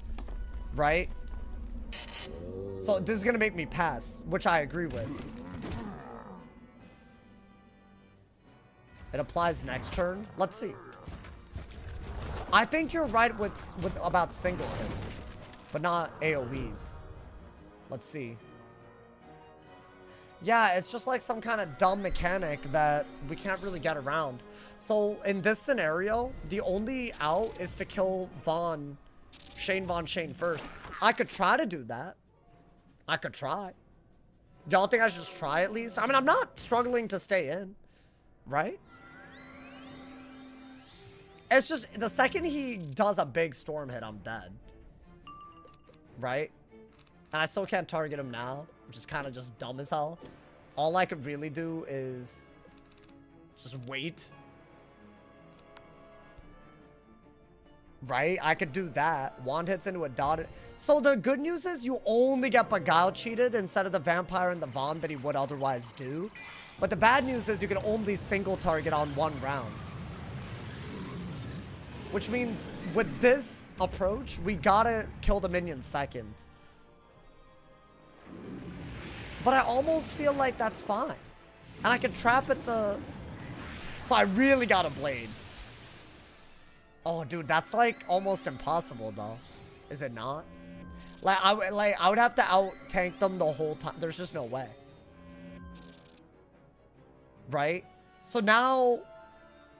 Right? So this is going to make me pass, which I agree with. It applies next turn. Let's see. I think you're right with about single hits, but not AoEs. Let's see. Yeah, it's just like some kind of dumb mechanic that we can't really get around. So in this scenario, the only out is to kill Shane first. I could try to do that. I could try. Y'all think I should just try at least? I mean, I'm not struggling to stay in, right? It's just the second he does a big storm hit, I'm dead. Right? And I still can't target him now, which is kind of just dumb as hell. All I could really do is just wait. Right? I could do that. Wand hits into a dotted. So the good news is you only get Beguile cheated instead of the Vampire and the Vaughn that he would otherwise do. But the bad news is you can only single target on one round. Which means with this approach, we gotta kill the minion second. But I almost feel like that's fine. And I can trap at the... So I really got a blade. Oh, dude, that's like almost impossible though. Is it not? Like I would have to out-tank them the whole time. There's just no way. Right? So now...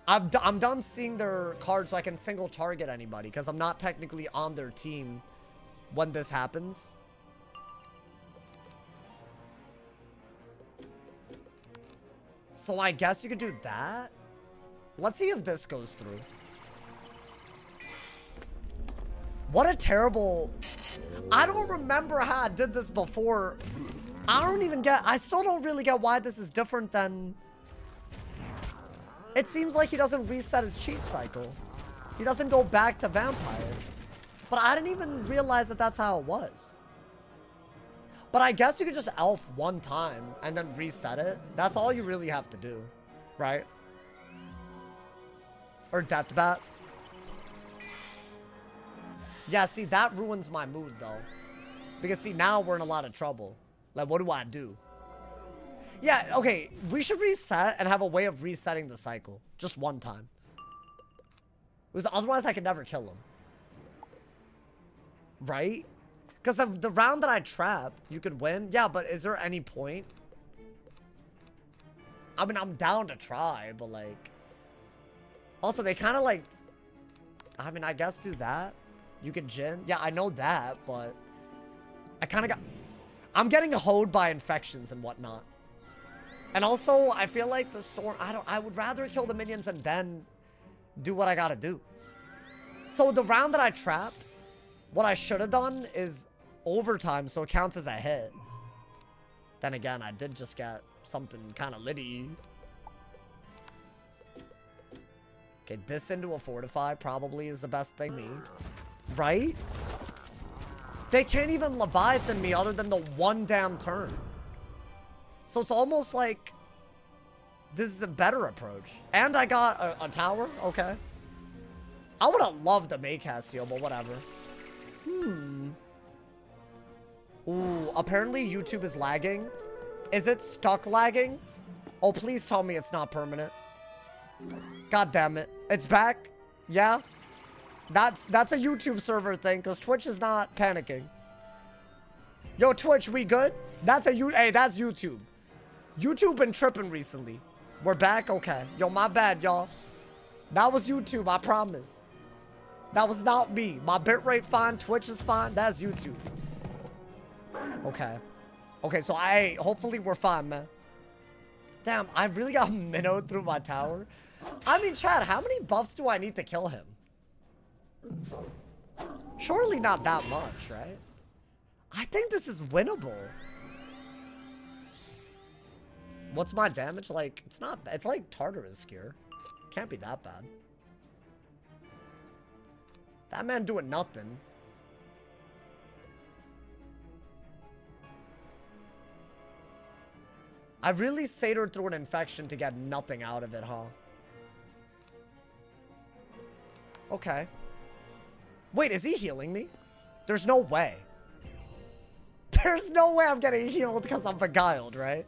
I'm done seeing their cards so I can single target anybody because I'm not technically on their team when this happens. So I guess you could do that. Let's see if this goes through. What a terrible... I don't remember how I did this before. I still don't really get why this is different than... It seems like he doesn't reset his cheat cycle. He doesn't go back to Vampire. But I didn't even realize that that's how it was. But I guess you could just elf one time and then reset it. That's all you really have to do. Right? Or Death Bat. Yeah, see, that ruins my mood, though. Because, see, now we're in a lot of trouble. Like, what do I do? Yeah, okay, we should reset and have a way of resetting the cycle. Just one time. Because otherwise I could never kill him. Right? Because of the round that I trap, you could win. Yeah, but is there any point? I mean, I'm down to try, but like... Also, they kind of like... I mean, I guess do that. You can Jin. Yeah, I know that, but... I kind of got... I'm getting hoed by infections and whatnot. And also, I feel like the storm... I would rather kill the minions and then do what I gotta do. So the round that I trapped, what I should have done is overtime, so it counts as a hit. Then again, I did just get something kind of litty. Okay, this into a fortify probably is the best thing me. Right? They can't even Leviathan me other than the one damn turn. So it's almost like this is a better approach. And I got a tower. Okay. I would have loved to make Cassio, but whatever. Ooh, apparently YouTube is lagging. Is it stuck lagging? Oh, please tell me it's not permanent. God damn it. It's back. Yeah. That's a YouTube server thing, because Twitch is not panicking. Yo, Twitch, we good? Hey, that's YouTube. YouTube been tripping recently. We're back? Okay. Yo, my bad, y'all. That was YouTube, I promise. That was not me. My bitrate fine, Twitch is fine. That's YouTube. Okay. Okay, so hopefully we're fine, man. Damn, I really got minnowed through my tower. I mean, Chad, how many buffs do I need to kill him? Surely not that much, right? I think this is winnable. What's my damage? Like, it's not bad. It's like Tartarus gear. Can't be that bad. That man doing nothing. I really satyred through an infection to get nothing out of it, huh? Okay. Wait, is he healing me? There's no way. There's no way I'm getting healed because I'm beguiled, right?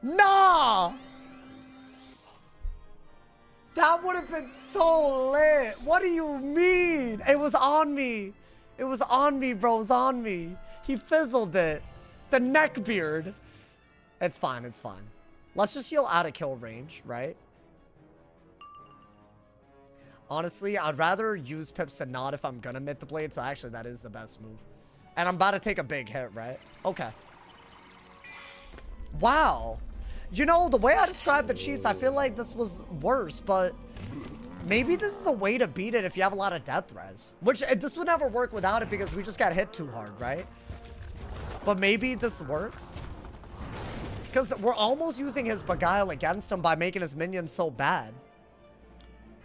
Nah! That would have been so lit. What do you mean? It was on me. It was on me, bro. It was on me. He fizzled it. The neck beard. It's fine. It's fine. Let's just heal out of kill range, right? Honestly, I'd rather use pips than not if I'm gonna myth the blade. So actually, that is the best move. And I'm about to take a big hit, right? Okay. Wow. You know, the way I described the cheats, I feel like this was worse, but maybe this is a way to beat it if you have a lot of death res. Which, this would never work without it because we just got hit too hard, right? But maybe this works. Because we're almost using his Beguile against him by making his minions so bad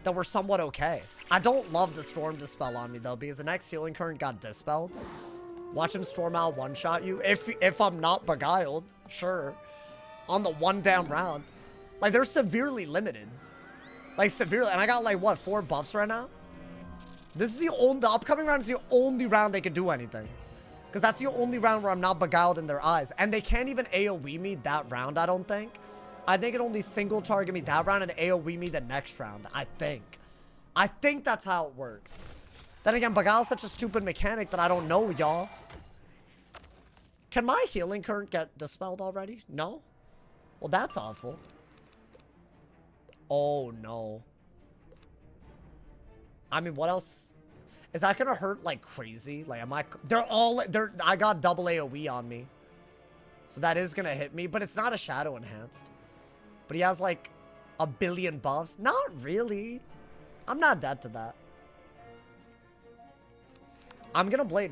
that we're somewhat okay. I don't love the Storm Dispel on me, though, because the next Healing Current got dispelled. Watch him Storm out one-shot you. If I'm not Beguiled, sure. On the one damn round. Like, they're severely limited. Like, severely. And I got, like, what, 4 buffs right now? This is the upcoming round is the only round they can do anything. Because that's the only round where I'm not Beguiled in their eyes. And they can't even AoE me that round, I don't think. I think it only single target me that round and AoE me the next round. I think. I think that's how it works. Then again, Beguile is such a stupid mechanic that I don't know, y'all. Can my Healing Current get dispelled already? No? Well, that's awful. Oh, no. I mean, what else? Is that gonna hurt like crazy? Like, am I... I got double AoE on me. So that is gonna hit me, but it's not a Shadow Enhanced. But he has like a billion buffs. Not really. I'm not dead to that. I'm gonna Blade.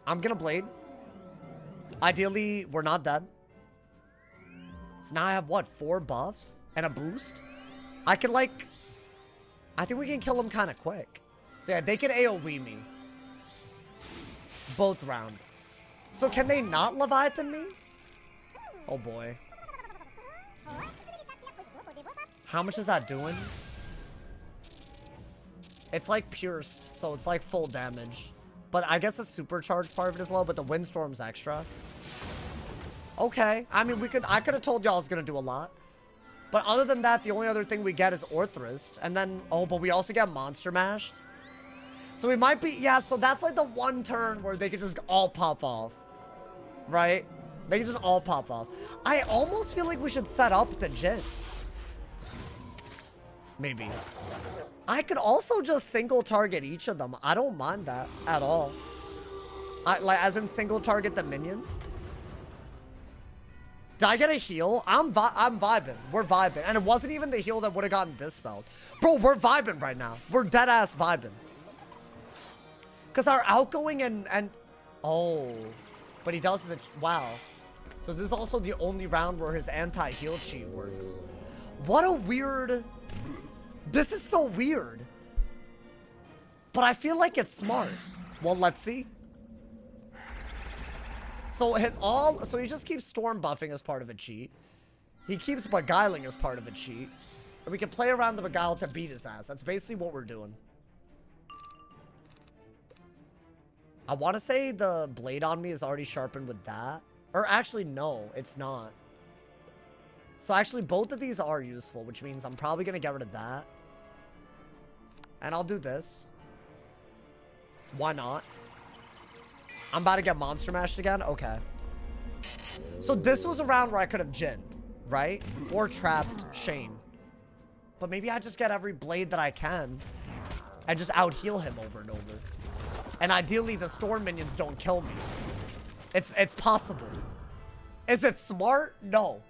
I'm gonna Blade. Ideally, we're not dead. So now I have, what, 4 buffs and a boost? I can, like... I think we can kill him kind of quick. So, yeah, they can AoE me. Both rounds. So, can they not Leviathan me? Oh, boy. How much is that doing? It's, like, pierced, so it's, like, full damage. But I guess the supercharged part of it is low, but the Windstorm's extra. Okay. I mean, I could have told y'all I was going to do a lot. But other than that, the only other thing we get is Orthrist. And then, oh, but we also get Monster Mashed. So we might be, yeah, so that's like the one turn where they could just all pop off. Right? They can just all pop off. I almost feel like we should set up the Jin. Maybe. I could also just single target each of them. I don't mind that at all. Like, as in single target the minions. Did I get a heal? I'm vibing. We're vibing. And it wasn't even the heal that would have gotten dispelled. Bro, we're vibing right now. We're dead ass vibing. Because our outgoing and... Oh. But he does it... Wow. So this is also the only round where his anti-heal cheat works. What a weird... This is so weird. But I feel like it's smart. Well, let's see. So so he just keeps Storm buffing as part of a cheat. He keeps Beguiling as part of a cheat. And we can play around the Beguile to beat his ass. That's basically what we're doing. I want to say the blade on me is already sharpened with that. Or actually, no, it's not. So actually, both of these are useful, which means I'm probably going to get rid of that. And I'll do this. Why not? I'm about to get Monster Mashed again? Okay. So this was a round where I could have Jinned, right? Or trapped Shane. But maybe I just get every blade that I can and just out-heal him over and over. And ideally, the Storm minions don't kill me. It's possible. Is it smart? No.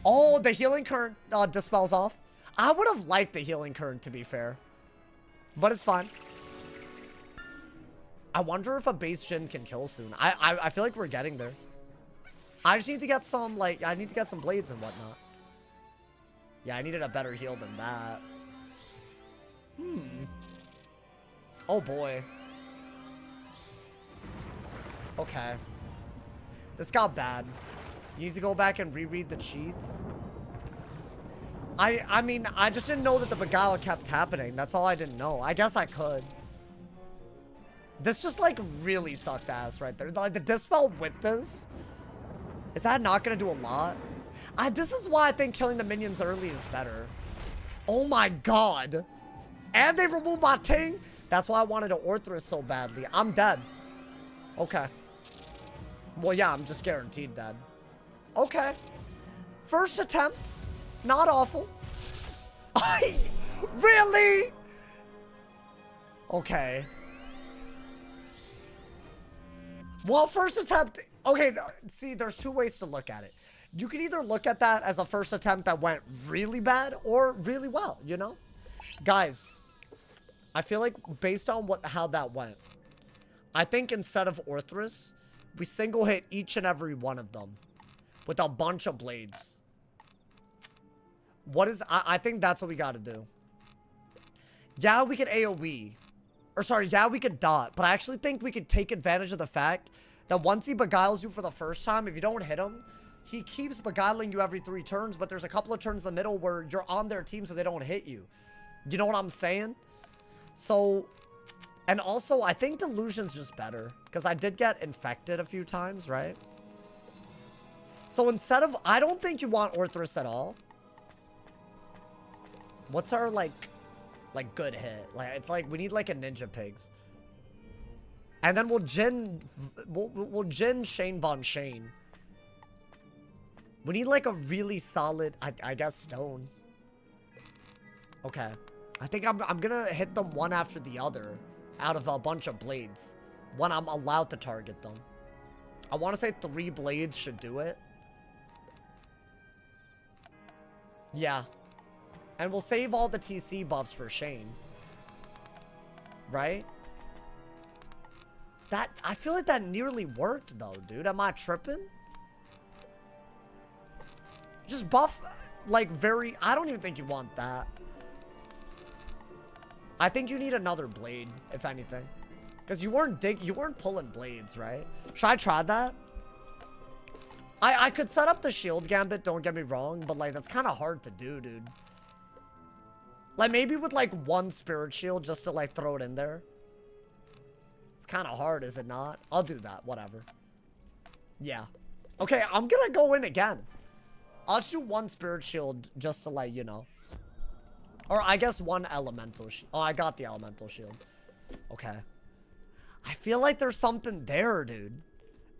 Oh, the Healing Current dispels off. I would have liked the Healing Current, to be fair. But it's fine. I wonder if a base Jin can kill soon. I feel like we're getting there. I just need to get some, like, I need to get some blades and whatnot. Yeah, I needed a better heal than that. Oh, boy. Okay. This got bad. You need to go back and reread the cheats. I mean, I just didn't know that the Beguile kept happening. That's all I didn't know. I guess I could. This just, like, really sucked ass right there. Like, the Dispel with this, is that not going to do a lot? This is why I think killing the minions early is better. Oh my god. And they removed my ting? That's why I wanted to Orthrus so badly. I'm dead. Okay. Well, yeah, I'm just guaranteed dead. Okay. First attempt. Not awful. Really? Okay. Well, first attempt. Okay, see, there's two ways to look at it. You can either look at that as a first attempt that went really bad or really well, you know? Guys, I feel like based on how that went, I think instead of Orthrus, we single hit each and every one of them with a bunch of blades. I think that's what we got to do. Yeah, we could AoE. Or sorry, yeah, we could dot. But I actually think we could take advantage of the fact that once he beguiles you for the first time, if you don't hit him, he keeps beguiling you every 3 turns. But there's a couple of turns in the middle where you're on their team so they don't hit you. You know what I'm saying? So, and also, I think Delusion's just better. Because I did get infected a few times, right? So instead of, I don't think you want Orthrus at all. What's our, like good hit? Like, it's like, we need, like, a Ninja Pigs. And then we'll Jin Shane Von Shane. We need, like, a really solid, I guess, stone. Okay. I think I'm gonna hit them one after the other out of a bunch of blades. When I'm allowed to target them. I want to say 3 blades should do it. Yeah. And we'll save all the TC buffs for Shane. Right? I feel like that nearly worked though, dude. Am I tripping? Just buff, like, I don't even think you want that. I think you need another blade, if anything. Because you weren't pulling blades, right? Should I try that? I could set up the shield gambit, don't get me wrong, but, like, that's kind of hard to do, dude. Like, maybe with, like, 1 spirit shield just to, like, throw it in there. It's kind of hard, is it not? I'll do that, whatever. Yeah. Okay, I'm gonna go in again. I'll just do 1 spirit shield just to, like, you know. Or I guess 1 elemental shield. Oh, I got the elemental shield. Okay. I feel like there's something there, dude.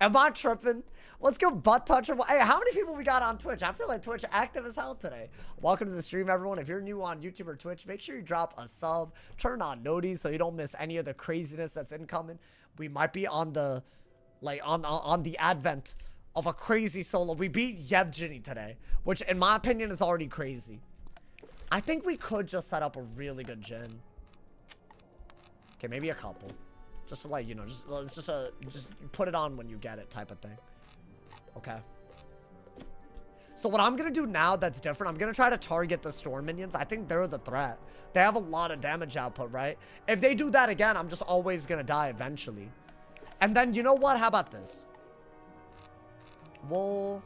Am I tripping? Let's go butt toucher. Hey, how many people we got on Twitch? I feel like Twitch active as hell today. Welcome to the stream, everyone. If you're new on YouTube or Twitch, make sure you drop a sub. Turn on noties so you don't miss any of the craziness that's incoming. We might be on the, like, on the advent of a crazy solo. We beat Yvjinny today, which in my opinion is already crazy. I think we could just set up a really good Jhin. Okay, maybe a couple. Just to, like, you know, just put it on when you get it type of thing. Okay. So what I'm gonna do now that's different, I'm gonna try to target the storm minions. I think they're the threat. They have a lot of damage output, right? If they do that again, I'm just always gonna die eventually. And then, you know what? How about this? We'll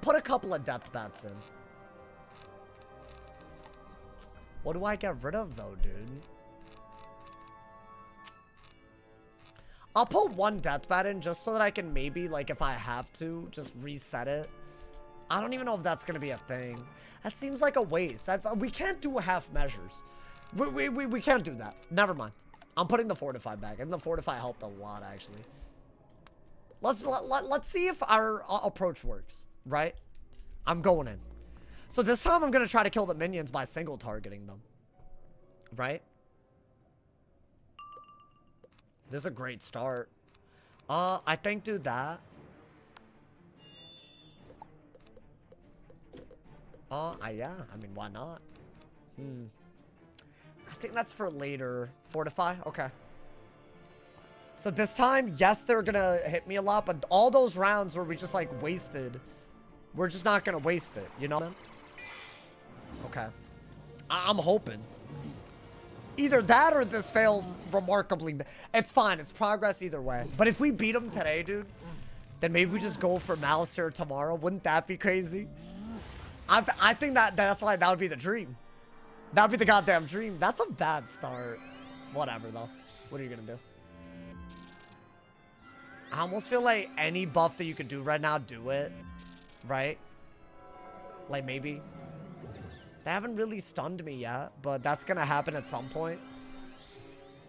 put a couple of death bats in. What do I get rid of though, dude? I'll put 1 death bat in just so that I can maybe, like, if I have to, just reset it. I don't even know if that's gonna be a thing. That seems like a waste. We can't do half measures. We can't do that. Never mind. I'm putting the fortify back, and the fortify helped a lot actually. Let's see if our approach works, right? I'm going in. So this time I'm gonna try to kill the minions by single targeting them, right? This is a great start. I think do that. Yeah. I mean, why not? I think that's for later. Fortify? Okay. So this time, yes, they're gonna hit me a lot, but all those rounds where we just, like, wasted, we're just not gonna waste it. You know what I mean? Okay. I'm hoping. Either that or this fails remarkably. It's fine. It's progress either way. But if we beat them today, dude, then maybe we just go for Malister tomorrow. Wouldn't that be crazy? I think that would be the dream. That would be the goddamn dream. That's a bad start. Whatever, though. What are you going to do? I almost feel like any buff that you could do right now, do it. Right? Like, maybe. They haven't really stunned me yet, but that's gonna happen at some point.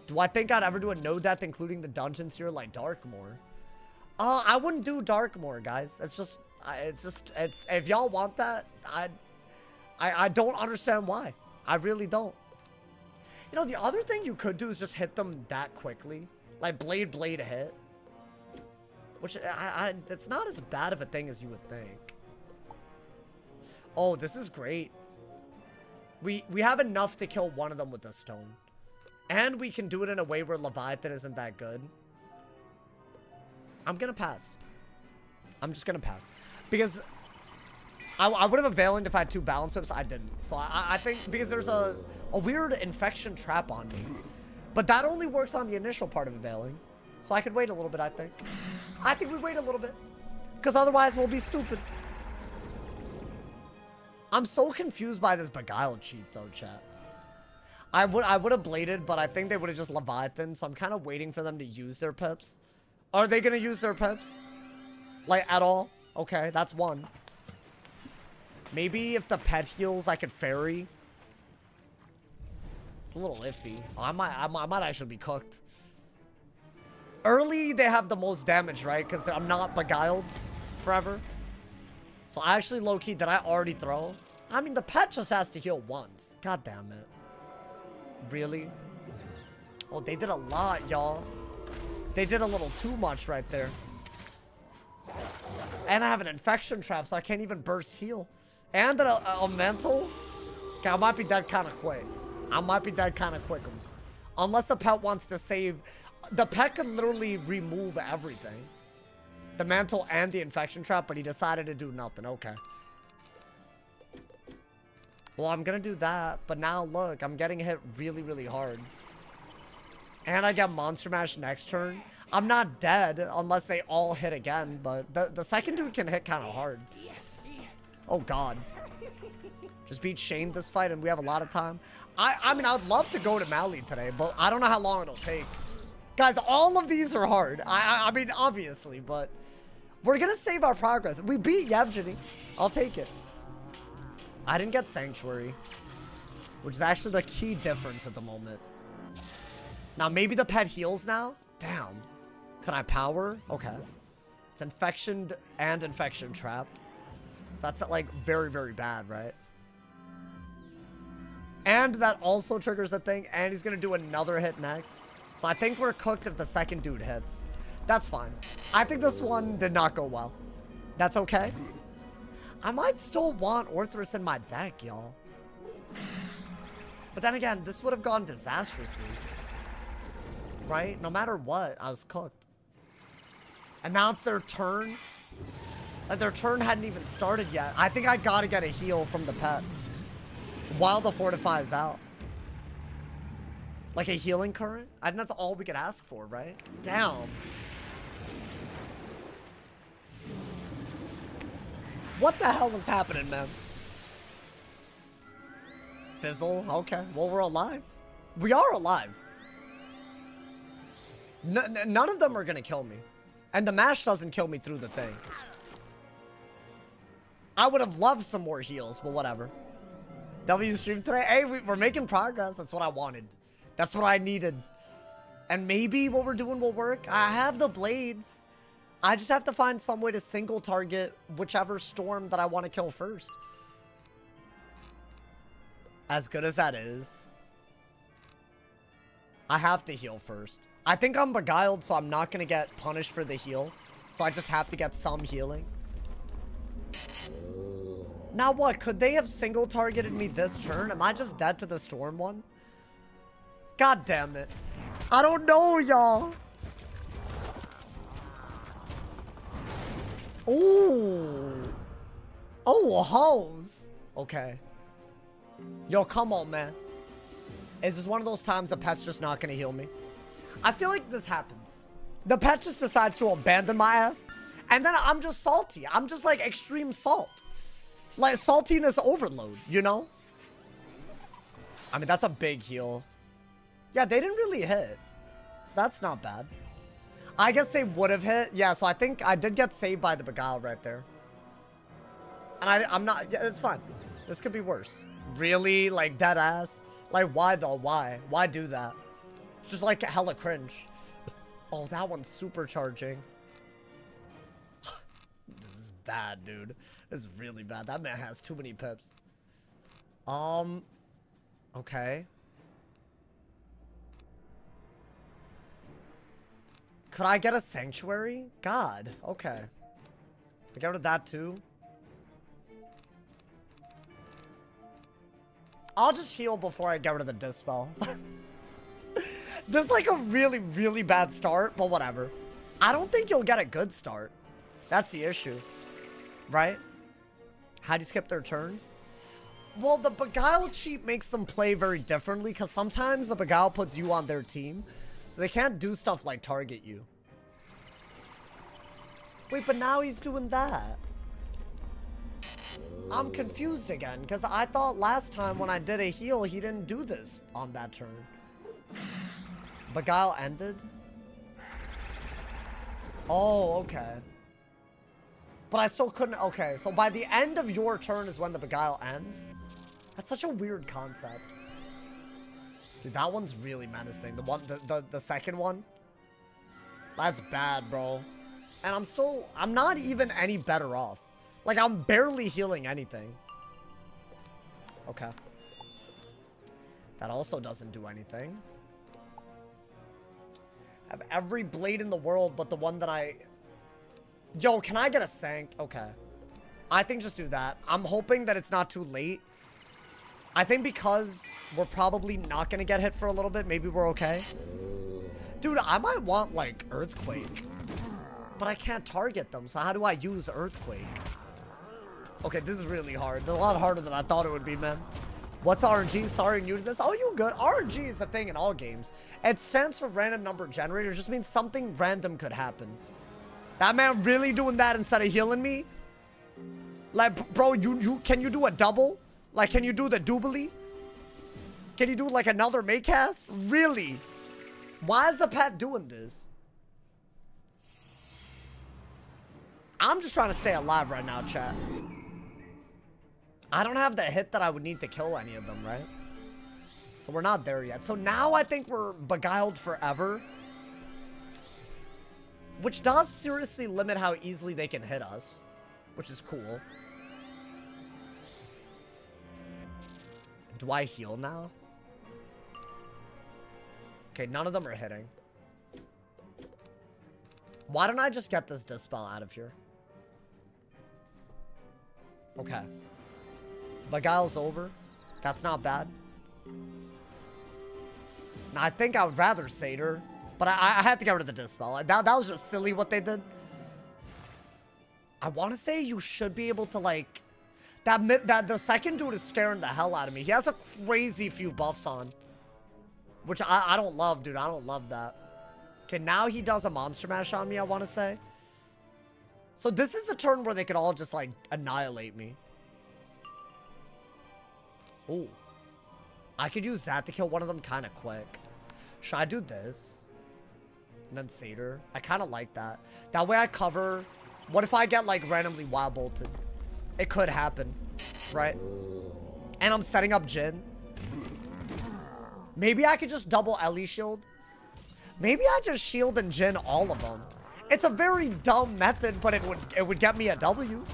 Do I think I'd ever do a no death, including the dungeons here, like Darkmoor? I wouldn't do Darkmoor, guys. It's if y'all want that, I don't understand why. I really don't. You know, the other thing you could do is just hit them that quickly. Like, blade hit. Which, it's not as bad of a thing as you would think. Oh, this is great. We have enough to kill one of them with the stone. And we can do it in a way where Leviathan isn't that good. I'm gonna pass. I'm just gonna pass. Because I would have Availing if I had 2 balance whips. I didn't. So I think because there's a weird infection trap on me. But that only works on the initial part of Availing. So I could wait a little bit, I think. I think we wait a little bit. Because otherwise we'll be stupid. I'm so confused by this Beguile cheat though, chat. I would have bladed, but I think they would have just Leviathan, so I'm kind of waiting for them to use their pips. Are they gonna use their pips? Like, at all? Okay, that's one. Maybe if the pet heals, I could fairy. It's a little iffy. Oh, I might actually be cooked. Early, they have the most damage, right? Because I'm not Beguiled forever. So I actually, low-key, did I already throw? I mean, the pet just has to heal once. God damn it. Really? Oh, they did a lot, y'all. They did a little too much right there. And I have an infection trap, so I can't even burst heal. And a mental? Okay, I might be dead kind of quick. I might be dead kind of quickums. Unless the pet wants to save... The pet could literally remove everything. The mantle and the infection trap, but he decided to do nothing. Okay. Well, I'm gonna do that, but now look, I'm getting hit really, really hard. And I get Monster Mash next turn. I'm not dead unless they all hit again, but the second dude can hit kind of hard. Oh, God. Just beat Shane this fight, and we have a lot of time. I mean, I would love to go to Mali today, but I don't know how long it'll take. Guys, all of these are hard. I mean, obviously, but we're gonna save our progress. We beat Yvjinny. I'll take it. I didn't get Sanctuary, which is actually the key difference at the moment. Now, maybe the pet heals now? Damn. Can I power? Okay. It's infectioned and infection trapped. So that's like very, very bad, right? And that also triggers a thing, and he's gonna do another hit next. So I think we're cooked if the second dude hits. That's fine. I think this one did not go well. That's okay. I might still want Orthrus in my deck, y'all. But then again, this would have gone disastrously. Right? No matter what, I was cooked. And now it's their turn. And their turn hadn't even started yet. I think I gotta get a heal from the pet. While the Fortify is out. Like a healing current? I think that's all we could ask for, right? Damn. What the hell is happening, man? Fizzle? Okay. Well, we're alive. We are alive. None of them are gonna kill me. And the mash doesn't kill me through the thing. I would have loved some more heals, but whatever. W stream today. Hey, we're making progress. That's what I wanted. That's what I needed. And maybe what we're doing will work. I have the blades. I just have to find some way to single target whichever storm that I want to kill first. As good as that is, I have to heal first. I think I'm Beguiled, so I'm not going to get punished for the heal. So I just have to get some healing. Now what? Could they have single targeted me this turn? Am I just dead to the storm one? God damn it. I don't know, y'all. Ooh. Oh, a hose. Okay. Yo, come on, man. Is this one of those times the pet's just not gonna heal me? I feel like this happens. The pet just decides to abandon my ass. And then I'm just salty. I'm just like extreme salt. Like saltiness overload, you know? I mean, that's a big heal. Yeah, they didn't really hit. So that's not bad. I guess they would have hit. Yeah, so I think I did get saved by the Beguile right there. And I'm not, yeah, it's fine. This could be worse. Really? Like, dead ass? Like, why though? Why? Why do that? It's just like hella cringe. Oh, that one's supercharging. This is bad, dude. This is really bad. That man has too many pips. Okay. Could I get a sanctuary? God, okay. I get rid of that too. I'll just heal before I get rid of the dispel. This is like a really, really bad start, but whatever. I don't think you'll get a good start. That's the issue. Right? How'd you skip their turns? Well, the Beguile cheat makes them play very differently, because sometimes the Beguile puts you on their team. So they can't do stuff like target you. Wait, but now he's doing that. I'm confused again, because I thought last time when I did a heal, he didn't do this on that turn. Beguile ended? Oh, okay. But I still couldn't, okay. So by the end of your turn is when the Beguile ends? That's such a weird concept. Dude, that one's really menacing. The one, the second one? That's bad, bro. And I'm not even any better off. Like, I'm barely healing anything. Okay. That also doesn't do anything. I have every blade in the world but the one that I... Yo, can I get a sanct? Okay. I think just do that. I'm hoping that it's not too late. I think because we're probably not going to get hit for a little bit, maybe we're okay. Dude, I might want, like, Earthquake. But I can't target them, so how do I use Earthquake? Okay, this is really hard. It's a lot harder than I thought it would be, man. What's RNG? Sorry, new to this. Oh, you good. RNG is a thing in all games. It stands for random number generator. It just means something random could happen. That man really doing that instead of healing me? Like, bro, can you do a double? Like, can you do the doobly? Can you do, like, another make cast? Really? Why is the pet doing this? I'm just trying to stay alive right now, chat. I don't have the hit that I would need to kill any of them, right? So we're not there yet. So now I think we're beguiled forever. Which does seriously limit how easily they can hit us. Which is cool. Do I heal now? Okay, none of them are hitting. Why don't I just get this dispel out of here? Okay. Beguile's over. That's not bad. Now, I think I would rather Satyr. But I had to get rid of the dispel. That was just silly what they did. I want to say you should be able to, like... the second dude is scaring the hell out of me. He has a crazy few buffs on. Which I don't love, dude. I don't love that. Okay, now he does a monster mash on me, I want to say. So this is a turn where they could all just, like, annihilate me. Ooh. I could use that to kill one of them kind of quick. Should I do this? And then Satyr. I kind of like that. That way I cover... What if I get, like, randomly wild bolted? It could happen. Right? And I'm setting up Jhin. Maybe I could just double Ellie shield. Maybe I just shield and Jhin all of them. It's a very dumb method, but it would get me a W.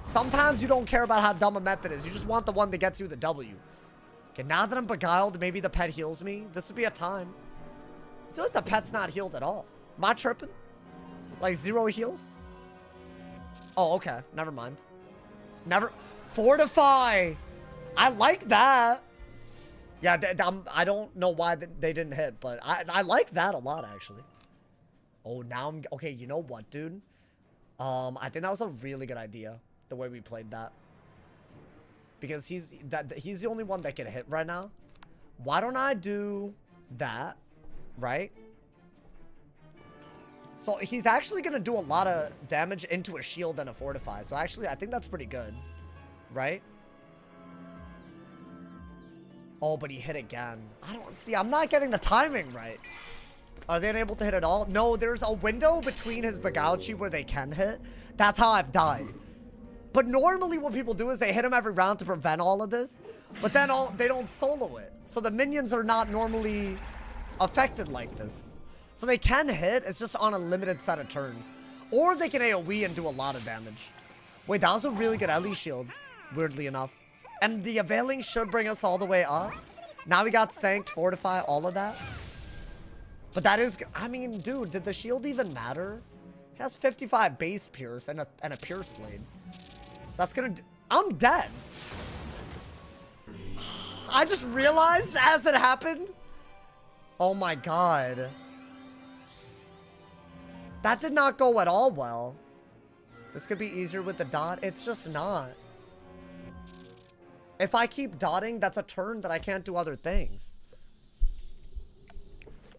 Sometimes you don't care about how dumb a method is. You just want the one that gets you the W. Okay, now that I'm beguiled, maybe the pet heals me. This would be a time. I feel like the pet's not healed at all. Am I tripping? Like 0 heals? Oh, okay. Never mind. Never. Fortify. I like that. Yeah, I don't know why they didn't hit, but I like that a lot, actually. Oh, now I'm... Okay, you know what, dude? I think that was a really good idea, the way we played that. Because he's the only one that can hit right now. Why don't I do that, right? So he's actually going to do a lot of damage into a shield and a fortify. So actually, I think that's pretty good, right? Oh, but he hit again. I don't see. I'm not getting the timing right. Are they unable to hit at all? No, there's a window between his Bagouchi where they can hit. That's how I've died. But normally what people do is they hit him every round to prevent all of this. But then they don't solo it. So the minions are not normally affected like this. So they can hit, it's just on a limited set of turns. Or they can AoE and do a lot of damage. Wait, that was a really good Ellie shield, weirdly enough. And the availing should bring us all the way up. Now we got Sanct, Fortify, all of that. But that is, I mean, dude, did the shield even matter? It has 55 base pierce and a pierce blade. So that's gonna do, I'm dead. I just realized as it happened. Oh my god. That did not go at all well. This could be easier with the dot. It's just not. If I keep dotting, that's a turn that I can't do other things.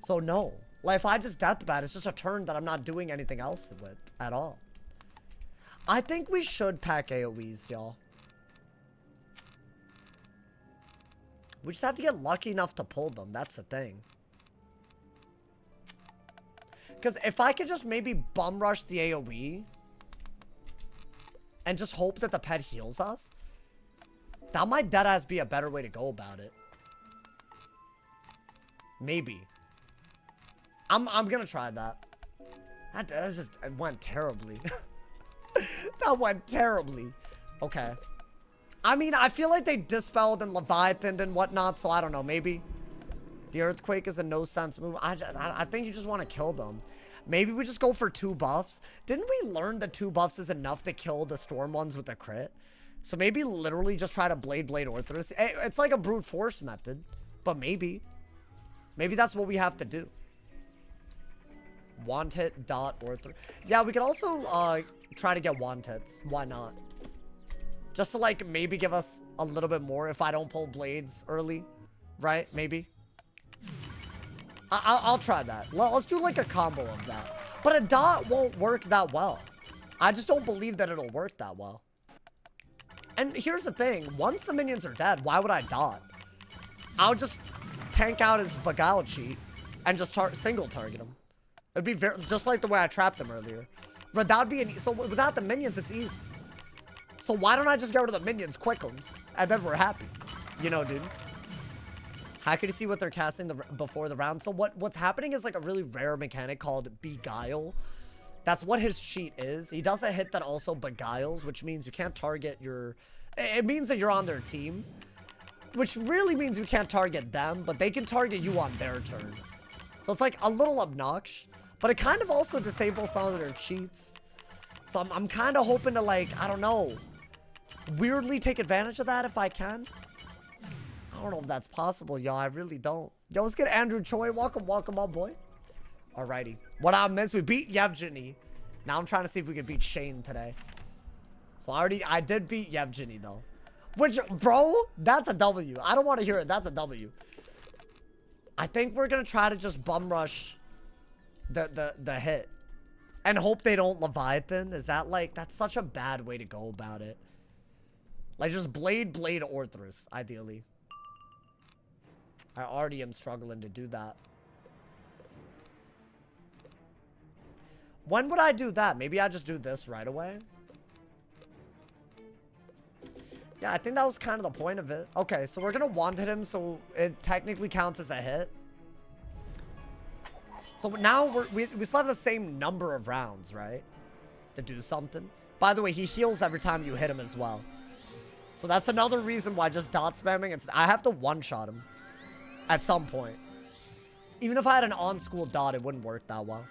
So no. Like if I just deathbat, it's just a turn that I'm not doing anything else with at all. I think we should pack AoEs, y'all. We just have to get lucky enough to pull them. That's the thing. Because if I could just maybe bum rush the AoE and just hope that the pet heals us, that might deadass be a better way to go about it. Maybe. I'm gonna try that. That just it went terribly. That went terribly. Okay. I mean, I feel like they dispelled and Leviathan and whatnot, so I don't know, maybe. The Earthquake is a no-sense move. I think you just want to kill them. Maybe we just go for 2 buffs. Didn't we learn that 2 buffs is enough to kill the Storm ones with a crit? So maybe literally just try to Blade Orthrus. It's like a brute force method, but maybe. Maybe that's what we have to do. Want hit, dot, Orthrus. Yeah, we could also try to get want hits. Why not? Just to like maybe give us a little bit more if I don't pull blades early. Right? Maybe. I'll try that. Let's do like a combo of that. But a dot won't work that well. I just don't believe that it'll work that well. And here's the thing. Once the minions are dead, why would I dot? I'll just tank out his Bagouchi and just single target him. It'd be just like the way I trapped him earlier. But that'd be so without the minions, it's easy. So why don't I just get rid of the minions, quickums, and then we're happy. You know, dude. How can you see what they're casting before the round? So what's happening is like a really rare mechanic called Beguile. That's what his cheat is. He does a hit that also beguiles, which means you can't target your... It means that you're on their team. Which really means you can't target them, but they can target you on their turn. So it's like a little obnoxious. But it kind of also disables some of their cheats. So I'm kind of hoping to like, I don't know, weirdly take advantage of that if I can. I don't know if that's possible, y'all. I really don't. Yo, let's get Andrew Choi. Welcome, welcome on, boy. Alrighty. What I missed, we beat Yvjinny. Now I'm trying to see if we can beat Shane today. So I did beat Yvjinny though. Which, bro, that's a W. I don't want to hear it. That's a W. I think we're going to try to just bum rush the hit. And hope they don't Leviathan. Is that like, that's such a bad way to go about it. Like just Blade Orthrus, ideally. I already am struggling to do that. When would I do that? Maybe I just do this right away. Yeah, I think that was kind of the point of it. Okay, so we're gonna want hit him, so it technically counts as a hit. So now we still have the same number of rounds, right? To do something. By the way, he heals every time you hit him as well. So that's another reason why just dot spamming. I have to one-shot him at some point. Even if I had an on-school dot, it wouldn't work that well.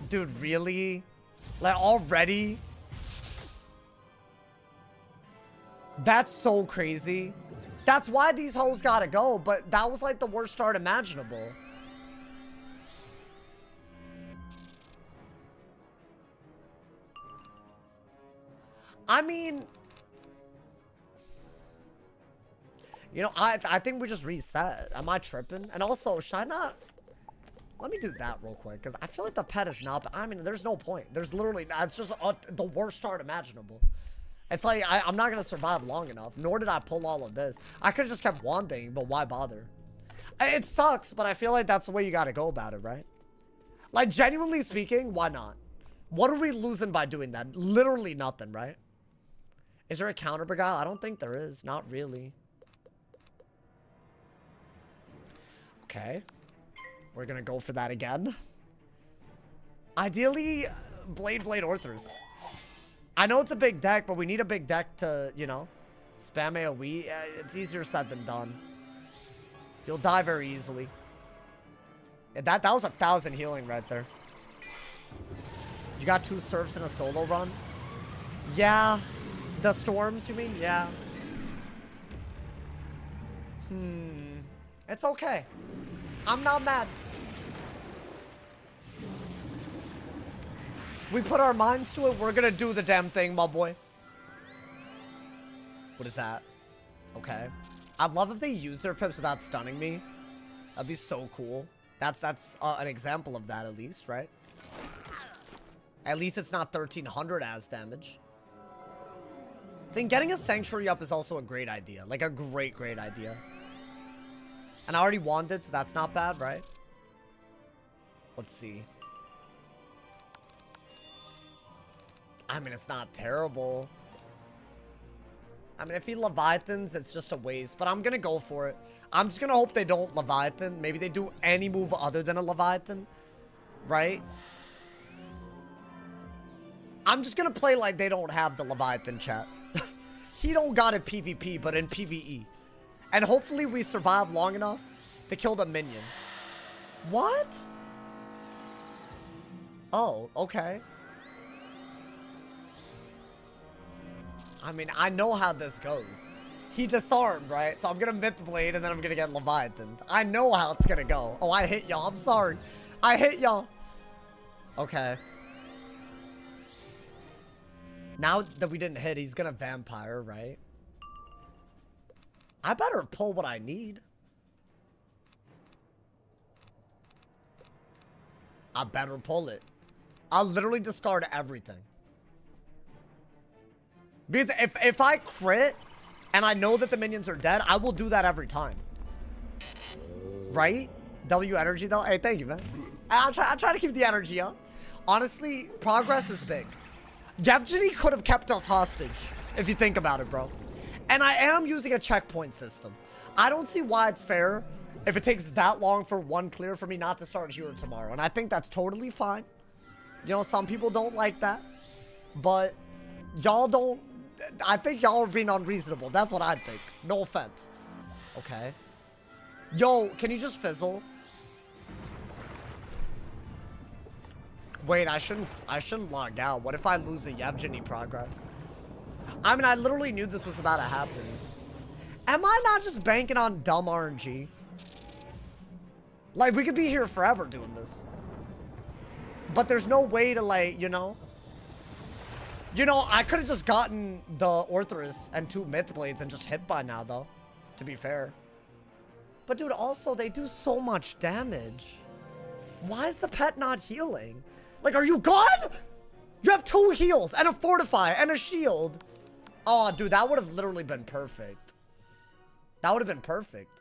Dude, really? Like, already? That's so crazy. That's why these hoes gotta go, but that was like the worst start imaginable. I mean... You know, I think we just reset. Am I tripping? And also, should I not... Let me do that real quick, because I feel like the pet is not... I mean, there's no point. There's literally... It's just the worst start imaginable. It's like, I'm not going to survive long enough, nor did I pull all of this. I could have just kept wanting, but why bother? It sucks, but I feel like that's the way you gotta go about it, right? Like, genuinely speaking, why not? What are we losing by doing that? Literally nothing, right? Is there a counter beguile? I don't think there is. Not really. Okay. We're gonna go for that again. Ideally, Blade Orthers. I know it's a big deck, but we need a big deck to, you know, spam AoE. It's easier said than done. You'll die very easily. Yeah, that was 1,000 healing right there. You got 2 surfs in a solo run? Yeah. The storms, you mean? Yeah. It's okay. I'm not mad. We put our minds to it. We're gonna do the damn thing, my boy. What is that? Okay. I'd love if they use their pips without stunning me. That'd be so cool. That's an example of that, at least, right? At least it's not 1,300 as damage. I think getting a sanctuary up is also a great idea. Like a great idea. And I already wand it, so that's not bad, right? Let's see. I mean, it's not terrible. I mean, if he Leviathans, it's just a waste. But I'm going to go for it. I'm just going to hope they don't Leviathan. Maybe they do any move other than a Leviathan. Right? I'm just going to play like they don't have the Leviathan, chat. He don't got it PvP, but in PvE. And hopefully we survive long enough to kill the minion. What? Oh, okay. I mean, I know how this goes. He disarmed, right? So I'm gonna Myth Blade and then I'm gonna get Leviathan. I know how it's gonna go. Oh, I hit y'all. I'm sorry. I hit y'all. Okay. Now that we didn't hit, he's gonna Vampire, right? I better pull what I need. I better pull it. I'll literally discard everything. Because if I crit and I know that the minions are dead, I will do that every time. Right? W energy though. Hey, thank you, man. I'll try to keep the energy up. Honestly, progress is big. Yvjinny could have kept us hostage, if you think about it, bro. And I am using a checkpoint system. I don't see why it's fair if it takes that long for one clear for me not to start Hero tomorrow. And I think that's totally fine. You know, some people don't like that. But y'all don't... I think y'all are being unreasonable. That's what I think. No offense. Okay. Yo, can you just fizzle? Wait, I shouldn't log out. What if I lose the Yvjinny progress? I mean, I literally knew this was about to happen. Am I not just banking on dumb RNG? Like, we could be here forever doing this. But there's no way to, like, you know? You know, I could have just gotten the Orthrus and 2 Myth Blades and just hit by now, though. To be fair. But, dude, also, they do so much damage. Why is the pet not healing? Like, are you good? You have 2 heals and a Fortify and a shield. Oh, dude, that would have literally been perfect. That would have been perfect.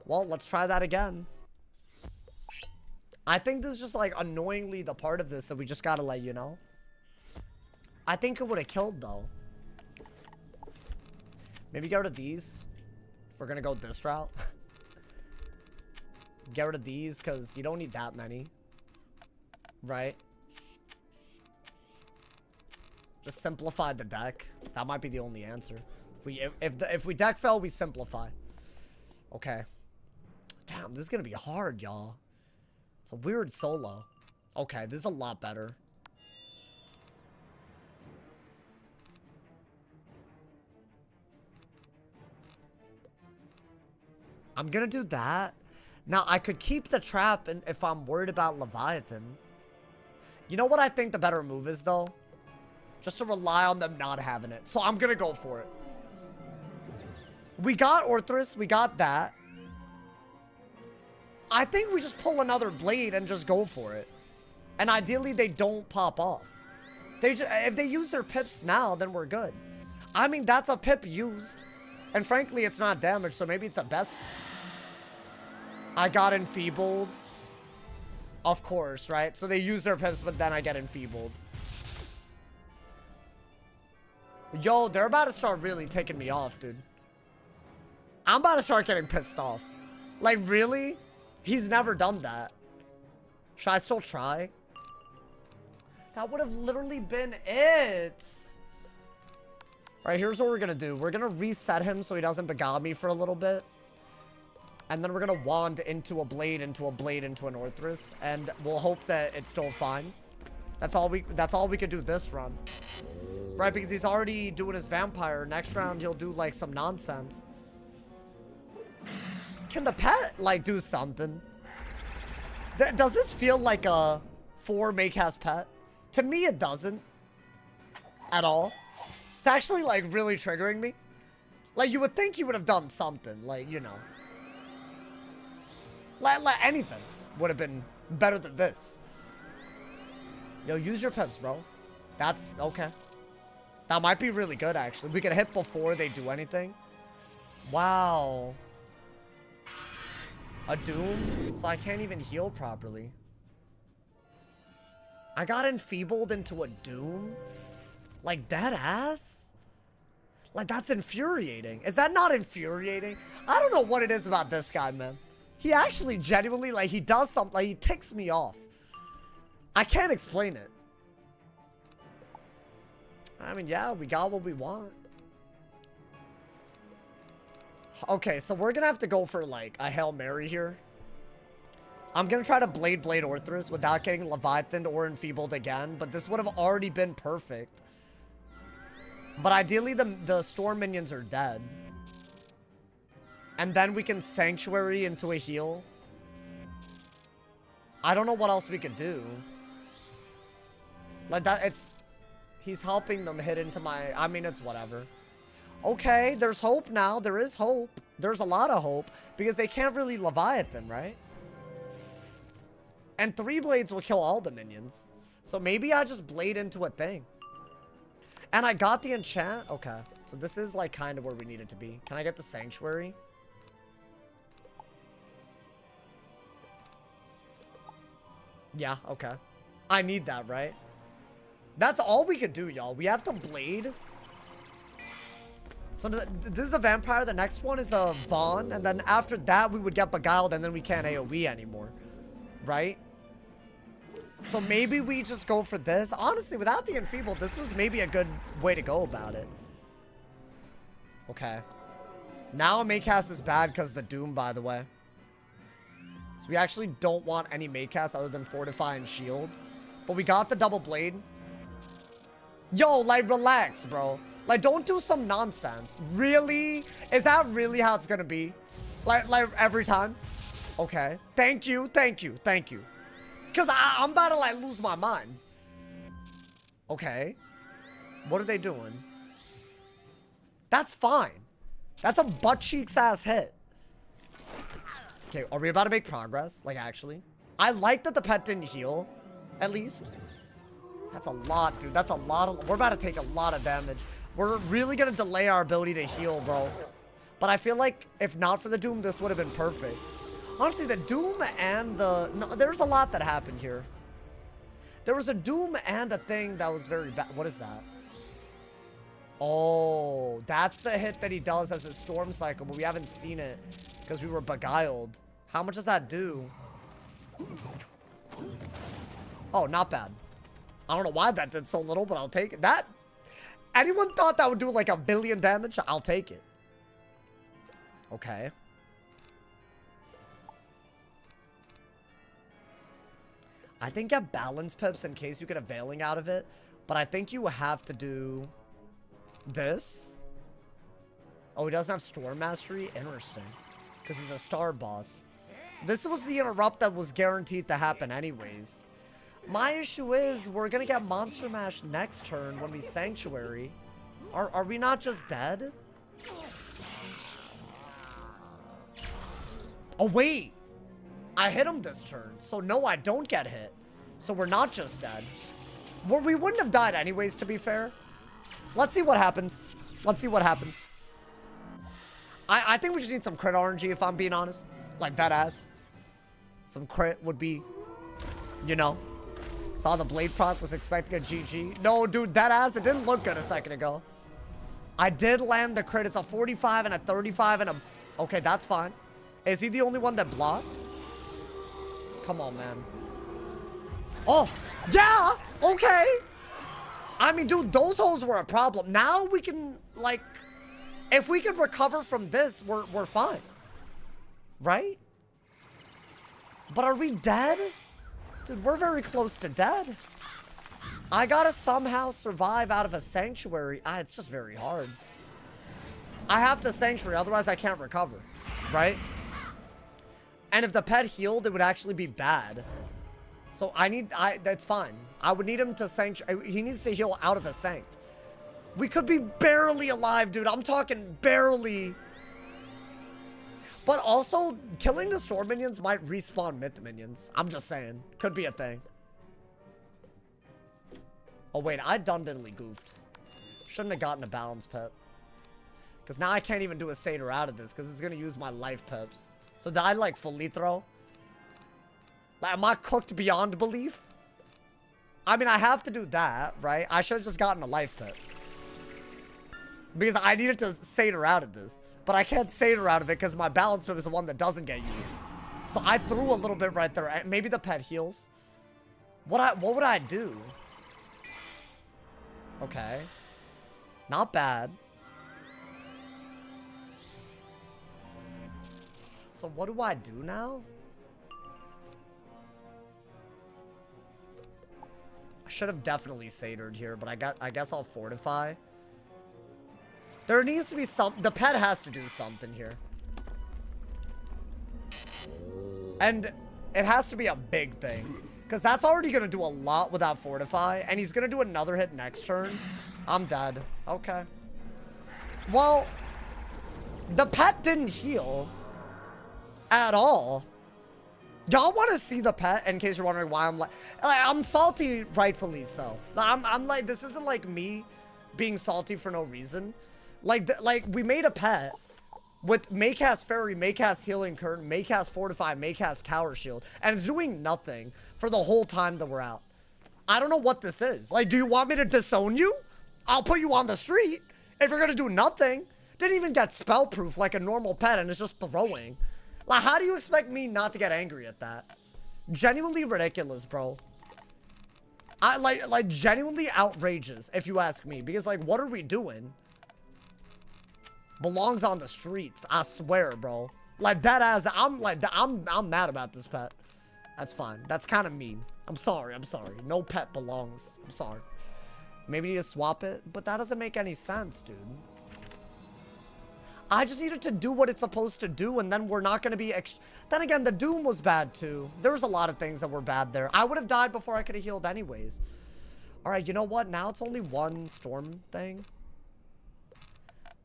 Well, let's try that again. I think this is just, like, annoyingly the part of this that we just gotta let you know. I think it would have killed, though. Maybe get rid of these. If we're gonna go this route. Get rid of these, because you don't need that many. Right? Just simplify the deck. That might be the only answer. If we deck fell, we simplify. Okay. Damn, this is gonna be hard, y'all. It's a weird solo. Okay, this is a lot better. I'm gonna do that. Now, I could keep the trap if I'm worried about Leviathan. You know what I think the better move is, though? Just to rely on them not having it. So I'm gonna go for it. We got Orthrus. We got that. I think we just pull another blade and just go for it. And ideally, they don't pop off. If they use their pips now, then we're good. I mean, that's a pip used. And frankly, it's not damaged, so maybe it's a best... I got enfeebled. Of course, right? So they use their pips, but then I get enfeebled. Yo, they're about to start really taking me off, dude. I'm about to start getting pissed off. Like, really? He's never done that. Should I still try? That would have literally been it. All right, here's what we're going to do. We're going to reset him so he doesn't beguile me for a little bit. And then we're going to wand into a blade, into a blade, into an Orthrus. And we'll hope that it's still fine. That's all we could do this run. Right, because he's already doing his vampire. Next round, he'll do, like, some nonsense. Can the pet, like, do something? Does this feel like a 4 Maycast pet? To me, it doesn't. At all. It's actually, like, really triggering me. Like, you would think you would have done something. Like, you know. Like anything would have been better than this. Yo, use your pips, bro. That's okay. That might be really good, actually. We can hit before they do anything. Wow. A Doom? So I can't even heal properly. I got enfeebled into a Doom? Like, dead ass? Like, that's infuriating. Is that not infuriating? I don't know what it is about this guy, man. He actually genuinely, like, he does something, like, he ticks me off. I can't explain it. I mean, yeah, we got what we want. Okay, so we're gonna have to go for, like, a Hail Mary here. I'm gonna try to Blade Orthrus without getting Leviathan or enfeebled again, but this would have already been perfect. But ideally, the Storm minions are dead. And then we can Sanctuary into a heal. I don't know what else we could do. Like, that, it's... He's helping them hit into my... I mean, it's whatever. Okay, there's hope now. There is hope. There's a lot of hope. Because they can't really Leviathan, right? And 3 blades will kill all the minions. So maybe I just blade into a thing. And I got the enchant. Okay. So this is, like, kind of where we need it to be. Can I get the Sanctuary? Yeah, okay. I need that, right? That's all we could do, y'all. We have to blade. So this is a vampire. The next one is a Vaughn. And then after that, we would get beguiled. And then we can't AoE anymore. Right? So maybe we just go for this. Honestly, without the enfeebled, this was maybe a good way to go about it. Okay. Now Maycast is bad because of the Doom, by the way. So we actually don't want any Maycast other than Fortify and Shield. But we got the double blade. Yo, like, relax, bro. Like, don't do some nonsense. Really? Is that really how it's gonna be? Like every time? Okay. Thank you, thank you, thank you. Because I'm about to, like, lose my mind. Okay. What are they doing? That's fine. That's a butt cheeks ass hit. Okay, are we about to make progress? Like, actually? I like that the pet didn't heal. At least. That's a lot, dude. That's a lot of... We're about to take a lot of damage. We're really going to delay our ability to heal, bro. But I feel like if not for the Doom, this would have been perfect. Honestly, the Doom and the... No, there's a lot that happened here. There was a Doom and a thing that was very bad. What is that? Oh, that's the hit that he does as a Storm Cycle, but we haven't seen it because we were beguiled. How much does that do? Oh, not bad. I don't know why that did so little, but I'll take it. That... Anyone thought that would do like 1 billion damage? I'll take it. Okay. I think get balance pips in case you get a veiling out of it. But I think you have to do this. Oh, he doesn't have Storm Mastery? Interesting. Because he's a star boss. So this was the interrupt that was guaranteed to happen anyways. My issue is we're going to get Monster Mash next turn when we Sanctuary. Are we not just dead? Oh, wait. I hit him this turn. So, no, I don't get hit. So, we're not just dead. Well, we wouldn't have died anyways, to be fair. Let's see what happens. Let's see what happens. I think we just need some crit RNG, if I'm being honest. Like, that ass. Some crit would be, you know. Saw the blade proc, was expecting a GG. No, dude, that ass, it didn't look good a second ago. I did land the crit. It's a 45 and a 35 and a... Okay, that's fine. Is he the only one that blocked? Come on, man. Oh, yeah, okay. I mean, dude, those holes were a problem. Now we can, like... If we can recover from this, we're fine. Right? But are we dead? Dude, we're very close to dead. I gotta somehow survive out of a sanctuary. It's just very hard. I have to sanctuary, otherwise I can't recover. Right? And if the pet healed, it would actually be bad. So that's fine. I would need him to sanctuary. He needs to heal out of a sanct. We could be barely alive, dude. I'm talking barely. But also, killing the storm minions might respawn myth minions. I'm just saying. Could be a thing. Oh, wait. I dundonly goofed. Shouldn't have gotten a balance pep. Because now I can't even do a satyr out of this. Because it's going to use my life peps. So did I, like, fully throw? Like, am I cooked beyond belief? I mean, I have to do that, right? I should have just gotten a life pep. Because I needed to satyr out of this. But I can't satyr out of it because my balance pip is the one that doesn't get used. So I threw a little bit right there. Maybe the pet heals. What would I do? Okay. Not bad. So what do I do now? I should have definitely satyred here, but I guess I'll fortify. There needs to be the pet has to do something here. And it has to be a big thing. Because that's already going to do a lot without fortify. And he's going to do another hit next turn. I'm dead. Okay. Well, the pet didn't heal at all. Y'all want to see the pet, in case you're wondering why I'm salty, rightfully so. I'm like, this isn't like me being salty for no reason. Like we made a pet with Maycast Fairy, Maycast Healing Curtain, Maycast Fortify, Maycast Tower Shield, and it's doing nothing for the whole time that we're out. I don't know what this is. Like, do you want me to disown you? I'll put you on the street if you're gonna do nothing. Didn't even get spell proof like a normal pet, and it's just throwing. Like, how do you expect me not to get angry at that? Genuinely ridiculous, bro. I like genuinely outrageous, if you ask me, because like, what are we doing? Belongs on the streets, I swear, bro. Like that ass, I'm mad about this pet. That's fine. That's kind of mean. I'm sorry. No pet belongs. I'm sorry. Maybe need to swap it, but that doesn't make any sense, dude. I just needed to do what it's supposed to do, and then we're not going to be... Then again, the Doom was bad, too. There was a lot of things that were bad there. I would have died before I could have healed anyways. All right, you know what? Now it's only one storm thing.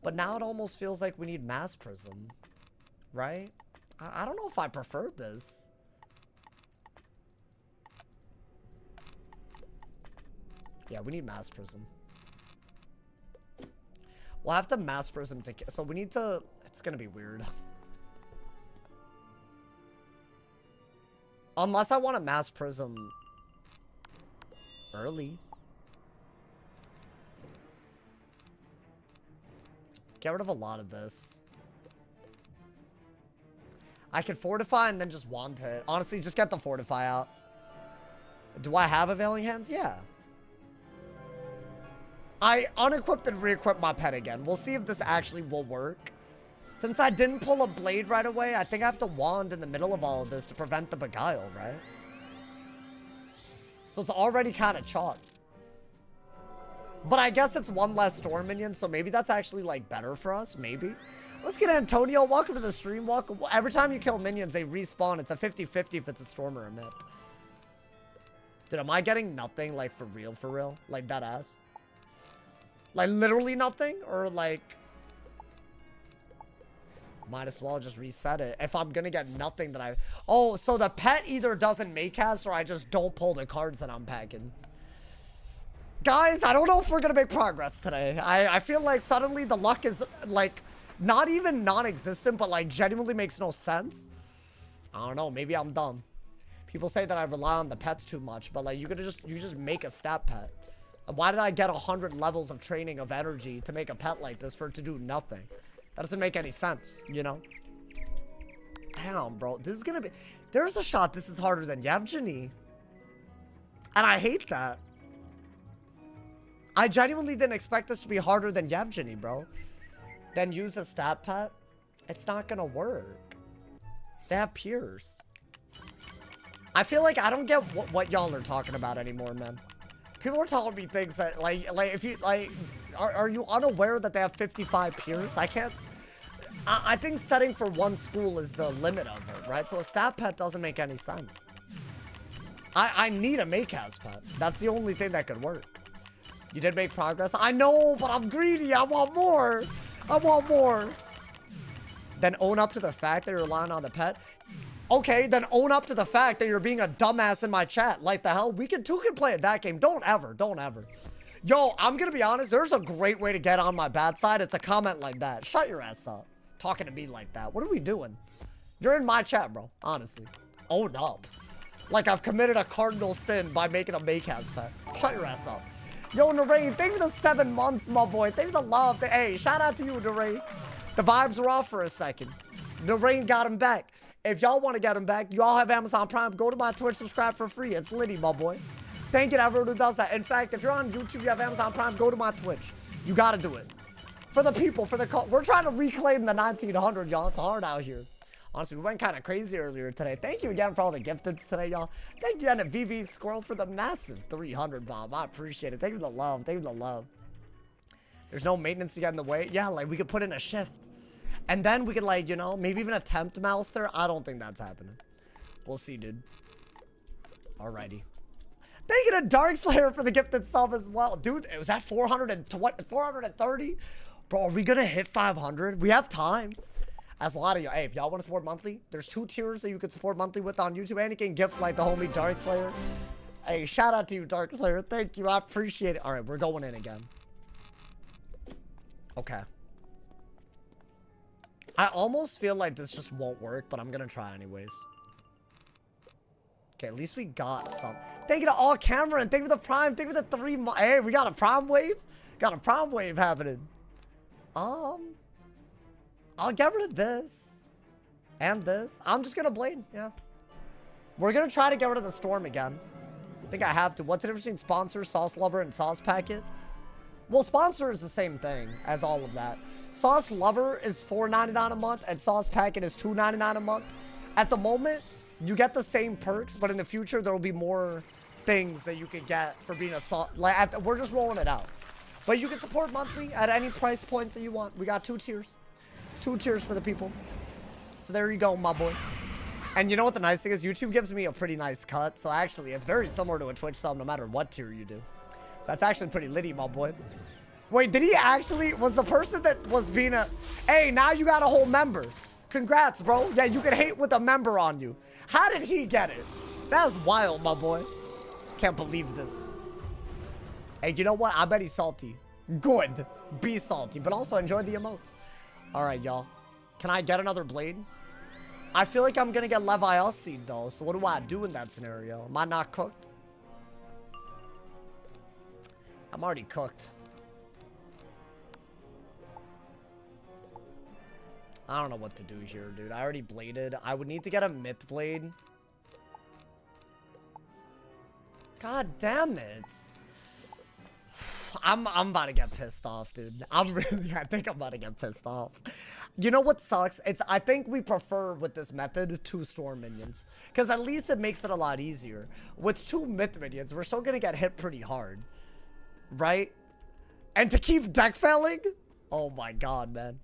But now it almost feels like we need Mass Prism. Right? I don't know if I prefer this. Yeah, we need Mass Prism. We'll have to Mass Prism to... So we need to... It's gonna be weird. Unless I want to Mass Prism early. Get rid of a lot of this. I could Fortify and then just Wand Hit. Honestly, just get the Fortify out. Do I have Availing Hands? Yeah. I unequipped and re-equipped my pet again. We'll see if this actually will work. Since I didn't pull a blade right away, I think I have to wand in the middle of all of this to prevent the beguile, right? So it's already kind of chalked. But I guess it's one less storm minion, so maybe that's actually like better for us, maybe. Let's get Antonio. Welcome to the stream. Welcome. Every time you kill minions, they respawn. It's a 50-50 if it's a storm or a myth. Dude, am I getting nothing like for real? Like that ass? Like literally nothing? Or like... Might as well just reset it. If I'm gonna get nothing that I... Oh, so the pet either doesn't make cast or I just don't pull the cards that I'm packing. Guys, I don't know if we're gonna make progress today. I feel like suddenly the luck is like not even non-existent, but like genuinely makes no sense. I don't know. Maybe I'm dumb. People say that I rely on the pets too much, but like you just make a stat pet. Why did I get 100 levels of training of energy to make a pet like this for it to do nothing? That doesn't make any sense, you know? Damn, bro. This is gonna be... There's a shot this is harder than Yvjinny. And I hate that. I genuinely didn't expect this to be harder than Yvjinny, bro. Then use a stat pet. It's not gonna work. They have peers. I feel like I don't get what y'all are talking about anymore, man. People are telling me things that, like if you, like, are you unaware that they have 55 peers? I can't... I think setting for one school is the limit of it, right? So a stat pet doesn't make any sense. I need a make-as pet. That's the only thing that could work. You did make progress. I know, but I'm greedy. I want more. I want more. Then own up to the fact that you're relying on the pet. Okay, then own up to the fact that you're being a dumbass in my chat. Like the hell? We can play at that game. Don't ever. Yo, I'm gonna be honest. There's a great way to get on my bad side. It's a comment like that. Shut your ass up. Talking to me like that. What are we doing? You're in my chat, bro. Honestly. Own up. Like I've committed a cardinal sin by making a make-as pet. Shut your ass up. Yo, Narain, thank you for the 7 months, my boy. Thank you for the love. Hey, shout out to you, Narain. The vibes were off for a second. Narain got him back. If y'all want to get him back, you all have Amazon Prime. Go to my Twitch, subscribe for free. It's Liddy, my boy. Thank you to everyone who does that. In fact, if you're on YouTube, you have Amazon Prime, go to my Twitch. You got to do it. For the people, for the cult. We're trying to reclaim the 1900, y'all. It's hard out here. Honestly, we went kind of crazy earlier today. Thank you again for all the gifteds today, y'all. Thank you again to VV Squirrel for the massive 300 bomb. I appreciate it. Thank you for the love. Thank you for the love. There's no maintenance to get in the way. Yeah, like we could put in a shift. And then we could, like, you know, maybe even attempt mouse there. I don't think that's happening. We'll see, dude. Alrighty. Thank you to Darkslayer for the gifted sub as well. Dude, it was at 430? Bro, are we going to hit 500? We have time. As a lot of y'all, hey, if y'all want to support monthly, there's 2 tiers that you can support monthly with on YouTube. And you can gift like the homie Darkslayer. Hey, shout out to you, Darkslayer. Thank you. I appreciate it. All right, we're going in again. Okay. I almost feel like this just won't work, but I'm going to try anyways. Okay, at least we got some. Thank you to all Cameron. Thank you for the prime. Thank you for the 3 months. Hey, we got a prime wave. Got a prime wave happening. I'll get rid of this. And this. I'm just going to blade. Yeah. We're going to try to get rid of the storm again. I think I have to. What's the difference between sponsor, sauce lover, and sauce packet? Well, sponsor is the same thing as all of that. Sauce lover is $4.99 a month, and sauce packet is $2.99 a month. At the moment, you get the same perks, but in the future, there will be more things that you could get for being a sauce. Like, we're just rolling it out. But you can support monthly at any price point that you want. We got 2 tiers. 2 tiers for the people. So there you go, my boy. And you know what the nice thing is? YouTube gives me a pretty nice cut. So actually, it's very similar to a Twitch sub no matter what tier you do. So that's actually pretty litty, my boy. Wait, did he actually... Was the person that was being a... Hey, now you got a whole member. Congrats, bro. Yeah, you can hate with a member on you. How did he get it? That's wild, my boy. Can't believe this. Hey, you know what? I bet he's salty. Good. Be salty, but also enjoy the emotes. All right, y'all. Can I get another blade? I feel like I'm going to get Leviel seed, though. So what do I do in that scenario? Am I not cooked? I'm already cooked. I don't know what to do here, dude. I already bladed. I would need to get a myth blade. God damn it. I'm about to get pissed off, dude. I think I'm about to get pissed off. You know what sucks? I think we prefer with this method 2 storm minions. Because at least it makes it a lot easier. With 2 myth minions, we're still going to get hit pretty hard. Right? And to keep deck failing? Oh my god, man.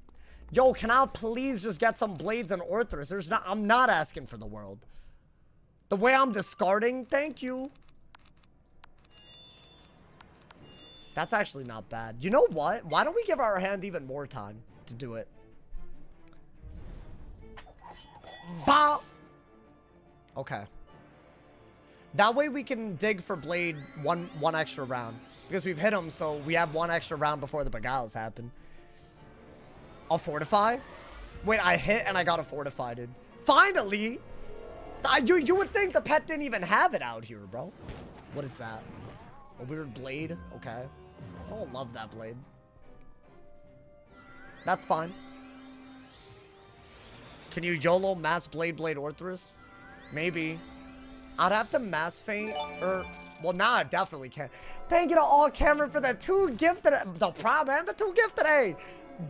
Yo, can I please just get some blades and Orthrus? I'm not asking for the world. The way I'm discarding, thank you. That's actually not bad. You know what? Why don't we give our hand even more time to do it? Bah! Okay. That way we can dig for blade one extra round. Because we've hit him, so we have 1 extra round before the beguiles happen. I'll fortify? Wait, I hit and I got a fortify, dude. Finally! You would think the pet didn't even have it out here, bro. What is that? A weird blade? Okay. I don't love that blade. That's fine. Can you YOLO mass Blade Orthrus? Maybe. I'd have to mass feint, or... Well, now I definitely can. Thank you to all Cameron for the 2 gifted... The prime, man. The 2 gifted, hey.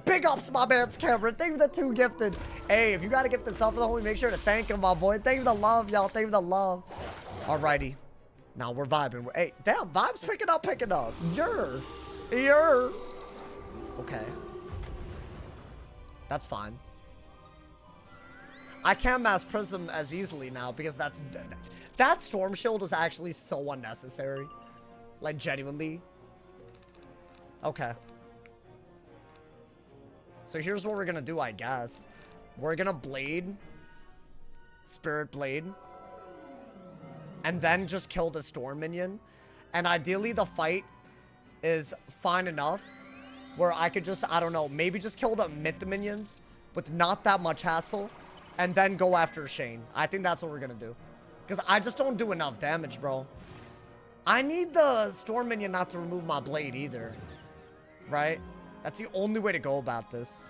Big ups, my man's Cameron. Thank you for the 2 gifted. Hey, if you got to gift yourself for the homie, make sure to thank him, my boy. Thank you for the love, y'all. Thank you for the love. Alrighty. Now we're vibing. Hey, damn, vibes picking up. You're. Okay. That's fine. I can't mass Prism as easily now because that Storm Shield was actually so unnecessary. Like, genuinely. Okay. So here's what we're gonna do, I guess. We're gonna Blade. Spirit Blade. And then just kill the Storm minion. And ideally the fight is fine enough where I could just, I don't know, maybe just kill the Myth minions with not that much hassle. And then go after Shane. I think that's what we're gonna do. Because I just don't do enough damage, bro. I need the Storm minion not to remove my blade either. Right? That's the only way to go about this.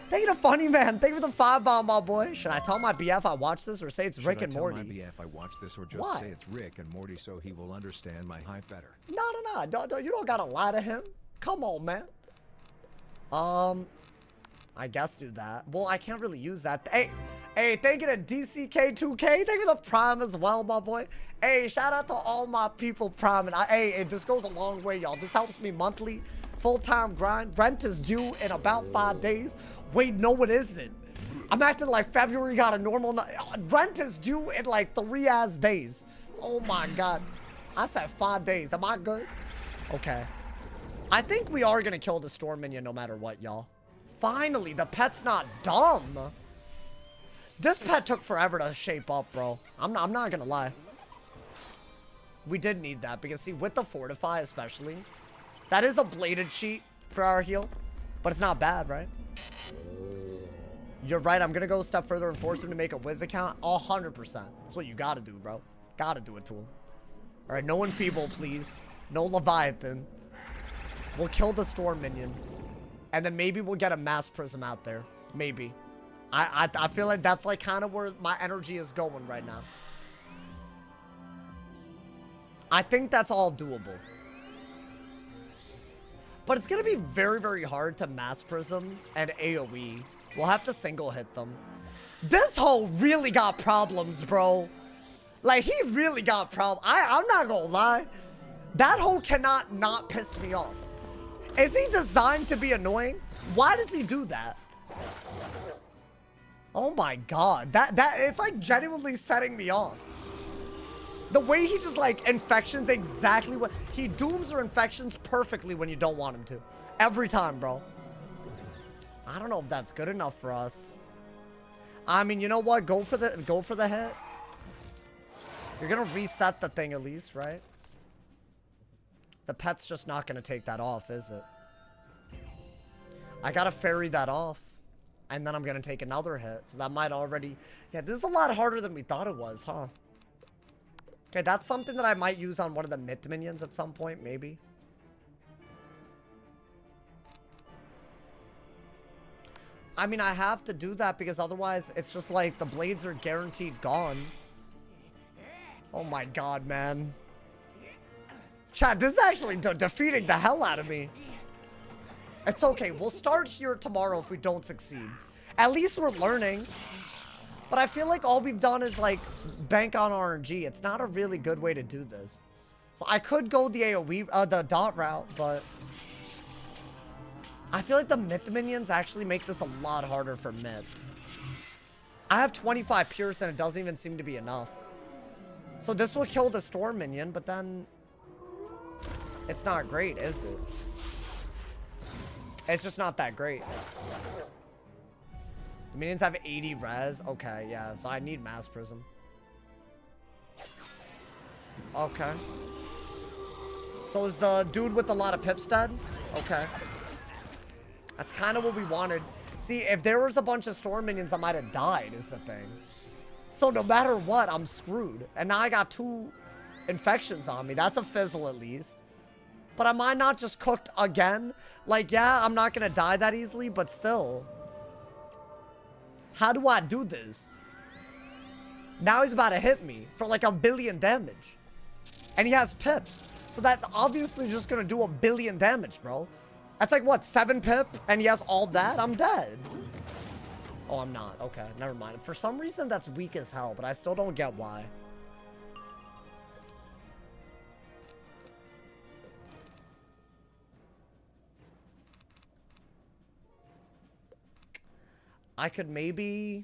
Thank you to Funny Man. Thank you for the 5 bomb, my boy. Should I tell my BF I watch this or say it's Rick and Morty? Should I tell my BF I watch this or just say it's Rick and Morty so he will understand my hype better? No. You don't gotta lie to him. Come on, man. I guess do that. Well, I can't really use that. Hey, thank you to DCK2K. Thank you for the Prime as well, my boy. Hey, shout out to all my people Prime. And hey, this goes a long way, y'all. This helps me monthly. Full-time grind. Rent is due in about 5 days. Wait, no, it isn't. I'm acting like February got a normal... Rent is due in like 3 ass days. Oh my God. I said 5 days. Am I good? Okay. I think we are going to kill the Storm minion no matter what, y'all. Finally, the pet's not dumb. This pet took forever to shape up, bro. I'm not gonna lie. We did need that because, see, with the Fortify especially, that is a bladed cheat for our heal, but it's not bad, right? You're right. I'm gonna go a step further and force him to make a Wiz account. 100%. That's what you gotta do, bro. Gotta do it to him. All right, no Enfeeble, please. No Leviathan. We'll kill the Storm minion. And then maybe we'll get a Mass Prism out there. Maybe. I feel like that's like kind of where my energy is going right now. I think that's all doable. But it's going to be very, very hard to Mass Prism and AoE. We'll have to single hit them. This hoe really got problems, bro. Like, he really got problems. I'm not going to lie. That hoe cannot not piss me off. Is he designed to be annoying? Why does he do that? Oh my God. It's like genuinely setting me off. The way he just like infections exactly what he dooms or infections perfectly when you don't want him to. Every time, bro. I don't know if that's good enough for us. I mean, you know what? Go for the hit. You're gonna reset the thing at least, right? The pet's just not gonna take that off, is it? I gotta ferry that off. And then I'm gonna take another hit. So that might already... Yeah, this is a lot harder than we thought it was, huh? Okay, that's something that I might use on one of the Myth minions at some point, maybe. I mean, I have to do that because otherwise it's just like the blades are guaranteed gone. Oh my God, man. Chat, this is actually defeating the hell out of me. It's okay. We'll start here tomorrow if we don't succeed. At least we're learning. But I feel like all we've done is like bank on RNG. It's not a really good way to do this. So I could go the AoE, the dot route, but I feel like the Myth minions actually make this a lot harder for Myth. I have 25 Pierce and it doesn't even seem to be enough. So this will kill the Storm minion, but then it's not great, is it? It's just not that great. The minions have 80 res. Okay, yeah. So I need Mass Prism. Okay. So is the dude with a lot of pips dead? Okay. That's kind of what we wanted. See, if there was a bunch of Storm minions, I might have died, is the thing. So no matter what, I'm screwed. And now I got 2 infections on me. That's a fizzle at least. But am I not just cooked again? Like, yeah, I'm not gonna die that easily, but still. How do I do this? Now he's about to hit me for like 1 billion damage. And he has pips. So that's obviously just gonna do 1 billion damage, bro. That's like, what, 7 pip? And he has all that? I'm dead. Oh, I'm not. Okay, never mind. For some reason, that's weak as hell, but I still don't get why. I could maybe...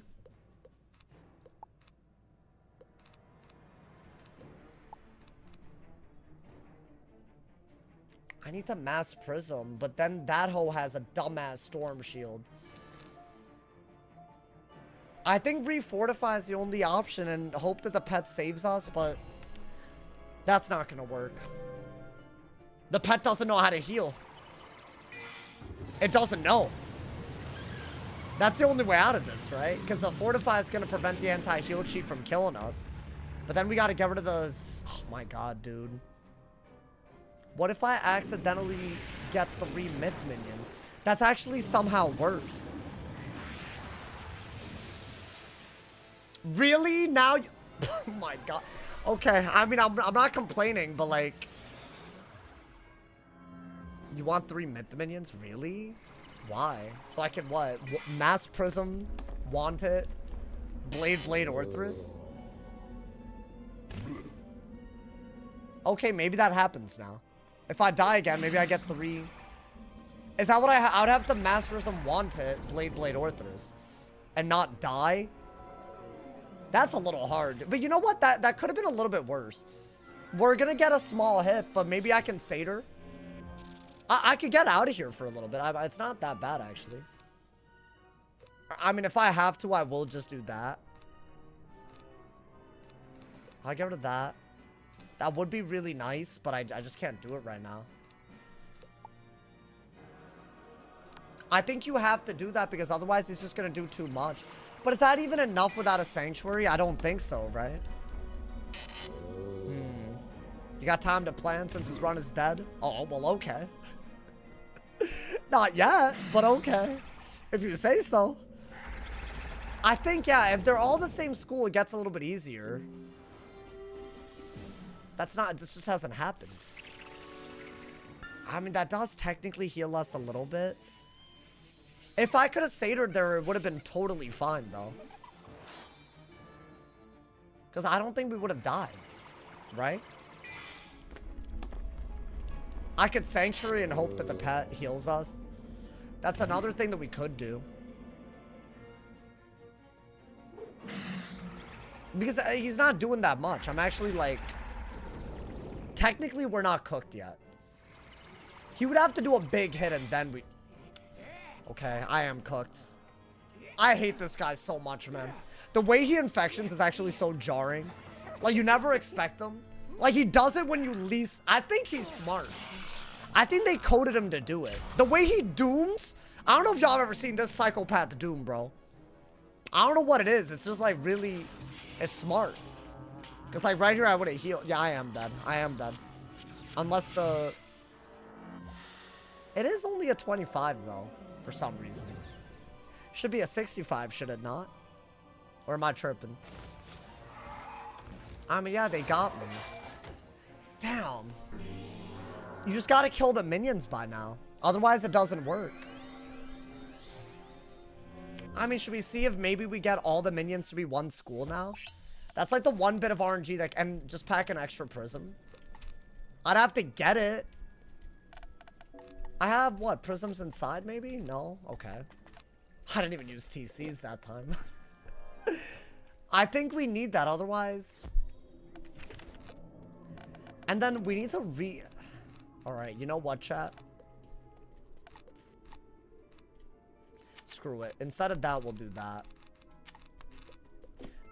I need to mass prism, but then that hoe has a dumbass storm shield. I think refortify is the only option and hope that the pet saves us, but that's not gonna work. The pet doesn't know how to heal. It doesn't know. That's the only way out of this, right? Because the fortify is gonna prevent the anti-heal cheat from killing us. But then we gotta get rid of those. Oh my god, dude. What if I accidentally get 3 myth minions? That's actually somehow worse. Really? Now you... Oh my god. Okay, I mean, I'm not complaining, but like... You want 3 myth minions? Really? Why? So I can what? Mass Prism? Want it? Blade Orthrus? Okay, maybe that happens now. If I die again, maybe I get 3. Is that what I would have to Mass Prism want it, Blade Orthrus, and not die? That's a little hard. But you know what? That could have been a little bit worse. We're gonna get a small hit, but maybe I can Satyr. I could get out of here for a little bit. It's not that bad, actually. I mean, if I have to, I will just do that. I'll get rid of that. That would be really nice, but I just can't do it right now. I think you have to do that because otherwise it's just going to do too much. But is that even enough without a sanctuary? I don't think so, right? You got time to plan since his run is dead? Oh, well, okay. Not yet, but okay. If you say so. I think, yeah, if they're all the same school, it gets a little bit easier. That's not, this just hasn't happened. I mean, that does technically heal us a little bit. If I could have Satyred there, it would have been totally fine, though. Because I don't think we would have died. Right? I could Sanctuary and hope that the pet heals us. That's another thing that we could do. Because he's not doing that much. I'm actually like... Technically, we're not cooked yet. He would have to do a big hit and then we... Okay, I am cooked. I hate this guy so much, man. The way he infections is actually so jarring. Like, you never expect him. Like, he does it when you least... I think he's smart. I think they coded him to do it. The way he dooms... I don't know if y'all have ever seen this psychopath doom, bro. I don't know what it is. It's just, like, really... It's smart. Because, like, right here, I would have healed. Yeah, I am dead. I am dead. Unless the... It is only a 25, though. For some reason. Should be a 65, should it not? Or am I tripping? I mean, yeah, they got me. Damn. You just gotta kill the minions by now. Otherwise, it doesn't work. I mean, should we see if maybe we get all the minions to be one school now? That's like the one bit of RNG that, and just pack an extra prism. I'd have to get it. I have, what, prisms inside, maybe? No? Okay. I didn't even use TCs that time. I think we need that, otherwise... And then we need to Alright, you know what, chat? Screw it. Instead of that, we'll do that.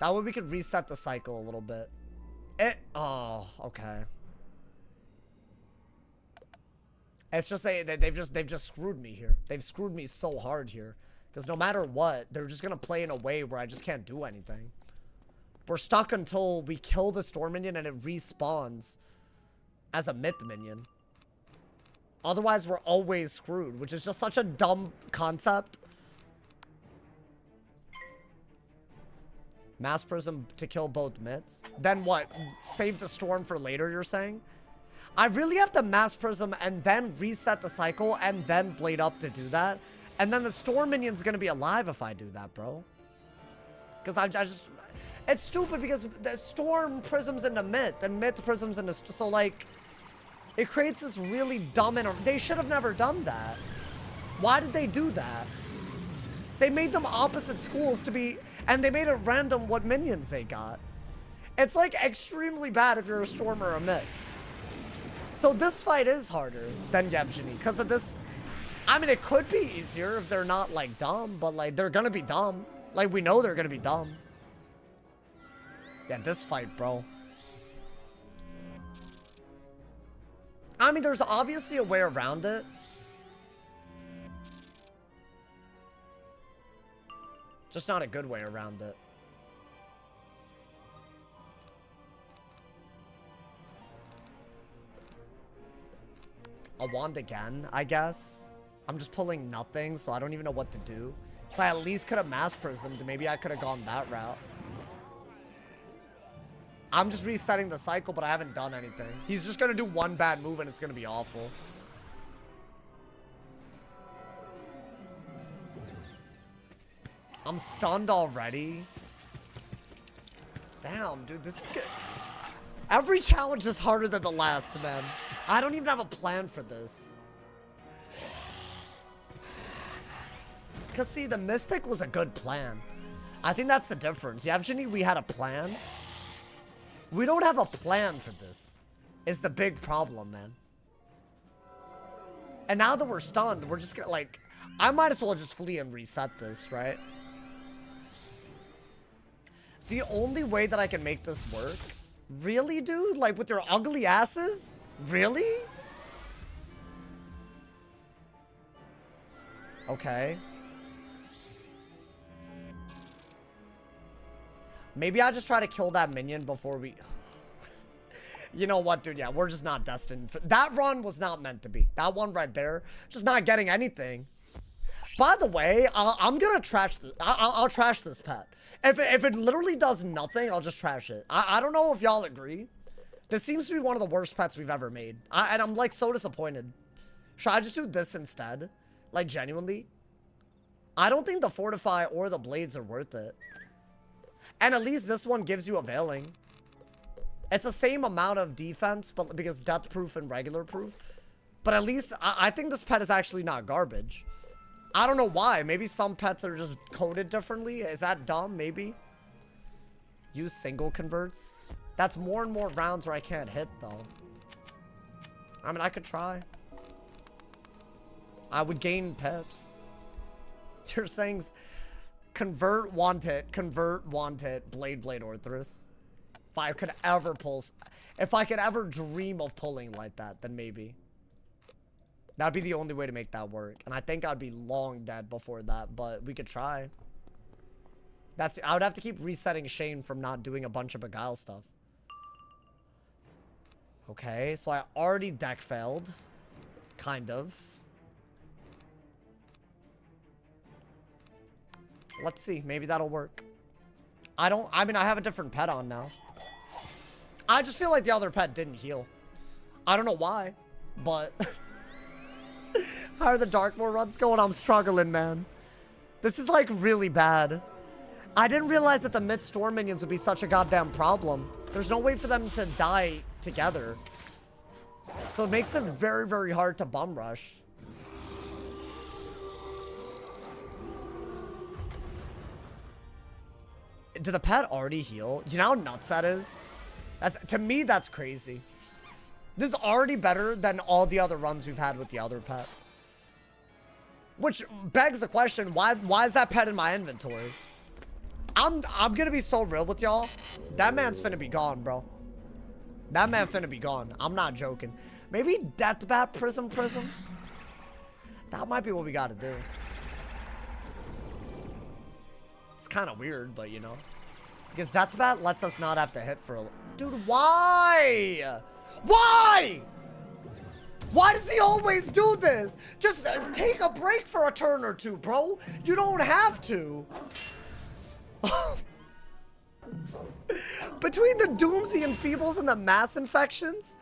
That way we could reset the cycle a little bit. Oh, okay. It's just they've just screwed me here. They've screwed me so hard here. Because no matter what, they're just gonna play in a way where I just can't do anything. We're stuck until we kill the storm minion and it respawns as a myth minion. Otherwise, we're always screwed, which is just such a dumb concept. Mass Prism to kill both myths. Then what? Save the storm for later, you're saying? I really have to Mass Prism and then reset the cycle and then Blade Up to do that. And then the storm minion's gonna be alive if I do that, bro. Because I just... It's stupid because the storm prisms into myth and myth prisms into... So, like... It creates this really dumb... They should have never done that. Why did they do that? They made them opposite schools to be... And they made it random what minions they got. It's, like, extremely bad if you're a storm or a myth. So this fight is harder than Yvjinny because of this. I mean, it could be easier if they're not, like, dumb, but, like, they're gonna be dumb. Like, we know they're gonna be dumb. Yeah, this fight, bro. I mean, there's obviously a way around it. Just not a good way around it. A wand again, I guess. I'm just pulling nothing, so I don't even know what to do. If I at least could have Mass Prismed, maybe I could have gone that route. I'm just resetting the cycle, but I haven't done anything. He's just gonna do one bad move and it's gonna be awful. I'm stunned already. Damn, dude, this is good. Every challenge is harder than the last, man. I don't even have a plan for this. Because, see, the Mystic was a good plan. I think that's the difference. Yvjinny, we had a plan. We don't have a plan for this. It's the big problem, man. And now that we're stunned, we're just gonna, like... I might as well just flee and reset this, right? The only way that I can make this work... Really, dude? Like, with your ugly asses? Really? Okay. Maybe I just try to kill that minion before we... You know what, dude? Yeah, we're just not destined for... That run was not meant to be. That one right there, just not getting anything. By the way, I'm gonna trash this. I'll trash this pet. If it literally does nothing, I'll just trash it. I don't know if y'all agree. This seems to be one of the worst pets we've ever made. And I'm, like, so disappointed. Should I just do this instead? Like, genuinely? I don't think the Fortify or the Blades are worth it. And at least this one gives you a Veiling. It's the same amount of defense, but because Death Proof and Regular Proof. But at least, I think this pet is actually not garbage. I don't know why. Maybe some pets are just coded differently. Is that dumb? Maybe. Use single converts. That's more and more rounds where I can't hit, though. I mean, I could try. I would gain pips. You're saying convert, want it, blade, Orthrus. If I could ever pull... If I could ever dream of pulling like that, then maybe. That'd be the only way to make that work. And I think I'd be long dead before that, but we could try. I would have to keep resetting Shane from not doing a bunch of Beguile stuff. Okay, so I already deck failed. Kind of. Let's see. Maybe that'll work. I mean, I have a different pet on now. I just feel like the other pet didn't heal. I don't know why, but... How are the Darkmoor runs going? I'm struggling, man. This is, like, really bad. I didn't realize that the mid-storm minions would be such a goddamn problem. There's no way for them to die together. So it makes it very, very hard to bum rush. Did the pet already heal? You know how nuts that is? To me, that's crazy. This is already better than all the other runs we've had with the other pet. Which begs the question, why is that pet in my inventory? I'm gonna be so real with y'all. That man's finna be gone, bro. That man finna be gone. I'm not joking. Maybe Deathbat Prism? That might be what we gotta do. It's kind of weird, but you know. Because Deathbat lets us not have to hit for a... Dude, why? Why? Why does he always do this? Just take a break for a turn or two, bro. You don't have to. Between the Doomsy Enfeebles and the Mass Infections?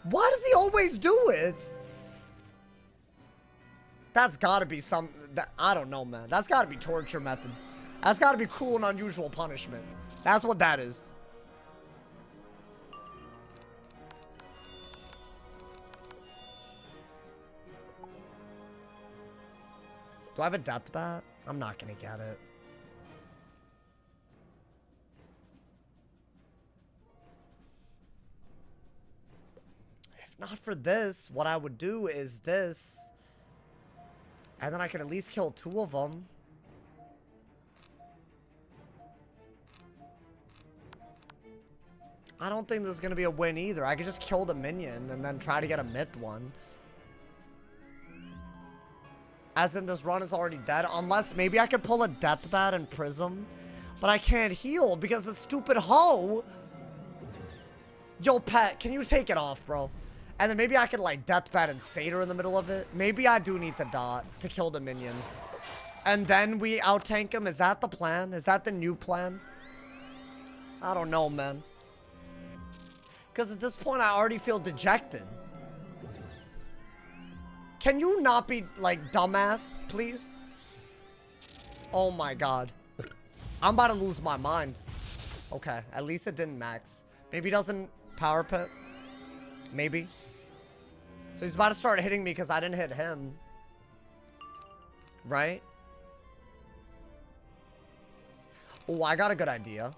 Why does he always do it? That's gotta be some... I don't know, man. That's gotta be torture method. That's gotta be cruel and unusual punishment. That's what that is. Do I have a death bat? I'm not gonna get it. If not for this, what I would do is this. And then I can at least kill 2 of them. I don't think this is gonna be a win either. I could just kill the minion and then try to get a myth one. As in, this run is already dead. Unless maybe I could pull a death bat and prism. But I can't heal because the stupid hoe. Yo, pet, can you take it off, bro? And then maybe I could, like, death bat and satyr in the middle of it. Maybe I do need the dot to kill the minions. And then we out-tank him. Is that the plan? Is that the new plan? I don't know, man. Because at this point, I already feel dejected. Can you not be, like, dumbass, please? Oh, my God. I'm about to lose my mind. Okay, at least it didn't max. Maybe he doesn't power pit. Maybe. So he's about to start hitting me because I didn't hit him. Right? Oh, I got a good idea.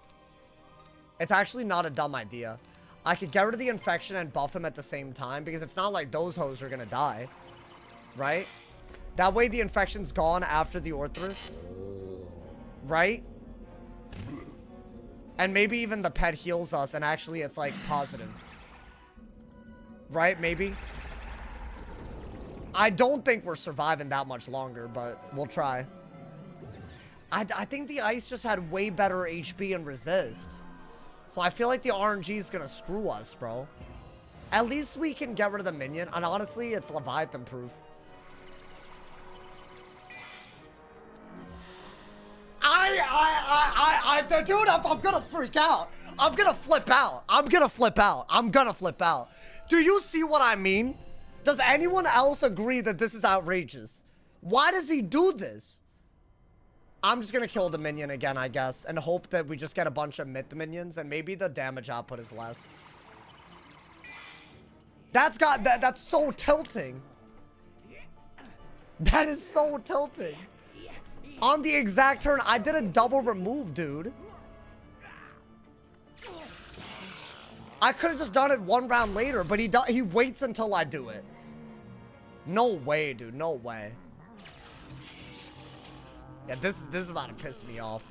It's actually not a dumb idea. I could get rid of the infection and buff him at the same time because it's not like those hoes are gonna die. Right? That way the infection's gone after the Orthrus. Right? And maybe even the pet heals us and actually it's like positive. Right? Maybe. I don't think we're surviving that much longer, but we'll try. I think the ice just had way better HP and resist. So I feel like the RNG is gonna screw us, bro. At least we can get rid of the minion. And honestly, it's Leviathan proof. Dude, I'm gonna freak out. I'm gonna flip out. I'm gonna flip out. I'm gonna flip out. Do you see what I mean? Does anyone else agree that this is outrageous? Why does he do this? I'm just gonna kill the minion again, I guess, and hope that we just get a bunch of myth minions and maybe the damage output is less. That's so tilting. That is so tilting. On the exact turn, I did a double remove, dude. I could have just done it 1 round later, but he waits until I do it. No way, dude. No way. Yeah, this is about to piss me off.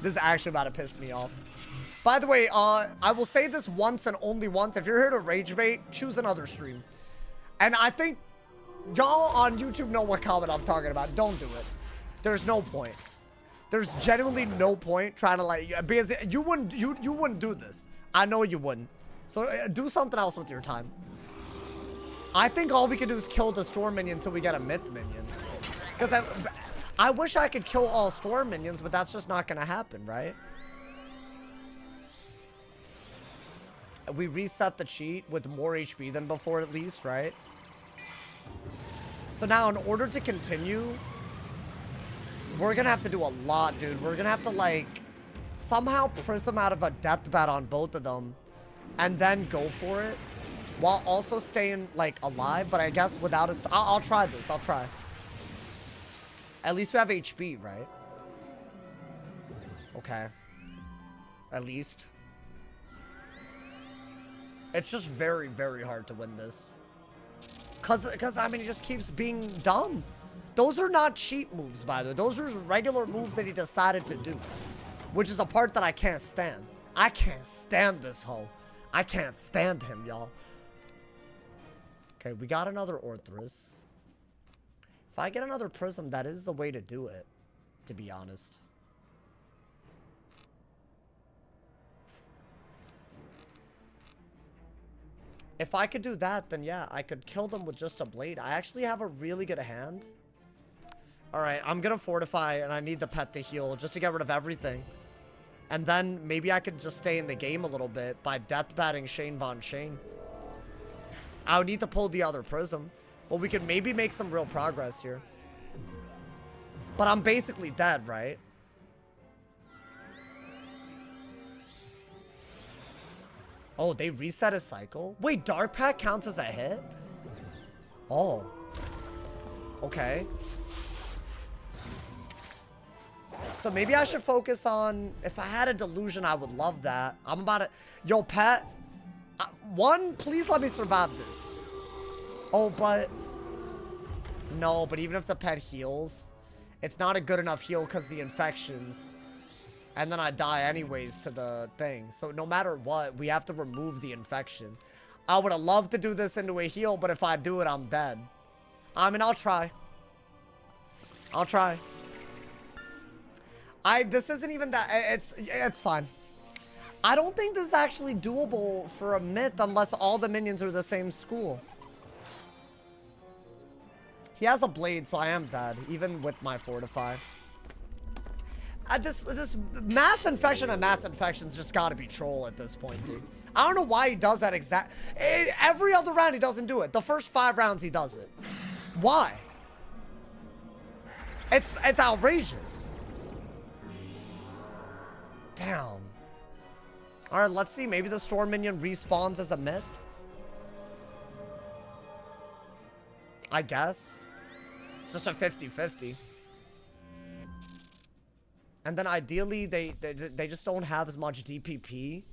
This is actually about to piss me off. By the way, I will say this once and only once. If you're here to rage bait, choose another stream. And I think y'all on YouTube know what comment I'm talking about. Don't do it. There's no point. There's genuinely no point trying to like, because you wouldn't do this. I know you wouldn't. So do something else with your time. I think all we can do is kill the storm minion until we get a myth minion. Because I wish I could kill all storm minions, but that's just not gonna happen, right? We reset the cheat with more HP than before at least, right? So now in order to continue, we're gonna have to do a lot, dude. We're gonna have to like somehow prism out of a death bat on both of them and then go for it while also staying like alive, but I guess without a I'll try this. I'll try. At least we have HP, right? Okay. At least. It's just very, very hard to win this. Cause I mean, he just keeps being dumb. Those are not cheat moves, by the way. Those are regular moves that he decided to do. Which is a part that I can't stand. I can't stand this hoe. I can't stand him, y'all. Okay, we got another Orthrus. If I get another Prism, that is the way to do it. To be honest. If I could do that, then yeah, I could kill them with just a blade. I actually have a really good hand. Alright, I'm gonna fortify, and I need the pet to heal, just to get rid of everything. And then, maybe I could just stay in the game a little bit by deathbatting Shane Von Shane. I would need to pull the other prism. But we could maybe make some real progress here. But I'm basically dead, right? Oh, they reset a cycle? Wait, Dark Pack counts as a hit? Oh. Okay. So maybe I should focus on... If I had a delusion, I would love that. I'm about to... Yo, pet. One, please let me survive this. Oh, but... No, but even if the pet heals, it's not a good enough heal because the infections. And then I die anyways to the thing. So no matter what, we have to remove the infection. I would have loved to do this into a heal, but if I do it, I'm dead. I mean, I'll try. I'll try. This isn't even that, it's fine. I don't think this is actually doable for a myth unless all the minions are the same school. He has a blade, so I am dead, even with my fortify. This mass infection and mass infection's just gotta be troll at this point, dude. I don't know why he does that every other round he doesn't do it. The first 5 rounds he does it. Why? It's outrageous. Damn. Alright, let's see. Maybe the storm minion respawns as a myth. I guess. It's just a 50-50. And then ideally, they just don't have as much DPP.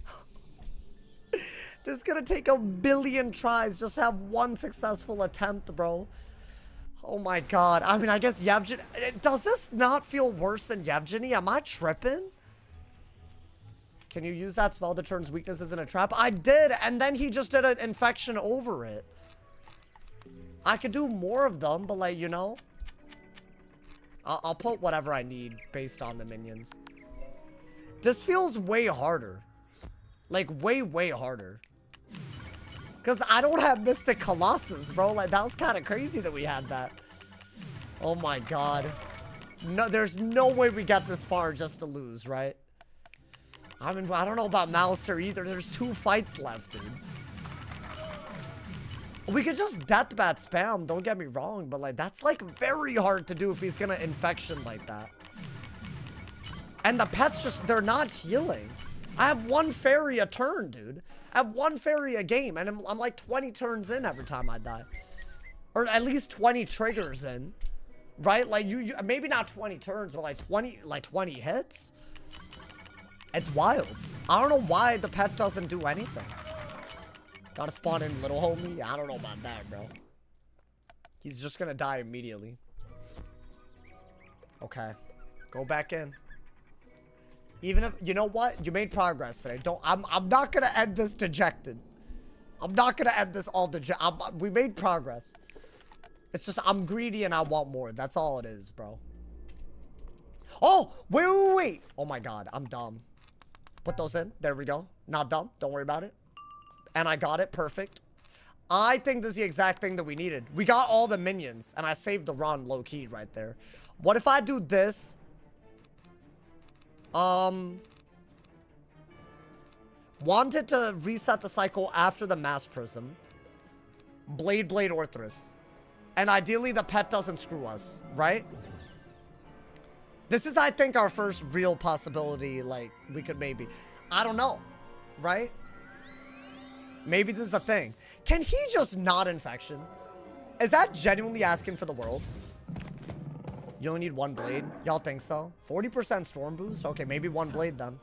This is gonna take a billion tries just to have one successful attempt, bro. Oh my god. I mean, I guess Yvjinny... Does this not feel worse than Yvjinny? Am I tripping? Can you use that spell that turns weaknesses in a trap? I did, and then he just did an infection over it. I could do more of them, but like, you know... I'll put whatever I need based on the minions. This feels way harder. Like, way harder. Because I don't have Mystic Colossus, bro. Like, that was kind of crazy that we had that. Oh my god. No, there's no way we got this far just to lose, right? I mean, I don't know about Malister either. There's 2 fights left, dude. We could just deathbat spam, don't get me wrong, but like that's like very hard to do if he's gonna infection like that. And the pets just, they're not healing. I have 1 fairy a turn, dude. I have 1 fairy a game, and I'm like 20 turns in every time I die. Or at least 20 triggers in. Right? Like you maybe not 20 turns, but like 20 hits. It's wild. I don't know why the pet doesn't do anything. Gotta spawn in little homie? I don't know about that, bro. He's just gonna die immediately. Okay. Go back in. Even if, you know what? You made progress today. I'm not gonna end this dejected. I'm not gonna end this all dejected. We made progress. It's just, I'm greedy and I want more. That's all it is, bro. Oh, wait. Oh my god, I'm dumb. Put those in. There we go. Not dumb. Don't worry about it. And I got it. Perfect. I think this is the exact thing that we needed. We got all the minions. And I saved the run low-key right there. What if I do this? Wanted to reset the cycle after the Mass Prism. Blade Orthrus. And ideally the pet doesn't screw us. Right? This is, I think, our first real possibility. Like, we could maybe... I don't know. Right? Maybe this is a thing. Can he just not infection? Is that genuinely asking for the world? You only need 1 blade? Y'all think so? 40% storm boost? Okay, maybe 1 blade then.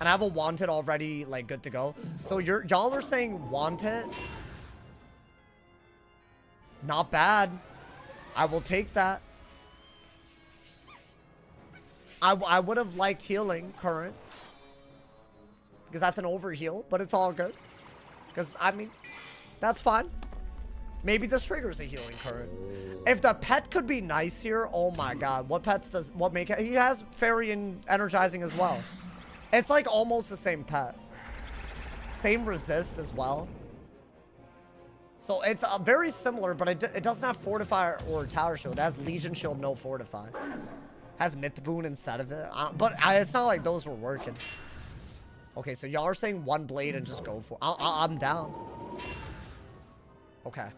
And I have a wanted already, like, good to go. So y'all are saying wanted? Not bad. I will take that. I would have liked healing current. Because that's an overheal, but it's all good. Because, I mean, that's fine. Maybe this triggers a healing current. If the pet could be nice here, oh my god. What pets does, what make it? He has fairy and energizing as well. It's like almost the same pet. Same resist as well. So it's very similar, but it doesn't have Fortify or Tower Shield. It has Legion Shield, no Fortify. Has Myth Boon instead of it. But it's not like those were working. Okay, so y'all are saying one blade and just go for it. I'm down. Okay.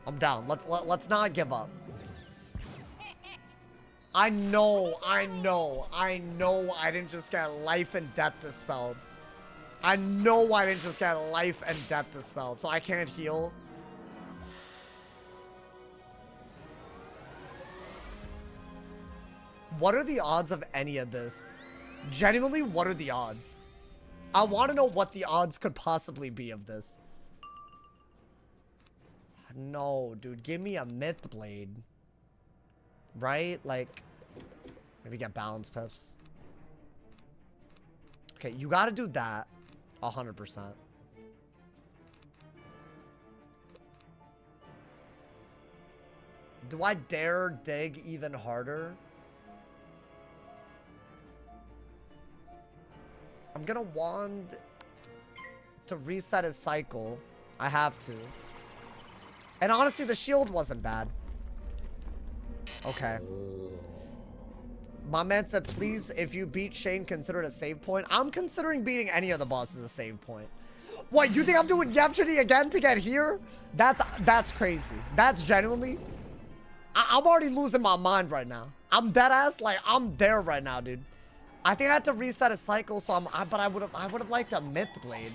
I'm down. Let's not give up. I know I didn't just get life and death dispelled. I know I didn't just get life and death dispelled, so I can't heal. What are the odds of any of this? Genuinely, what are the odds? I want to know what the odds could possibly be of this. No, dude, give me a Myth Blade. Right? Like, maybe get balance pips. Okay, you gotta do that. 100%. Do I dare dig even harder? I'm gonna wand to reset his cycle. I have to. And honestly, the shield wasn't bad. Okay. My man said, please, if you beat Shane, consider it a save point. I'm considering beating any of the bosses a save point. What, you think I'm doing Yvjinny again to get here? That's crazy. That's genuinely... I'm already losing my mind right now. I'm dead ass, like, I'm there right now, dude. I think I had to reset a cycle, so but I would have liked a Myth Blade.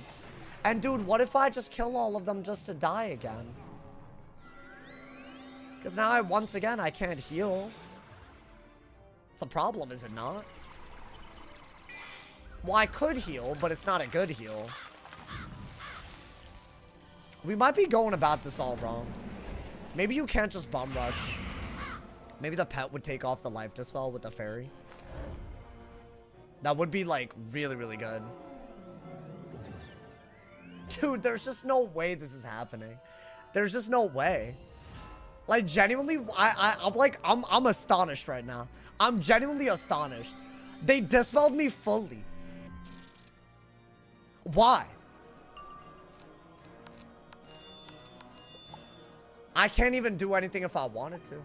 And dude, what if I just kill all of them just to die again? Because now once again, I can't heal. It's a problem, is it not? Well, I could heal, but it's not a good heal. We might be going about this all wrong. Maybe you can't just bum rush. Maybe the pet would take off the life dispel with the fairy. That would be, like, really, really good. Dude, there's just no way this is happening. There's just no way. Like, genuinely, I'm astonished right now. I'm genuinely astonished. They dispelled me fully. Why? I can't even do anything if I wanted to.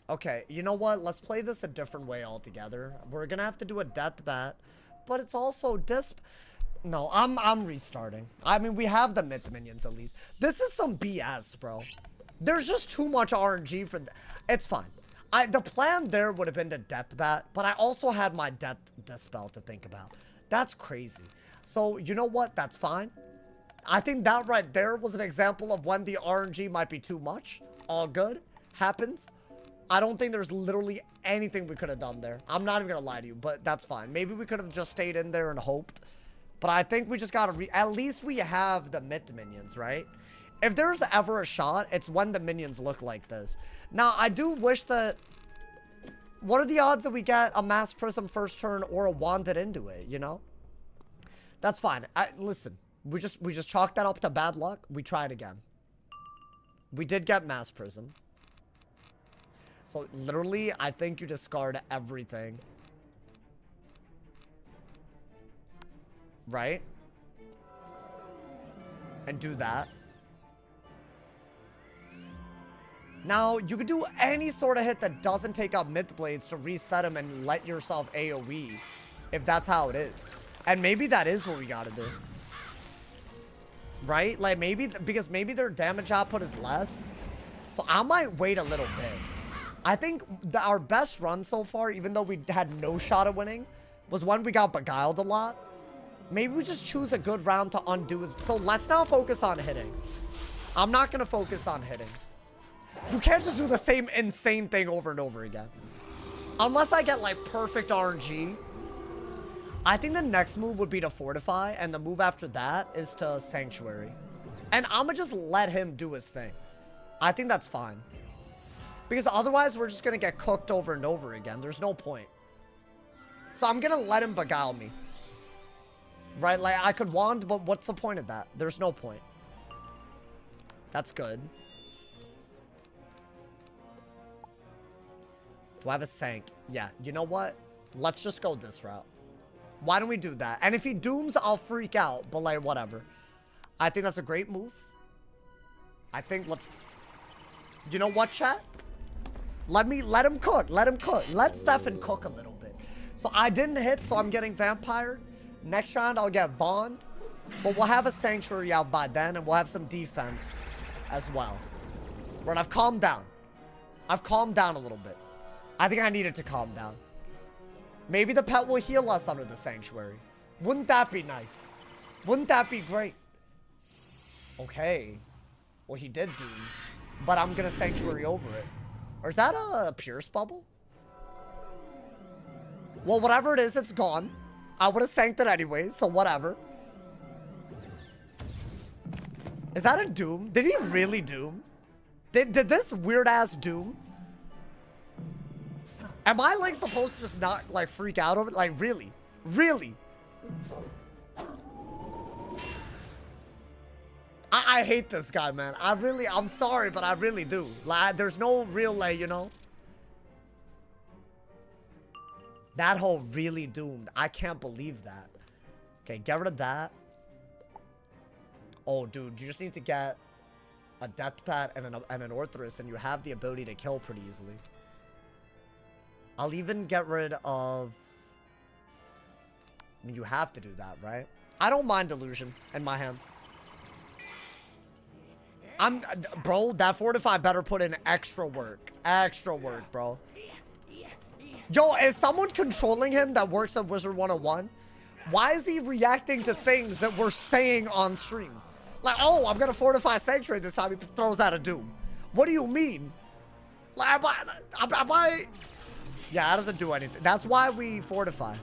Okay, you know what? Let's play this a different way altogether. We're gonna have to do a death bat, but it's also No, I'm restarting. I mean, we have the Myth Minions at least. This is some BS, bro. There's just too much RNG for... It's fine. The plan there would have been to death bat, but I also had my death dispel to think about. That's crazy. So, you know what? That's fine. I think that right there was an example of when the RNG might be too much. All good. Happens. I don't think there's literally anything we could have done there. I'm not even gonna lie to you, but that's fine. Maybe we could have just stayed in there and hoped. But I think we just gotta at least we have the Myth Minions, right? If there's ever a shot, it's when the minions look like this. Now, I do wish that... What are the odds that we get a Mass Prism first turn or a Wanded into it, you know? That's fine. Listen, we just chalk that up to bad luck. We try it again. We did get Mass Prism. So, literally, I think you discard everything. Right? And do that. Now, you could do any sort of hit that doesn't take out Myth Blades to reset them and let yourself AoE. If that's how it is. And maybe that is what we gotta do. Right? Like, maybe... Because maybe their damage output is less. So, I might wait a little bit. I think our best run so far, even though we had no shot at winning, was when we got beguiled a lot. Maybe we just choose a good round to undo his... So let's now focus on hitting. I'm not going to focus on hitting. You can't just do the same insane thing over and over again. Unless I get, like, perfect RNG. I think the next move would be to Fortify, and the move after that is to Sanctuary. And I'm going to just let him do his thing. I think that's fine. Because otherwise, we're just going to get cooked over and over again. There's no point. So I'm going to let him beguile me. Right? Like, I could wand, but what's the point of that? There's no point. That's good. Do I have a sanct? Yeah, you know what? Let's just go this route. Why don't we do that? And if he dooms, I'll freak out. But, like, whatever. I think that's a great move. I think let's... You know what, chat? Let him cook. Let him cook. Let Stefan cook a little bit. So I didn't hit, so I'm getting Vampire. Next round, I'll get Bond. But we'll have a Sanctuary out by then, and we'll have some defense as well. Right, I've calmed down. I've calmed down a little bit. I think I needed to calm down. Maybe the pet will heal us under the Sanctuary. Wouldn't that be nice? Wouldn't that be great? Okay. Well, he did doom. But I'm gonna Sanctuary over it. Or is that a Pierce bubble? Well, whatever it is, it's gone. I would have sanked it anyway, so whatever. Is that a doom? Did he really doom? Did this weird-ass doom? Am I, like, supposed to just not, like, freak out over it? Like, really? Really? I hate this guy, man. I'm sorry, but I really do. Like, there's no real, like, you know. That hole really doomed. I can't believe that. Okay, get rid of that. Oh, dude, you just need to get a Death Pet and an Orthrus, and you have the ability to kill pretty easily. I'll even get rid of... I mean, you have to do that, right? I don't mind Delusion in my hand. Bro, that Fortify better put in extra work. Extra work, bro. Yo, is someone controlling him that works at Wizard101? Why is he reacting to things that we're saying on stream? Like, oh, I'm gonna Fortify Sanctuary this time. He throws out a Doom. What do you mean? Like, am I... Yeah, that doesn't do anything. That's why we Fortify.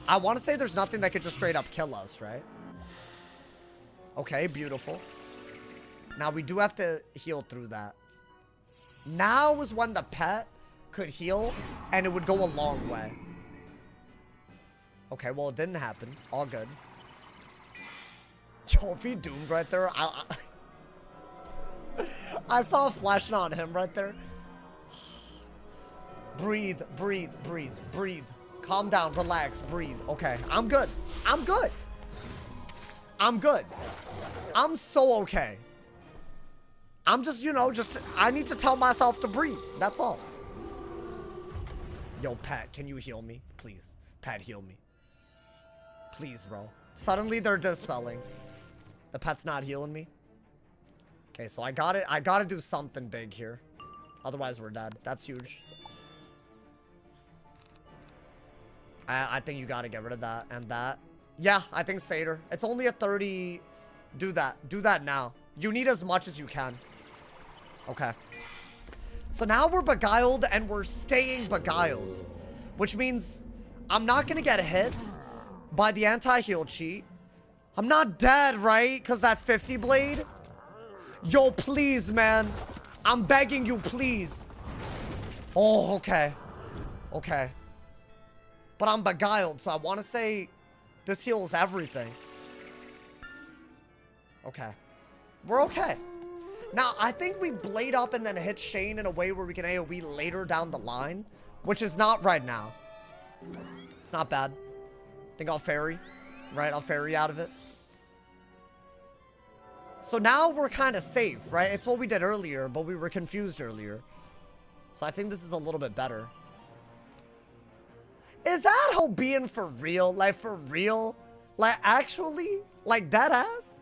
I want to say there's nothing that could just straight up kill us, right? Okay, beautiful. Now, we do have to heal through that. Now is when the pet could heal, and it would go a long way. Okay, well, it didn't happen. All good. Yo, if he doomed right there, I saw a flash on him right there. Breathe, breathe, breathe, breathe. Calm down, relax, breathe. Okay, I'm good. I'm good. I'm good. I'm so okay. I'm just, you know, I need to tell myself to breathe. That's all. Yo, Pat, can you heal me? Please. Pat, heal me. Please, bro. Suddenly they're dispelling. The pet's not healing me. Okay, so I gotta do something big here. Otherwise, we're dead. That's huge. I think you gotta get rid of that and that. Yeah, I think Satyr. It's only a 30. Do that. Do that now. You need as much as you can. Okay. So now we're beguiled and we're staying beguiled. Which means I'm not gonna get hit by the anti-heal cheat. I'm not dead, right? Because that 50 blade? Yo, please, man. I'm begging you, please. Oh, okay. Okay. But I'm beguiled, so I want to say this heals everything. Okay. We're okay. Now, I think we blade up and then hit Shane in a way where we can AoE later down the line, which is not right now. It's not bad. I think I'll fairy. Right, I'll fairy out of it. So now we're kind of safe, right? It's what we did earlier, but we were confused earlier. So I think this is a little bit better. Is that how being for real? Like, for real? Like, actually? Like, dead ass?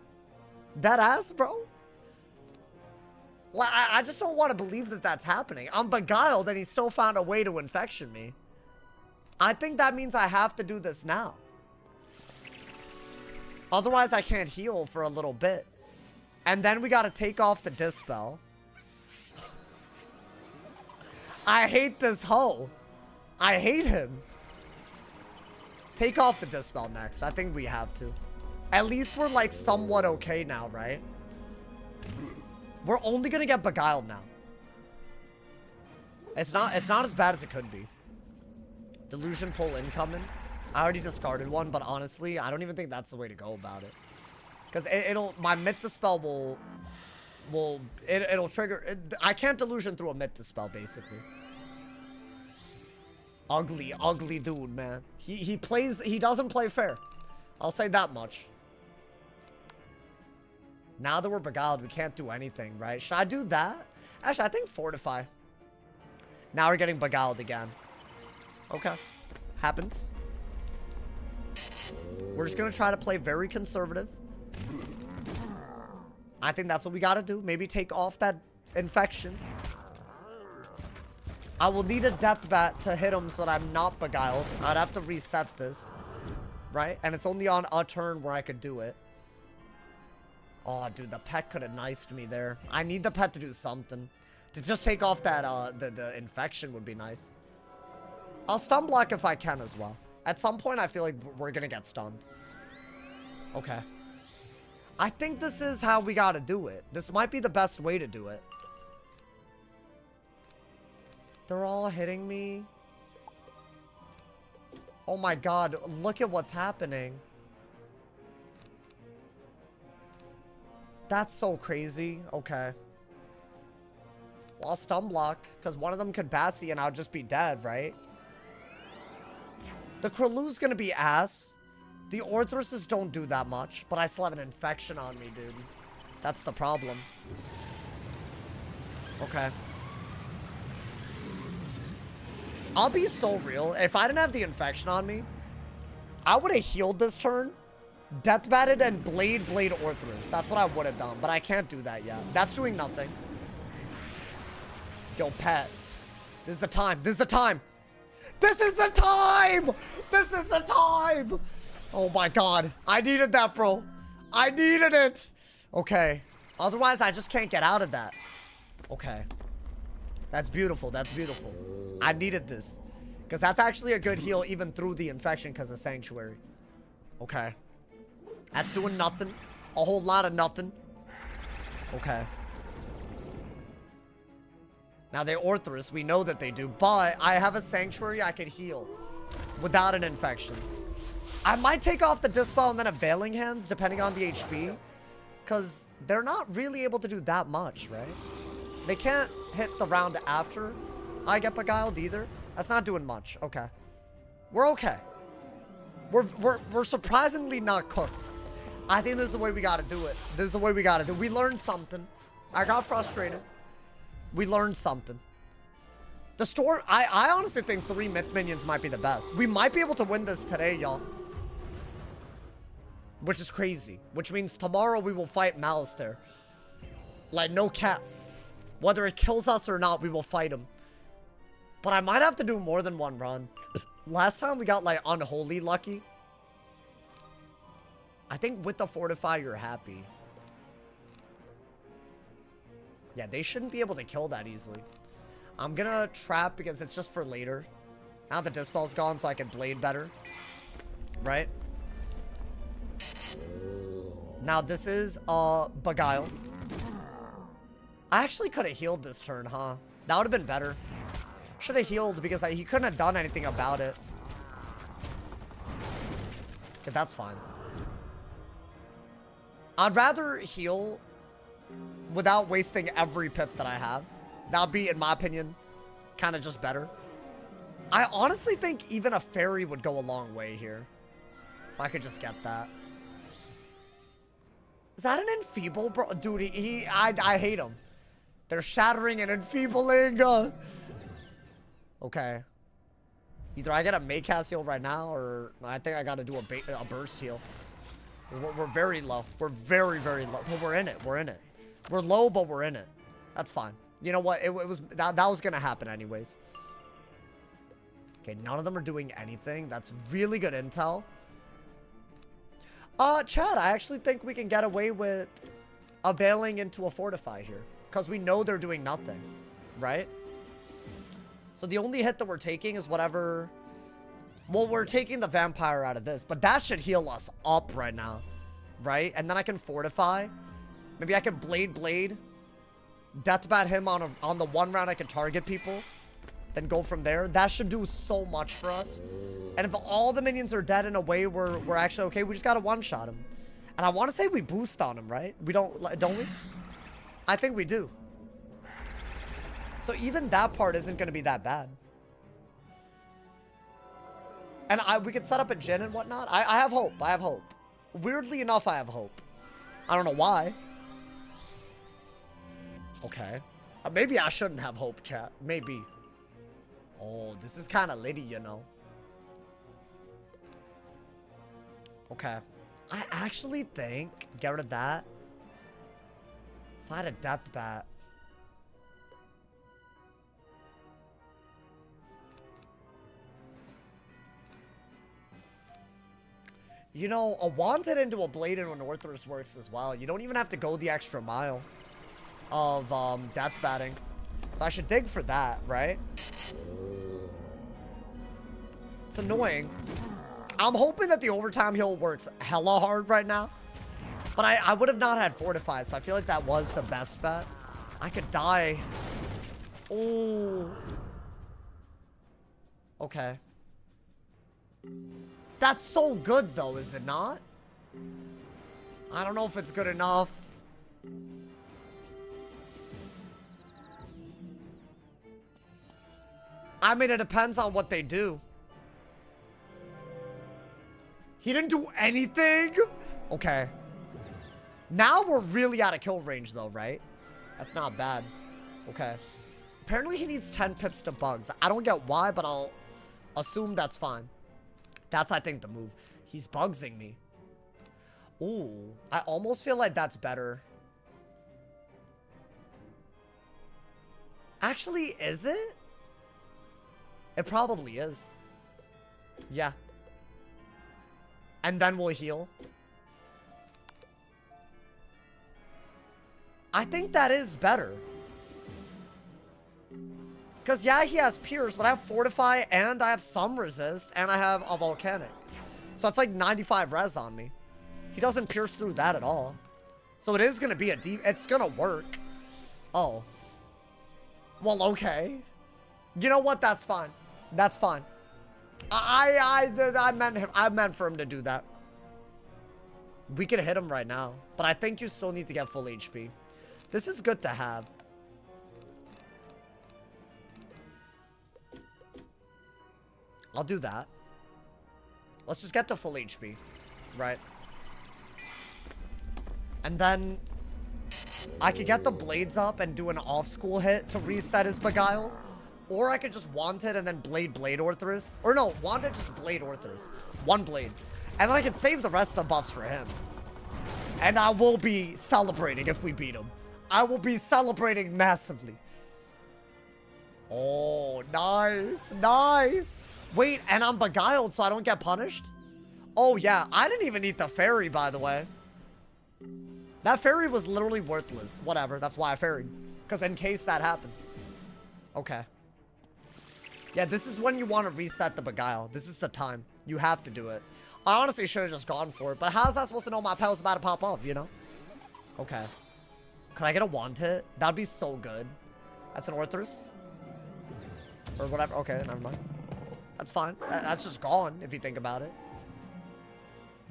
Dead ass, bro? Like, I just don't want to believe that that's happening. I'm beguiled and he still found a way to infection me. I think that means I have to do this now. Otherwise, I can't heal for a little bit. And then we got to take off the Dispel. I hate this hoe. I hate him. Take off the Dispel next. I think we have to. At least we're like somewhat okay now, right? We're only going to get beguiled now. It's not as bad as it could be. Delusion pull incoming. I already discarded one, but honestly, I don't even think that's the way to go about it. Because my Myth Dispel it'll trigger, I can't Delusion through a Myth Dispel, basically. Ugly, ugly dude, man. He doesn't play fair. I'll say that much. Now that we're beguiled, we can't do anything, right? Should I do that? Actually, I think fortify. Now we're getting beguiled again. Okay. Happens. We're just gonna try to play very conservative. I think that's what we gotta do. Maybe take off that infection. I will need a death bat to hit him so that I'm not beguiled. I'd have to reset this. Right? And it's only on a turn where I could do it. Oh, dude, the pet could have niced me there. I need the pet to do something. To just take off that, the infection would be nice. I'll stun block if I can as well. At some point, I feel like we're gonna get stunned. Okay. I think this is how we gotta do it. This might be the best way to do it. They're all hitting me. Oh my god, look at what's happening. That's so crazy. Okay. Well, I'll stun block, because one of them could Bassy and I'll just be dead, right? The Krulu's gonna be ass. The Orthruses don't do that much, but I still have an infection on me, dude. That's the problem. Okay. I'll be so real. If I didn't have the infection on me, I would have healed this turn, death batted, and blade Orthrus. That's what I would have done, but I can't do that yet. That's doing nothing. Yo, pet. This is the time. This is the time. This is the time! This is the time! Oh my god. I needed that, bro. I needed it. Okay. Otherwise, I just can't get out of that. Okay. That's beautiful. That's beautiful. I needed this. Because that's actually a good heal even through the infection because of Sanctuary. Okay. That's doing nothing. A whole lot of nothing. Okay. Now, they Orthrus. We know that they do. But I have a Sanctuary I could heal without an infection. I might take off the Dispel and then a Veiling Hands, depending on the HP. Because they're not really able to do that much, right? They can't hit the round after I get beguiled either. That's not doing much. Okay. We're okay. We're surprisingly not cooked. I think this is the way we gotta do it. This is the way we gotta do it. We learned something. I got frustrated. We learned something. The store, I honestly think 3 myth minions might be the best. We might be able to win this today, y'all. Which is crazy. Which means tomorrow we will fight Malistaire. Like, no cap. Whether it kills us or not, we will fight him. But I might have to do more than one run. Last time we got, like, unholy lucky. I think with the Fortify, you're happy. Yeah, they shouldn't be able to kill that easily. I'm gonna trap because it's just for later. Now the Dispel's gone, so I can blade better. Right? Now this is, Beguile. I actually could have healed this turn, huh? That would have been better. Should have healed because he couldn't have done anything about it. Okay, that's fine. I'd rather heal without wasting every pip that I have. That would be, in my opinion, kind of just better. I honestly think even a fairy would go a long way here. If I could just get that. Is that an enfeeble, bro? Dude, I hate him. They're shattering and enfeebling. Okay. Either I get a Maycast heal right now, or I think I got to do a burst heal. We're very low. We're very, very low. Well, we're in it. We're in it. We're low, but we're in it. That's fine. You know what? It was that was gonna happen anyways. Okay, none of them are doing anything. That's really good intel. Chad, I actually think we can get away with availing into a Fortify here. Because we know they're doing nothing. Right? So the only hit that we're taking is whatever... Well, we're taking the Vampire out of this. But that should heal us up right now. Right? And then I can Fortify. Maybe I can Blade. Deathbat him on the one round I can target people. Then go from there. That should do so much for us. And if all the minions are dead in a way where we're actually okay, we just gotta one-shot him. And I want to say we boost on him, right? We don't we? I think we do. So even that part isn't going to be that bad. And we could set up a Jinn and whatnot. I have hope. I have hope. Weirdly enough, I have hope. I don't know why. Okay. Maybe I shouldn't have hope, chat. Maybe. Oh, this is kind of litty, you know. Okay. I actually think, get rid of that. If I had a death bat. You know, a wanted into a blade into an Orthrus works as well. You don't even have to go the extra mile of death batting. So I should dig for that, right? It's annoying. I'm hoping that the overtime heal works hella hard right now. But I would have not had Fortify, so I feel like that was the best bet. I could die. Oh. Okay. That's so good, though, is it not? I don't know if it's good enough. I mean, it depends on what they do. He didn't do anything? Okay. Now we're really out of kill range, though, right? That's not bad. Okay. Apparently, he needs 10 pips to bugs. I don't get why, but I'll assume that's fine. That's, I think, the move. He's bugsing me. Ooh. I almost feel like that's better. Actually, is it? It probably is. Yeah. And then we'll heal. I think that is better. Because, yeah, he has Pierce, but I have Fortify, and I have some resist, and I have a Volcanic. So it's like 95 res on me. He doesn't pierce through that at all. So it is going to be a deep... It's going to work. Oh. Well, okay. You know what? That's fine. That's fine. I meant for him to do that. We could hit him right now. But I think you still need to get full HP. This is good to have. I'll do that. Let's just get to full HP. Right. And then I could get the blades up and do an off-school hit to reset his Beguile. Or I could just want it and then blade Orthrus. Or no, want it, just blade Orthrus. One blade. And then I can save the rest of the buffs for him. And I will be celebrating if we beat him. I will be celebrating massively. Oh, nice. Nice. Wait, and I'm beguiled so I don't get punished? Oh, yeah. I didn't even eat the fairy, by the way. That fairy was literally worthless. Whatever. That's why I fairied. Because in case that happened. Okay. Yeah, this is when you want to reset the beguile. This is the time. You have to do it. I honestly should have just gone for it. But how's that supposed to know my pal was about to pop off, you know? Okay. Could I get a want hit? That'd be so good. That's an Orthrus? Or whatever. Okay, never mind. That's fine. That's just gone, if you think about it.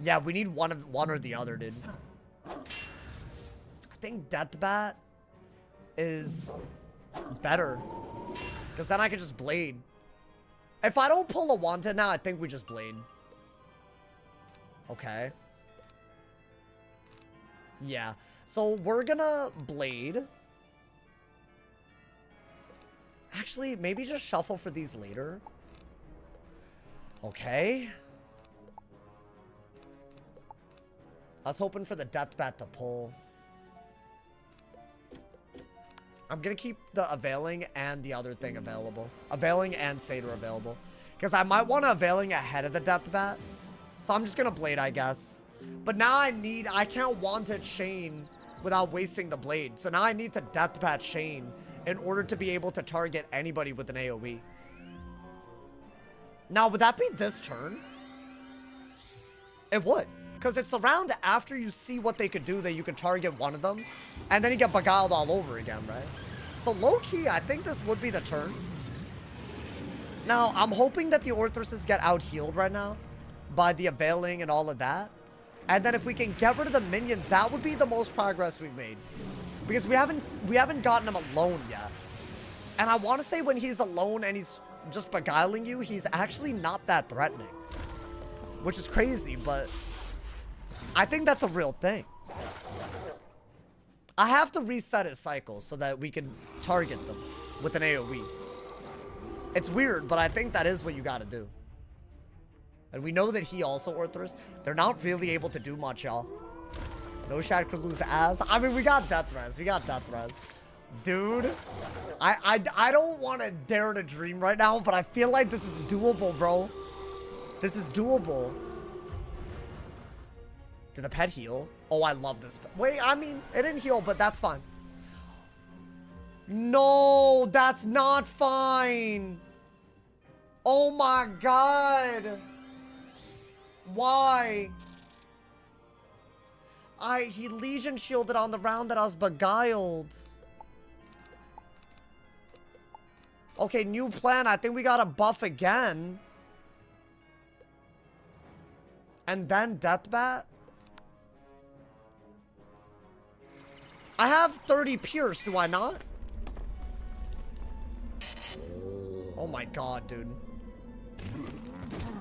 Yeah, we need one or the other, dude. I think Deathbat is better. Because then I could just blade. If I don't pull a wanted now, I think we just blade. Okay. Yeah. So we're gonna blade. Actually, maybe just shuffle for these later. Okay. I was hoping for the Deathbat to pull. I'm gonna keep the Availing and the other thing available. Availing and Satyr available. Because I might want to Availing ahead of the Deathbat. So I'm just gonna blade, I guess. But now I can't Wanted Chain without wasting the blade. So now I need to Deathbat Chain in order to be able to target anybody with an AoE. Now, would that be this turn? It would. Because it's around after you see what they could do that you can target one of them. And then you get beguiled all over again, right? So low-key, I think this would be the turn. Now, I'm hoping that the Orthruses get out-healed right now by the Availing and all of that. And then if we can get rid of the minions, that would be the most progress we've made. Because we haven't gotten him alone yet. And I want to say when he's alone and he's just beguiling you, he's actually not that threatening. Which is crazy, but I think that's a real thing. I have to reset his cycle so that we can target them with an AoE. It's weird, but I think that is what you gotta do. And we know that he also Orthrus. They're not really able to do much, y'all. No Shad could lose as. I mean, we got Death Res. We got Death Res. Dude, I don't want to dare to dream right now, but I feel like this is doable, bro. This is doable. Did the pet heal? Oh, I love this. Wait, I mean, it didn't heal, but that's fine. No, that's not fine. Oh my god. Why? He Legion shielded on the round that I was beguiled. Okay, new plan. I think we gotta buff again. And then Deathbat. I have 30 Pierce, do I not? Oh my god, dude.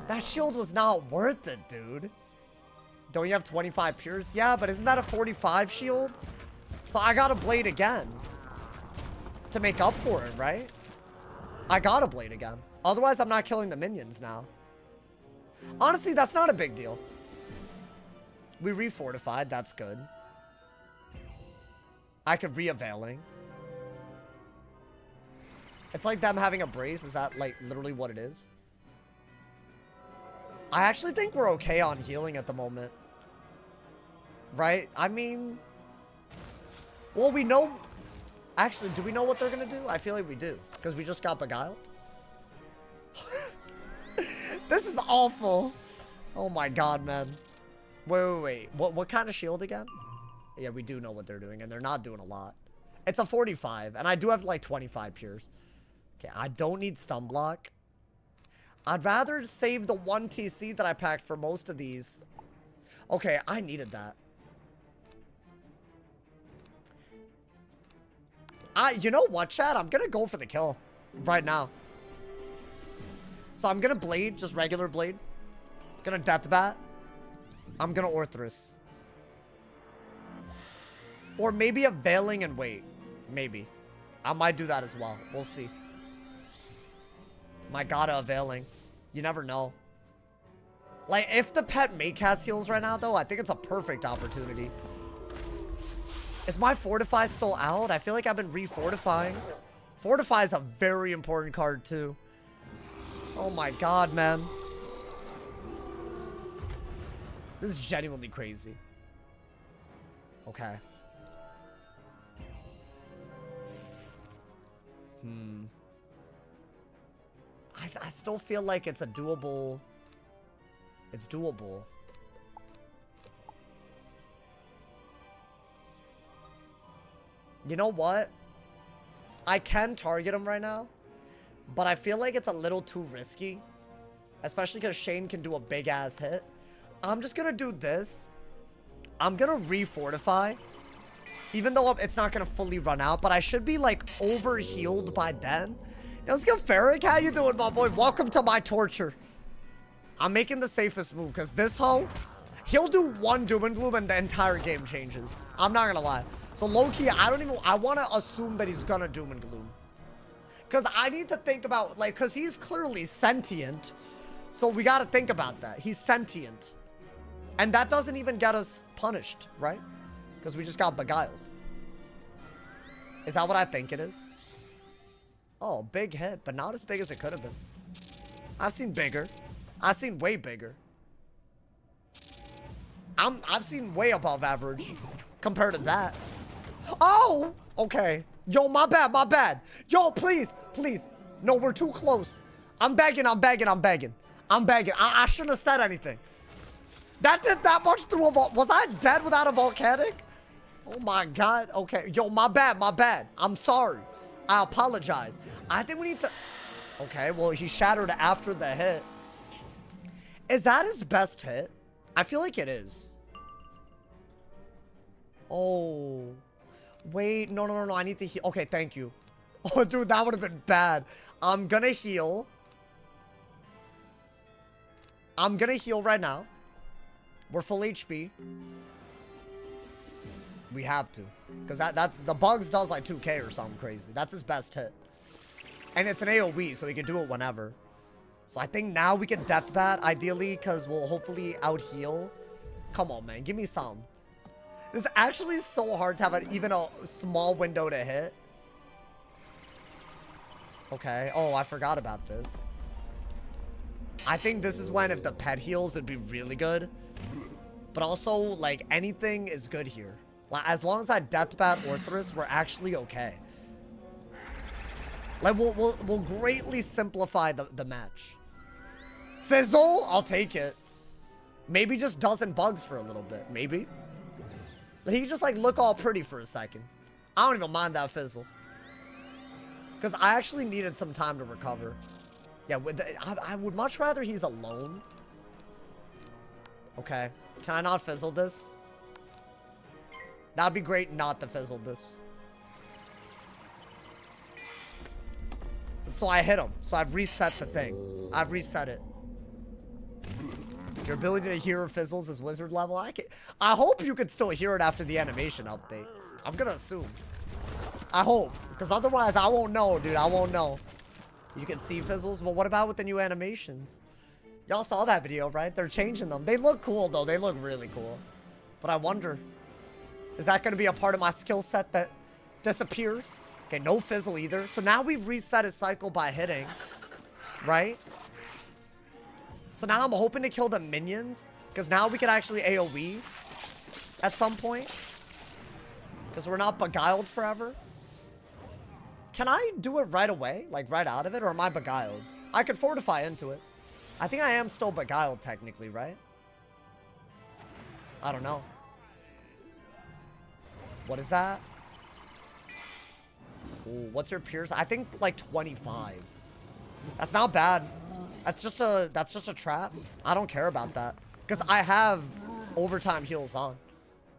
That shield was not worth it, dude. Don't you have 25 Pierce? Yeah, but isn't that a 45 shield? So I gotta blade again. To make up for it, right? I gotta blade again. Otherwise, I'm not killing the minions now. Honestly, that's not a big deal. We refortified. That's good. I could re-availing. It's like them having a brace. Is that, like, literally what it is? I actually think we're okay on healing at the moment. Right? I mean... Well, we know... Actually, do we know what they're gonna do? I feel like we do. Because we just got beguiled. This is awful. Oh my god, man. Wait. What kind of shield again? Yeah, we do know what they're doing, and they're not doing a lot. It's a 45, and I do have like 25 Pierce. Okay, I don't need stun block. I'd rather save the 1 TC that I packed for most of these. Okay, I needed that. You know what, Chad? I'm gonna go for the kill right now. So I'm gonna blade, just regular blade. Gonna Deathbat. I'm gonna Orthrus. Or maybe a Veiling and wait. Maybe. I might do that as well. We'll see. My god, a Veiling. You never know. Like, if the pet may cast heals right now, though, I think it's a perfect opportunity. Is my Fortify still out? I feel like I've been refortifying. Fortify is a very important card, too. Oh my god, man. This is genuinely crazy. Okay. I still feel like it's a doable... It's doable. You know what? I can target him right now, but I feel like it's a little too risky, especially because Shane can do a big-ass hit. I'm just gonna do this. I'm gonna refortify, even though it's not gonna fully run out, but I should be, like, over-healed by then. Yo, let's go, Ferric. How you doing, my boy? Welcome to my torture. I'm making the safest move, because this hoe, he'll do one Doom and Gloom and the entire game changes. I'm not gonna lie. So low-key, I want to assume that he's gonna Doom and Gloom. Because I need to think about, like, because he's clearly sentient. So we got to think about that. He's sentient. And that doesn't even get us punished, right? Because we just got beguiled. Is that what I think it is? Oh, big hit, but not as big as it could have been. I've seen bigger. I've seen way bigger. I've seen way above average compared to that. Oh, okay. Yo, my bad. Yo, please. No, we're too close. I'm begging. I shouldn't have said anything. That did that much through a vault. Was I dead without a volcanic? Oh my god. Okay. Yo, my bad. I'm sorry. I apologize. I think we need to... Okay, well, he shattered after the hit. Is that his best hit? I feel like it is. Oh. Wait, no. I need to heal. Okay, thank you. Oh, dude, that would have been bad. I'm gonna heal. I'm gonna heal right now. We're full HP. We have to. Because that's... The bugs does like 2k or something crazy. That's his best hit. And it's an AoE, so he can do it whenever. So I think now we can death bat, ideally, because we'll hopefully out-heal. Come on, man. Give me some. This is actually so hard to have even a small window to hit. Okay. Oh, I forgot about this. I think this is when if the pet heals would be really good. But also, like, anything is good here. Like, as long as I deathbat Orthrus, we're actually okay. Like, we'll greatly simplify the match. Fizzle? I'll take it. Maybe just doesn't bugs for a little bit. Maybe. He just, like, look all pretty for a second. I don't even mind that fizzle. Because I actually needed some time to recover. Yeah, I would much rather he's alone. Okay. Can I not fizzle this? That'd be great not to fizzle this. So I hit him. So I've reset the thing. I've reset it. Your ability to hear fizzles is wizard level. I hope you could still hear it after the animation update. I'm gonna assume. I hope. Because otherwise I won't know, dude. I won't know. You can see fizzles, but what about with the new animations? Y'all saw that video, right? They're changing them. They look cool, though. They look really cool. But I wonder, is that going to be a part of my skill set that disappears? Okay, no fizzle either. So now we've reset his cycle by hitting, right? So now I'm hoping to kill the minions, because now we can actually AoE at some point. Because we're not beguiled forever. Can I do it right away? Like, right out of it? Or am I beguiled? I could fortify into it. I think I am still beguiled, technically, right? I don't know. What is that? Ooh, what's your pierce? I think, like, 25. That's not bad. That's just a trap. I don't care about that. Because I have overtime heals on.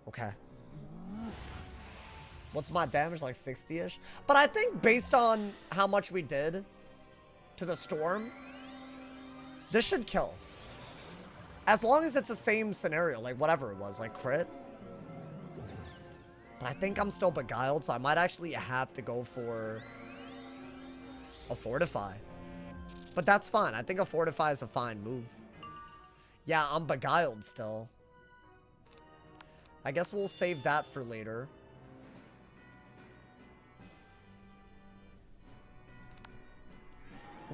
Okay. What's my damage? Like 60-ish? But I think based on how much we did to the storm, this should kill. As long as it's the same scenario, like whatever it was, like crit. But I think I'm still beguiled, so I might actually have to go for a fortify. But that's fine. I think a fortify is a fine move. Yeah, I'm beguiled still. I guess we'll save that for later.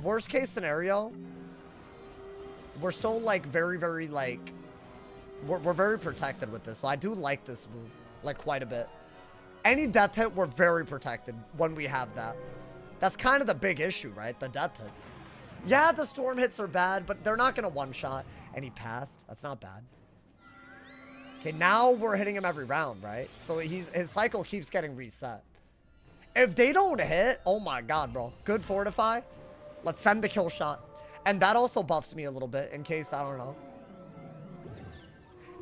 Worst case scenario, we're still like very, like, we're very protected with this. So I do like this move, like quite a bit. Any death hit, we're very protected when we have that. That's kind of the big issue, right? The death hits. Yeah, the storm hits are bad, but they're not going to one-shot. And he passed. That's not bad. Okay, now we're hitting him every round, right? So his cycle keeps getting reset. If they don't hit, oh my god, bro. Good fortify. Let's send the kill shot. And that also buffs me a little bit in case, I don't know.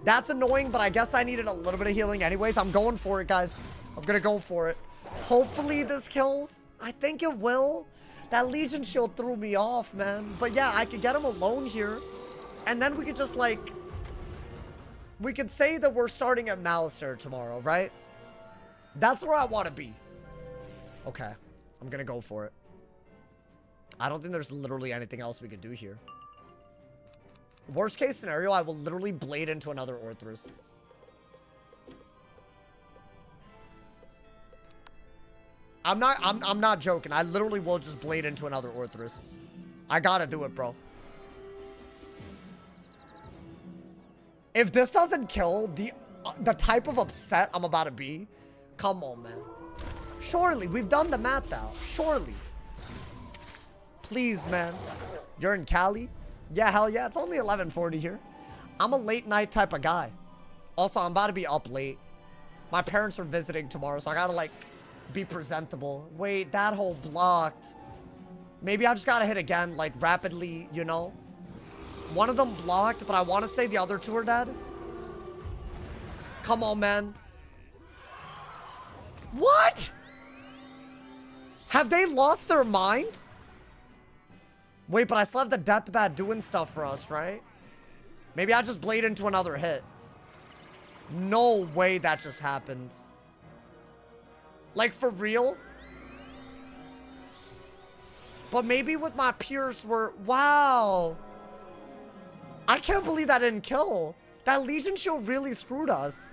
That's annoying, but I guess I needed a little bit of healing anyways. I'm going for it, guys. I'm going to go for it. Hopefully this kills. I think it will. That Legion Shield threw me off, man. But yeah, I could get him alone here. And then we could just, like... We could say that we're starting at Malister tomorrow, right? That's where I want to be. Okay. I'm going to go for it. I don't think there's literally anything else we could do here. Worst case scenario, I will literally blade into another Orthrus. I'm not joking. I literally will just blade into another Orthrus. I gotta do it, bro. If this doesn't kill, the type of upset I'm about to be, come on, man. Surely, we've done the math out. Surely. Please, man. You're in Cali? Yeah, hell yeah. It's only 11:40 here. I'm a late night type of guy. Also, I'm about to be up late. My parents are visiting tomorrow, so I gotta, like, be presentable. Wait, that hole blocked. Maybe I just gotta hit again, like, rapidly, you know? One of them blocked, but I want to say the other two are dead. Come on, man. What? Have they lost their mind? Wait, but I still have the deathbat doing stuff for us, right? Maybe I just blade into another hit. No way that just happened. Like, for real? But maybe with my Pierce were... Wow. I can't believe that didn't kill. That Legion Shield really screwed us.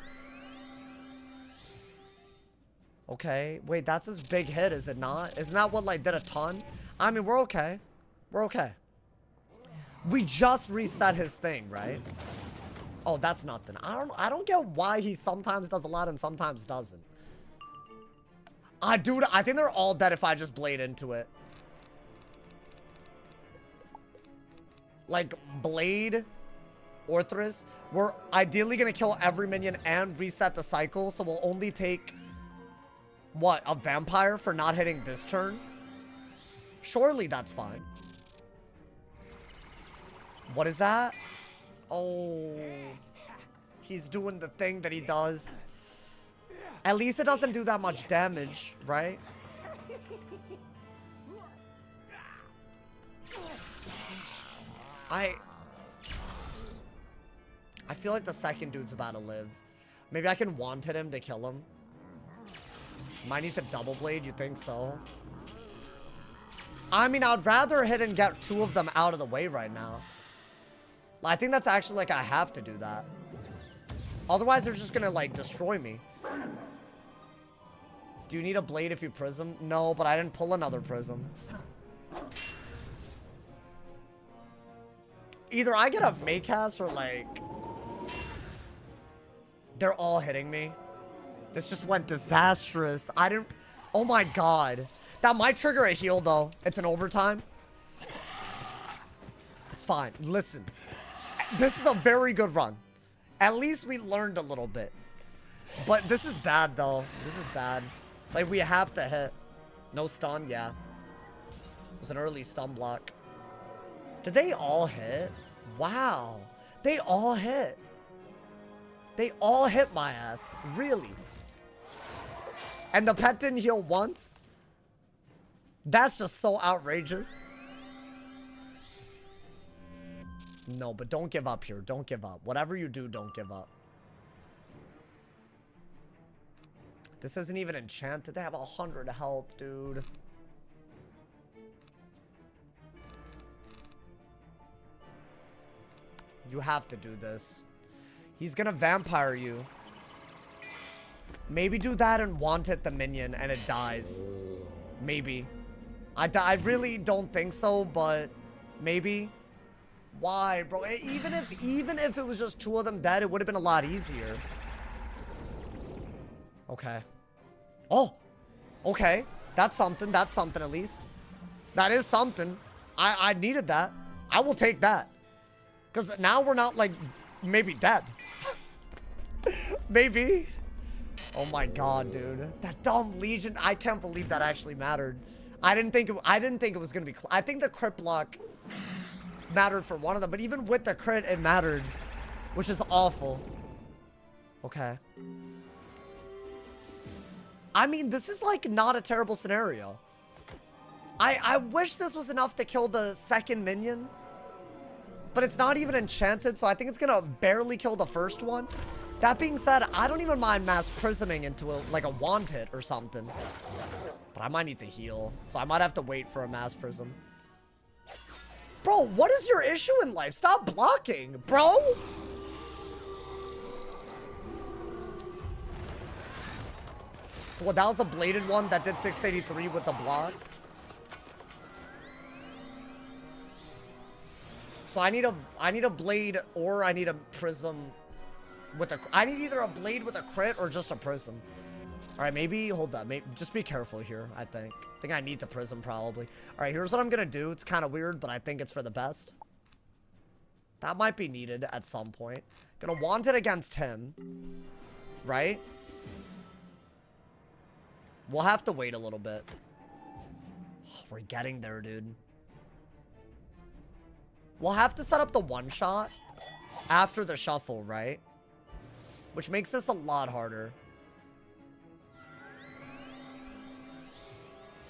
Okay. Wait, that's his big hit, is it not? Isn't that what, like, did a ton? I mean, we're okay. We're okay. We just reset his thing, right? Oh, that's nothing. I don't get why he sometimes does a lot and sometimes doesn't. Dude, I think they're all dead if I just blade into it. Like, Blade, Orthrus, we're ideally gonna kill every minion and reset the cycle, so we'll only take, what, a vampire for not hitting this turn? Surely that's fine. What is that? Oh, he's doing the thing that he does. At least it doesn't do that much damage, right? I feel like the second dude's about to live. Maybe I can one-hit him to kill him. Might need to double blade, you think so? I mean, I'd rather hit and get two of them out of the way right now. I think that's actually like I have to do that. Otherwise, they're just gonna like destroy me. Do you need a blade if you prism? No, but I didn't pull another prism. Either I get a Maycast or like... They're all hitting me. This just went disastrous. I didn't... Oh my god. That might trigger a heal though. It's an overtime. It's fine. Listen. This is a very good run. At least we learned a little bit. But this is bad though. This is bad. Like we have to hit. No stun, yeah. It was an early stun block. Did they all hit? Wow. They all hit. They all hit my ass. Really? And the pet didn't heal once? That's just so outrageous. No, but don't give up here. Don't give up. Whatever you do, don't give up. This isn't even enchanted. They have 100 health, dude. You have to do this. He's gonna vampire you. Maybe do that and want it the minion and it dies. Maybe. I really don't think so, but maybe. Why, bro? Even if it was just two of them dead, it would have been a lot easier. Okay. Oh. Okay. That's something. That's something at least. That is something. I needed that. I will take that. Because now we're not, like, maybe dead. Maybe. Oh my god, dude. That dumb Legion. I can't believe that actually mattered. I didn't think it was going to be... I think the crit block mattered for one of them. But even with the crit, it mattered. Which is awful. Okay. I mean, this is, like, not a terrible scenario. I wish this was enough to kill the second minion. But it's not even enchanted, so I think it's gonna barely kill the first one. That being said, I don't even mind mass prisming into like a wand hit or something. But I might need to heal, so I might have to wait for a mass prism. Bro, what is your issue in life? Stop blocking, bro! So what, that was a bladed one that did 683 with the block? So I need a blade or I need a prism with a... I need either a blade with a crit or just a prism. All right, maybe... Hold up. Maybe, just be careful here, I think. I think I need the prism probably. All right, here's what I'm going to do. It's kind of weird, but I think it's for the best. That might be needed at some point. Gonna want it against him. Right? We'll have to wait a little bit. Oh, we're getting there, dude. We'll have to set up the one-shot after the shuffle, right? Which makes this a lot harder.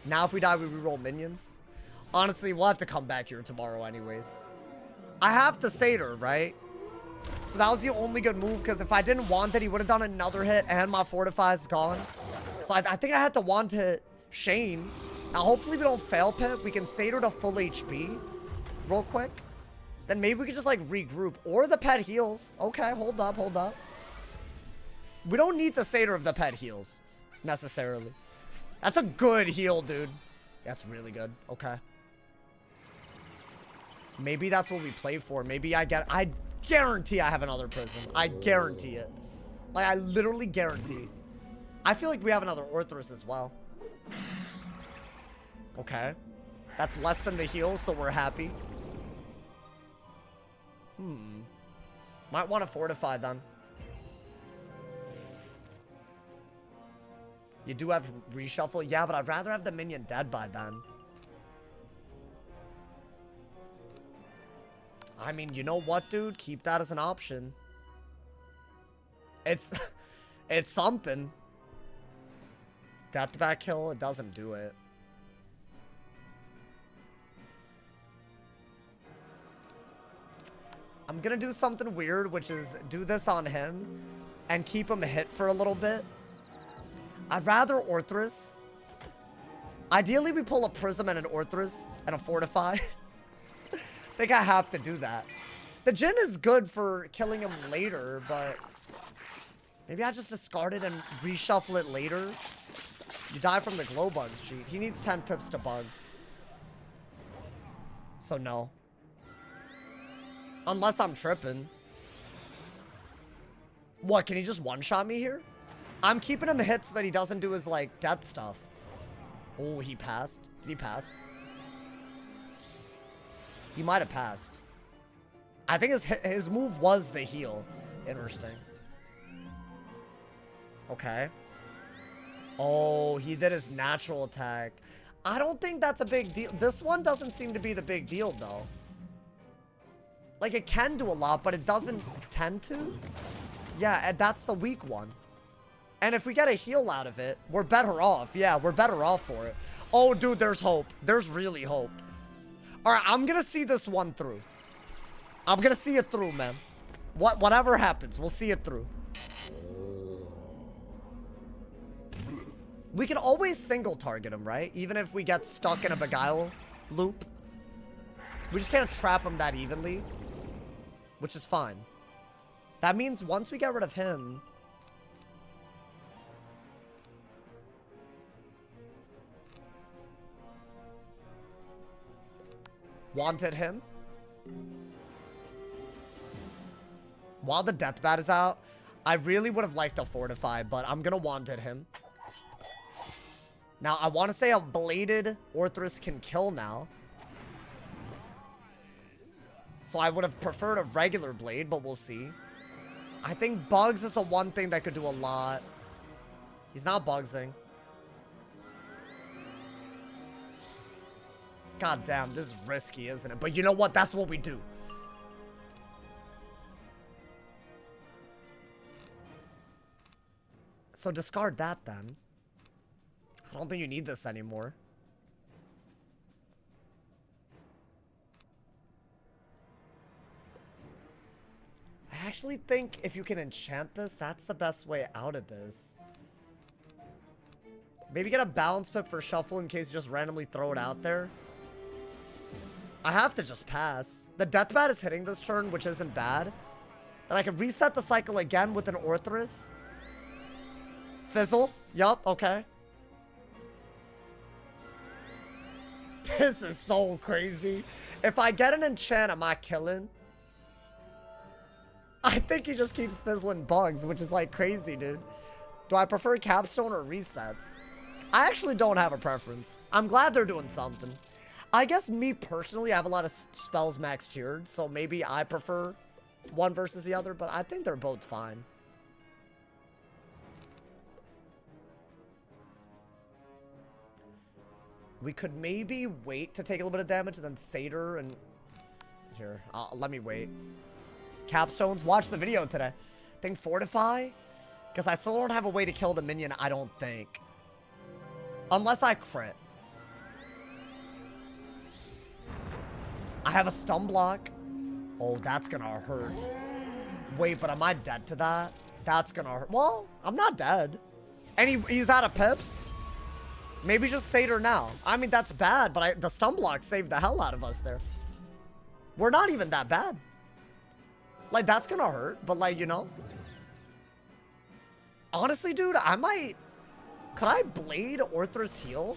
Now if we die, we reroll minions. Honestly, we'll have to come back here tomorrow anyways. I have to Satyr, right? So that was the only good move, because if I didn't want it, he would have done another hit and my Fortify is gone. So I think I had to want hit Shane. Now hopefully we don't fail pip. We can Satyr to full HP real quick. Then maybe we can just like regroup. Or the pet heals. Okay, hold up, hold up. We don't need the Satyr if the pet heals, necessarily. That's a good heal, dude. That's really good. Okay. Maybe that's what we play for. Maybe I guarantee I have another Prism. I guarantee it. Like, I literally guarantee. I feel like we have another Orthrus as well. Okay. That's less than the heal, so we're happy. Might want to Fortify then. You do have reshuffle? Yeah, but I'd rather have the minion dead by then. I mean, you know what, dude? Keep that as an option. It's something. Back-to-back kill, it doesn't do it. I'm gonna do something weird, which is do this on him and keep him hit for a little bit. I'd rather Orthrus. Ideally, we pull a Prism and an Orthrus and a Fortify. I think I have to do that. The Jinn is good for killing him later, but maybe I just discard it and reshuffle it later. You die from the glow bugs cheat. He needs 10 pips to bugs. So no. Unless I'm tripping. What, can he just one-shot me here? I'm keeping him hit so that he doesn't do his, like, death stuff. Oh, he passed. Did he pass? He might have passed. I think his move was the heal. Interesting. Okay. Oh, he did his natural attack. I don't think that's a big deal. This one doesn't seem to be the big deal, though. Like, it can do a lot, but it doesn't tend to. Yeah, and that's the weak one. And if we get a heal out of it, we're better off. Yeah, we're better off for it. Oh, dude, there's hope. There's really hope. All right, I'm going to see this one through. I'm going to see it through, man. Whatever happens, we'll see it through. We can always single target him, right? Even if we get stuck in a Beguile loop. We just can't trap him that evenly. Which is fine. That means once we get rid of him... Wanted him. While the death bat is out, I really would have liked to Fortify, but I'm gonna wanted him. Now, I want to say a bladed Orthrus can kill now. So I would have preferred a regular blade, but we'll see. I think bugs is the one thing that could do a lot. He's not bugsing. God damn, this is risky, isn't it? But you know what? That's what we do. So discard that then. I don't think you need this anymore. I actually think if you can enchant this, that's the best way out of this. Maybe get a balance pip for shuffle in case you just randomly throw it out there. I have to just pass. The death bat is hitting this turn, which isn't bad. Then I can reset the cycle again with an Orthrus. Fizzle. Yup, okay. This is so crazy. If I get an enchant, am I killing? I think he just keeps fizzling bugs, which is like crazy, dude. Do I prefer capstone or resets? I actually don't have a preference. I'm glad they're doing something. I guess me personally, I have a lot of spells max tiered, so maybe I prefer one versus the other, but I think they're both fine. We could maybe wait to take a little bit of damage and then Satyr and... Here, let me wait. Capstones, watch the video today. Think Fortify? Because I still don't have a way to kill the minion, I don't think. Unless I crit. I have a stun block. Oh, that's gonna hurt. Wait, but am I dead to that? That's gonna hurt. Well, I'm not dead. And he's out of pips. Maybe just Satyr now. I mean, that's bad, but the stun block saved the hell out of us there. We're not even that bad. Like, that's gonna hurt, but like, you know. Honestly, dude, I might... Could I Blade Orthrus heal?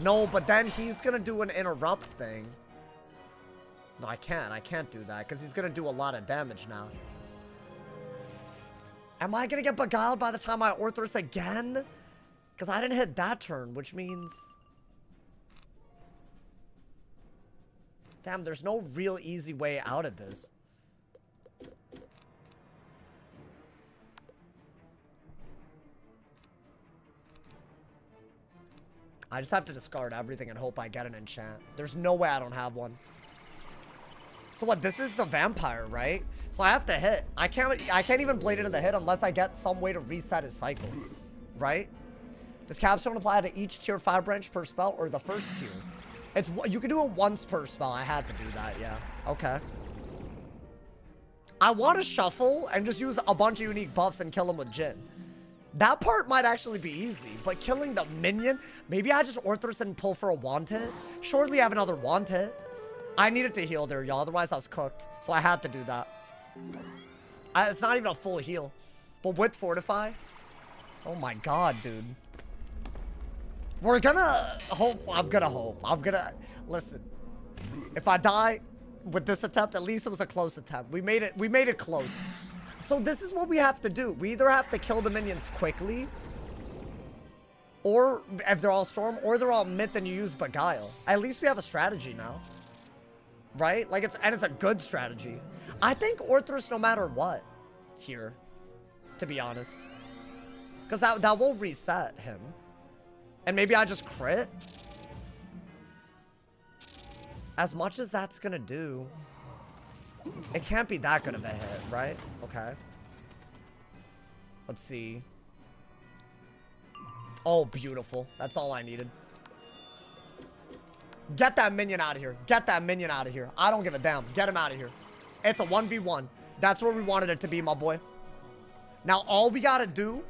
No, but then he's gonna do an interrupt thing. No, I can't do that, because he's gonna do a lot of damage now. Am I gonna get beguiled by the time I Orthrus again? Because I didn't hit that turn, which means... Damn, there's no real easy way out of this. I just have to discard everything and hope I get an enchant. There's no way I don't have one. So what, this is a vampire, right? So I have to hit. I can't even blade into the hit unless I get some way to reset his cycle. Right? Does capstone apply to each tier 5 branch per spell or the first tier? You can do it once per spell. I had to do that, yeah. Okay. I want to shuffle and just use a bunch of unique buffs and kill him with Jin. That part might actually be easy, but killing the minion... Maybe I just Orthrus and pull for a wand hit? Surely I have another wand hit. I needed to heal there, y'all. Otherwise, I was cooked. So I had to do that. It's not even a full heal. But with Fortify... Oh my god, dude. We're gonna hope. I'm gonna hope. Listen. If I die with this attempt, at least it was a close attempt. We made it close. So this is what we have to do. We either have to kill the minions quickly, or if they're all storm, or they're all myth and you use Beguile. At least we have a strategy now. Right? Like it's a good strategy. I think Orthrus no matter what here, to be honest. Because that will reset him. And maybe I just crit. As much as that's gonna do, it can't be that good of a hit, right? Okay. Let's see. Oh, beautiful. That's all I needed. Get that minion out of here. Get that minion out of here. I don't give a damn. Get him out of here. It's a 1v1. That's where we wanted it to be, my boy. Now, all we gotta do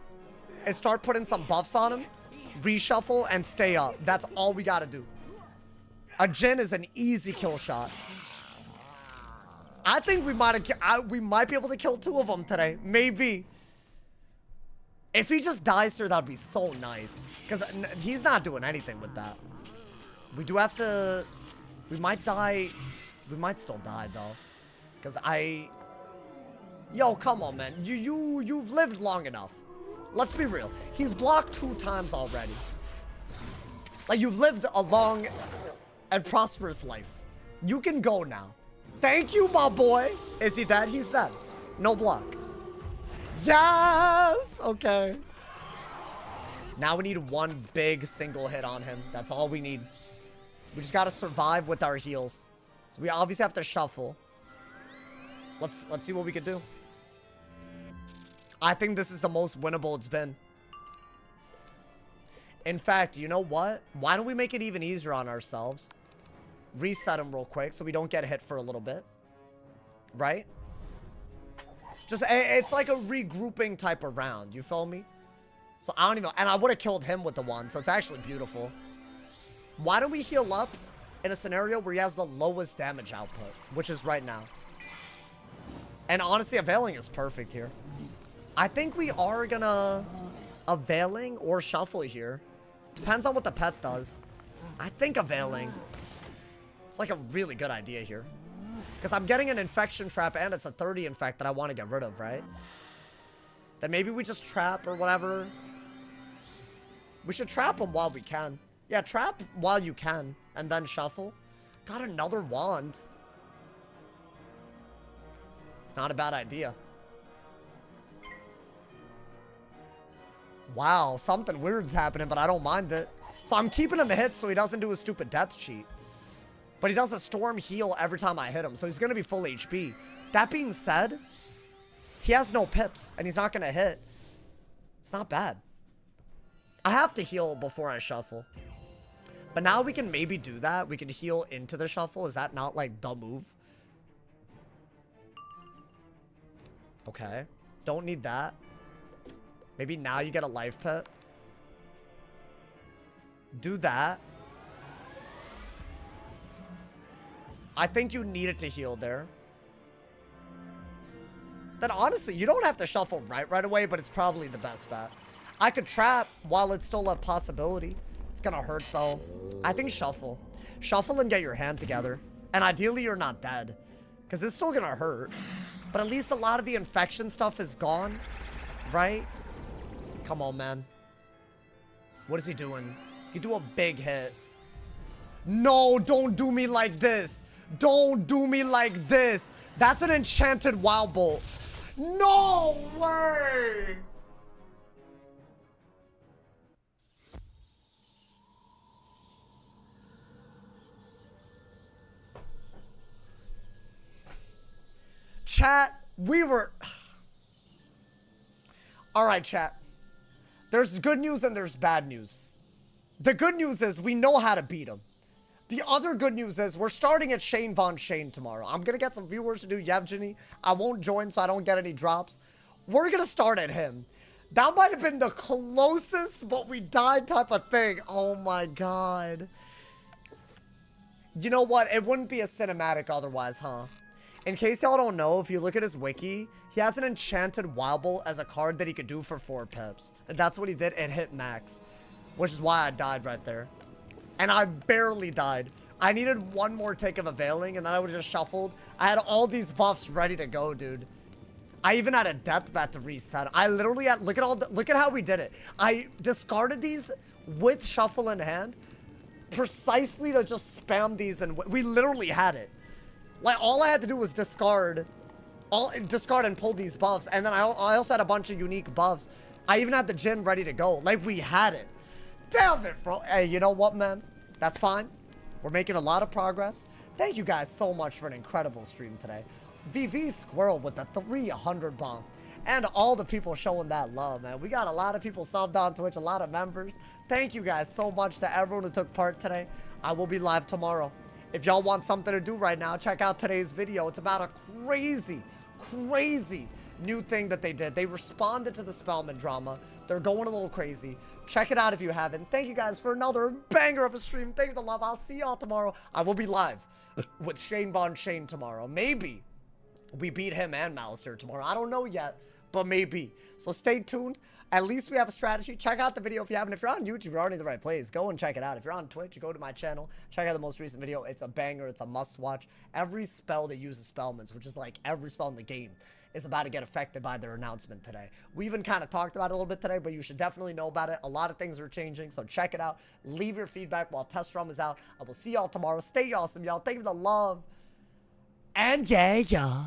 is start putting some buffs on him, reshuffle, and stay up. That's all we gotta do. A Jin is an easy kill shot. I think we might be able to kill 2 of them today. Maybe. If he just dies here, that'd be so nice. Because he's not doing anything with that. We do have to... We might die... We might still die, though. Because Yo, come on, man. You've lived long enough. Let's be real. He's blocked 2 times already. Like, you've lived a long and prosperous life. You can go now. Thank you, my boy. Is he dead? He's dead. No block. Yes! Okay. Now we need 1 big single hit on him. That's all we need. We just gotta survive with our heals. So we obviously have to shuffle. Let's see what we can do. I think this is the most winnable it's been. In fact, you know what? Why don't we make it even easier on ourselves? Reset him real quick so we don't get hit for a little bit. Right? Just, it's like a regrouping type of round. You feel me? So I don't even know. And I would have killed him with the one. So it's actually beautiful. Why don't we heal up in a scenario where he has the lowest damage output? Which is right now. And honestly, Availing is perfect here. I think we are gonna Availing or shuffle here. Depends on what the pet does. I think Availing. It's like a really good idea here. Because I'm getting an infection trap and it's a 30 infect that I want to get rid of, right? Then maybe we just trap or whatever. We should trap him while we can. Yeah, trap while you can. And then shuffle. Got another wand. It's not a bad idea. Wow, something weird's happening, but I don't mind it. So I'm keeping him hit so he doesn't do a stupid death cheat. But he does a storm heal every time I hit him, so he's going to be full HP. That being said, he has no pips, and he's not going to hit. It's not bad. I have to heal before I shuffle. But now we can maybe do that. We can heal into the shuffle. Is that not like the move? Okay. Don't need that. Maybe now you get a life pet. Do that. I think you needed to heal there. Then honestly, you don't have to shuffle right away, but it's probably the best bet. I could trap while it's still a possibility. It's gonna hurt though. I think shuffle. Shuffle and get your hand together. And ideally you're not dead. Because it's still gonna hurt. But at least a lot of the infection stuff is gone. Right? Come on, man. What is he doing? He do a big hit. No, don't do me like this. Don't do me like this. That's an enchanted wild bolt. No way! Chat, we were... Alright, chat. There's good news and there's bad news. The good news is we know how to beat him. The other good news is we're starting at Shane Von Shane tomorrow. I'm going to get some viewers to do Yvjinny. I won't join so I don't get any drops. We're going to start at him. That might have been the closest but we died type of thing. Oh my god. You know what? It wouldn't be a cinematic otherwise, huh? In case y'all don't know, if you look at his wiki, he has an enchanted wild bolt as a card that he could do for 4 pips. And that's what he did. It hit max. Which is why I died right there. And I barely died. I needed one more take of availing, and then I would have just shuffled. I had all these buffs ready to go, dude. I even had a death bat to reset. I literally had, look at how we did it. I discarded these with shuffle in hand, precisely to just spam these, and we literally had it. Like, all I had to do was discard and pull these buffs, and then I also had a bunch of unique buffs. I even had the Jinn ready to go. Like, we had it. Damn it, bro. Hey, you know what, man? That's fine. We're making a lot of progress. Thank you guys so much for an incredible stream today. VV Squirrel with the 300 bomb. And all the people showing that love, man. We got a lot of people subbed on Twitch, a lot of members. Thank you guys so much to everyone who took part today. I will be live tomorrow. If y'all want something to do right now, check out today's video. It's about a crazy new thing that they did. They responded to the Spellman drama. They're going a little crazy. Check it out if you haven't. Thank you guys for another banger of a stream. Thank you for the love. I'll see y'all tomorrow. I will be live with Shane Von Shane tomorrow. Maybe we beat him and Mouser tomorrow. I don't know yet, but maybe. So stay tuned. At least we have a strategy. Check out the video if you haven't. If you're on YouTube, you're already in the right place. Go and check it out. If you're on Twitch, you go to my channel. Check out the most recent video. It's a banger. It's a must-watch. Every spell that uses spellments, which is like every spell in the game, is about to get affected by their announcement today. We even kind of talked about it a little bit today, but you should definitely know about it. A lot of things are changing, so check it out. Leave your feedback while test run is out. I will see y'all tomorrow. Stay awesome, y'all. Thank you for the love. And yeah.